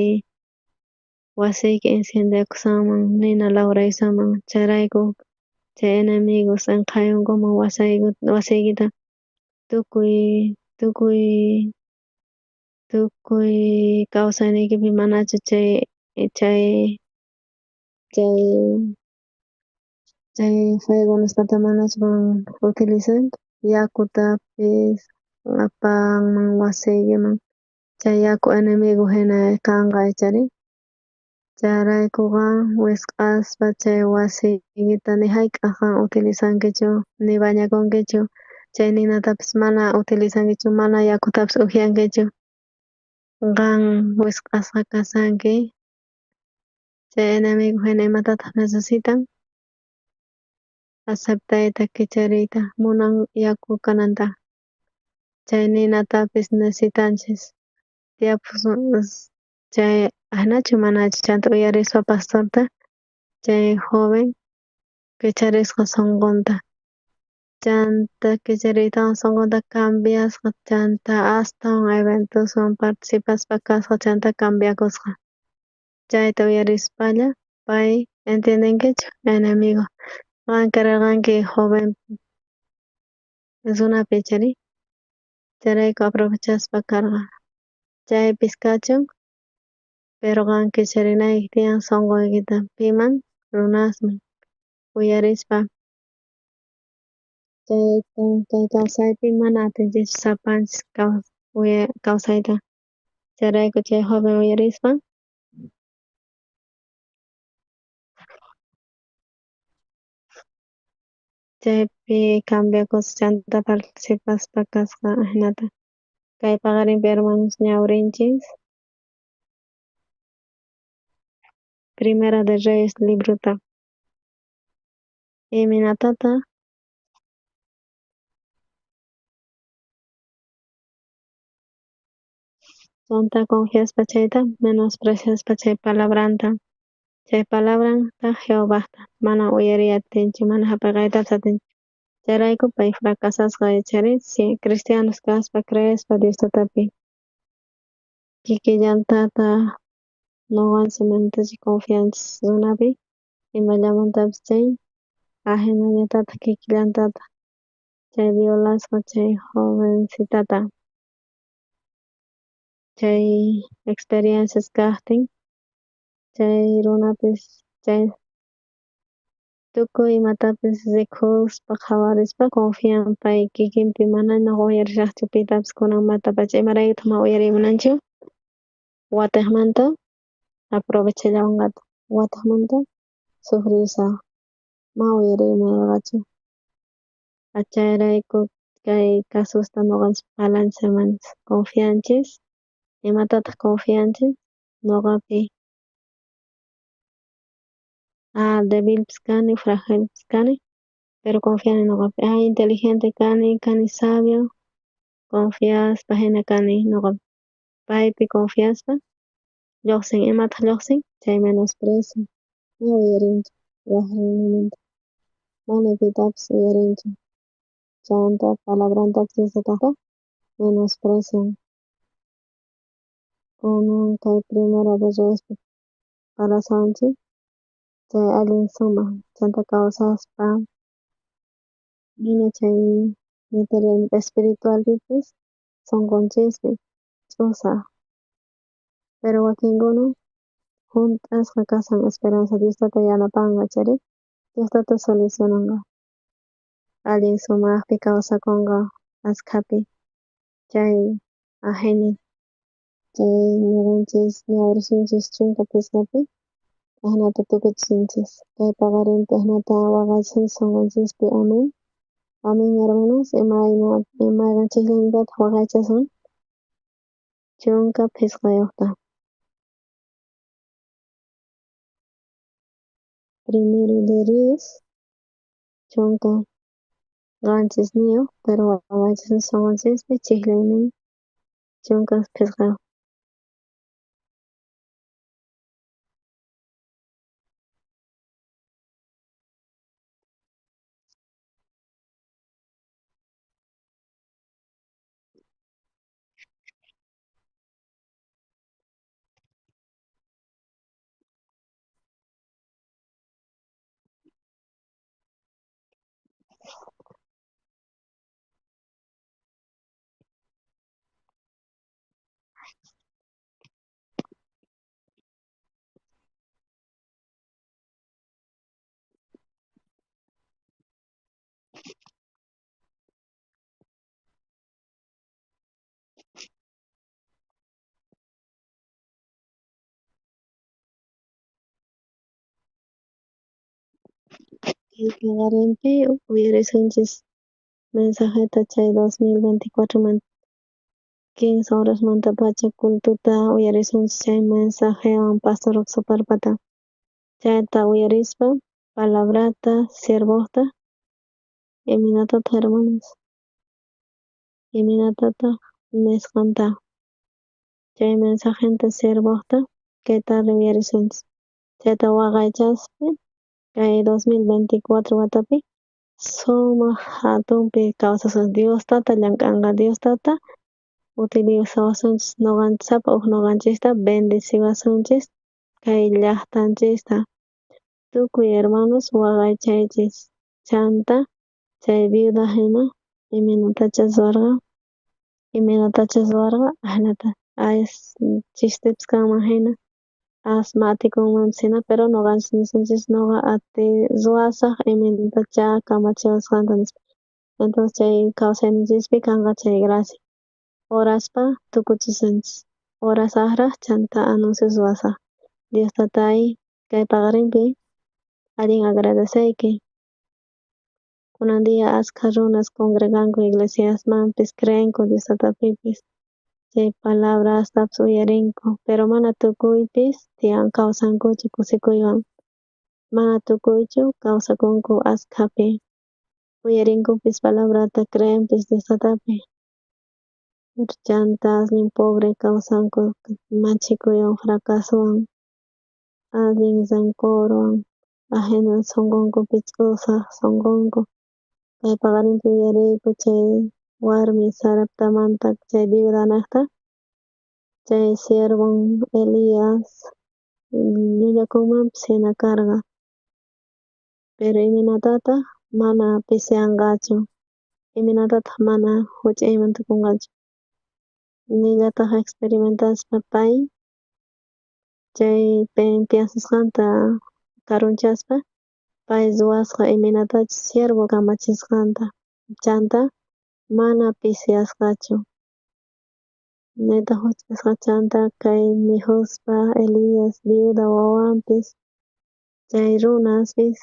wasiyki incendiakusaman nina lawraysaman charayku chay enemigos qanqayunkuman wasiykita tukuy kawsaynikipi manachu chay fuego nishpata manachu utilizanki yakutapis apanman wasiykiman chay yaku enemigo hina kanqa chari charaykuqa wisk'aspa chay wasiykita ni hayk'aqhan utilizankichu ni bañakunkichu chay ninatapis mana utilizankichu mana yakutapis upyankichu qan wisk'asqa kasanki chay enemigo hina imatataq necesitan aceptayta kichariyta munan yaku kananta chay ninatapis necesitanchis tiyapusun chay hinachu manachu chanta uyarispa pastorta chay joven kicharisqa sunqunta chanta kichariytawan sunqunta cambiasqa chanta astawan eventuswan participaspa kasqa chanta cambiakusqa chayta uyarispalla pay entiendenkichu enemigo qan kararqanki joven runapi chari charayku aprovechaspa karqa chaypis kachun pero qan kicharinayki tiyan sunquykita piman runasman uyarispa chay kawsaypi mana atinchis sapanchis kawsayta charayku chay joven uyarispa chaypi cambiakusqa chanta participaspa kasqa hinata kay paqarinpi hermanos ñawrinchis Primera de Reyes libruta iminatataq chanta confiaspa chayta menospreciaspa chay palabranta chay palabranta Jehovahta mana uyariyatinchu mana hap'ikaytapas atinchu charayku pay fracasasqa chari cristianos kaspa creespa Diostatapi kikillantata ñuqanchik manatachik confianchis runapi imallamantapas chay ajinallatataq kikillantata chay violasqa chay jovencitata chay experiencias kaqtin chay runapis chay tukuy imatapis rikuspa qawarispa confian pay kikinpi mana ñuqa uyarishaqchu pitapis kunanmanta pacha imaraykutaq ma uyarimunanchu wataymanta aprovechallawanqata wataqmanta sufrisaq ma uyarimunarqachu chayrayku kay casusta ñuqanchik palanchik hermanos confianchis imatataq confianchis ñuqapi débilpis kani fragilpis kani pero confiani ñuqapi inteligente kani sabio confiaspa hina kani ñuqapi paypi confiaspa lluqsin imataq lluqsin chay menosprecio ma uyarinchu waqrinmanta mana pitapis uyarinchu chanta palabrantapis Diostataq menosprecian kunan kay Primera de Reyespi parlasanchik chay allin sumaq chanta kawsaspa hina chay material espiritualpipis sunqunchikpi ch'usaq pero wakinkuna hunt'asqa kasan esperanza Diostata yanapanqa chari Diostata solucionanqa allin sumaqpi kawsakunqa ashkapi chay ahini chay ñuqanchis ñawrishinchis chunka pisqapi hinata tukuchinchis kay paqarinpi hinata waqachinchis sunqunchikpi amen amen hermanos imayqa chiklaynintataq waqaychasqa chunka pisqayuqta primero de Reyes, chonka ganchis niyo, pero wawachis songanchis pe chihlaynin chonka pesca. Kagarinpi uyarisunchis mensajeta chay 2024 man 15 horas manta pacha kultuta uyarisunchis chay mensajewan pastor Roxaparpata chayta uyarispa palabrata siervota iminatata hermanos iminatata nisqanta chay mensajenta siervota kayta uyarisunchis chayta waqaychaspi kay 2024 watapi sumaq hatunpi kawsasunchis Diostata llank'anqa Diostata utilizawasunchis nuqanchis sapa huk nuqanchista bendeciwasunchis kay llaqtanchista tukuy hermanos waqaychaychis chanta chay viuda hina iminatachas ruwarqa ahnata chistips kanman hina asma atikunmanpas hina pero nuqanchis nisunchis nuqa ati ruwasaq iminatacha kamachiwasqanta nispa entonces chay kawsayninchikpi kanqa chay gracia oraspa tukuchisunchis horas akraq chanta anuncios ruwasaq Dios tatay kay paqarinpi allin agradeceyki kunan dia ashkha runas congreganku iglesiasmanpis creenku Dios tatapipis chay palabrastapas uyarinku pero mana tukuypis tiyan kawsankuchu kusikuywan mana tukuychu kawsakunku ashkhapi uyarinkupis palabrata creenpis Dios tatapi chanta allin pobre kawsanku machikuywan fracaswan allin rencorwan ajena sunqunkupi ch'usaq sunqunku kay paqarinpi uyariyku chay warmi Sareptamanta chay viuda niqta chay siervun Elias llullakunmanpis hina karqa pero iminatataq mana pisianqachu iminatataq mana huch'ayman tukunqachu nillataq experimentashpa pay chay piensasqanta karunchaspa pay ruwasqa iminatachus siervo kamachisqanta chanta mana pisiasqachu nitaq huch'asqa chanta kay mijuspa Elias viuda wawanpis chay runaspis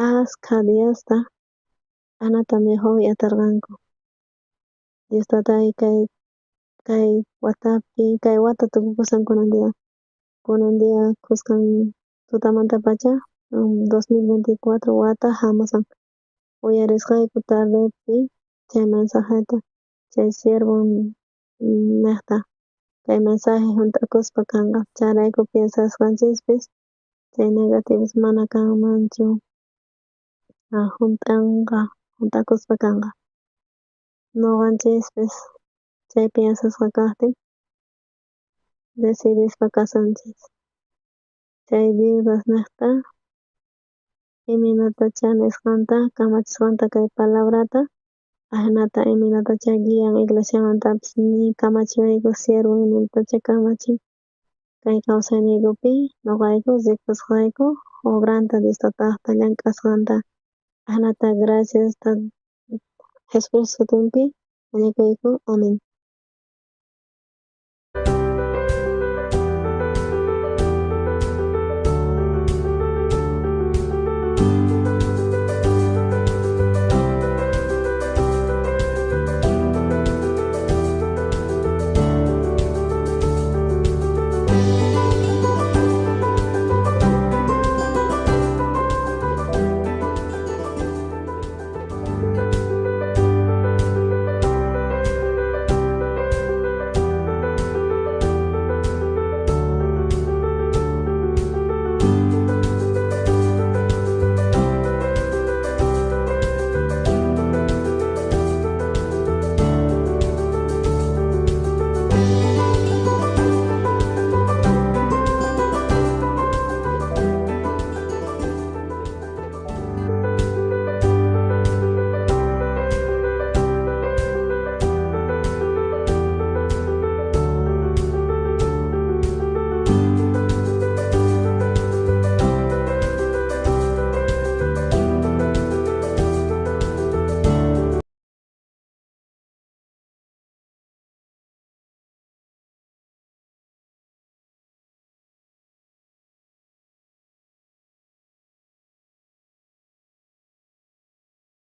ashkha diasta anata mejor yatarqanku Dios tatay kay watapi kay wata tukukusan kunan dia kusqan tutamanta pacha 2024 wata hamasan uyarisqayku tardepi chay mensajeta chay siervun niqta kay mensaje junt'akuspa kanqa chayrayku piensasqanchispis chay negativos mana kanmanchu junt'akuspa kanqa nuqanchispis chay piensasqa kaqtin decidispa kasunchis chay viudas niqta iminatacha nisqanta kamachisqanta kay palabrata ahnata iminatacha guian iglesiamantapis ni kamachiwayku siervo iminatacha kamachin kay kawsayniykupi nuqayku rikusqayku obranta Dios tataqta llank'asqanta ahnata graciasta Jesucristo sutinpi mañakuyku amén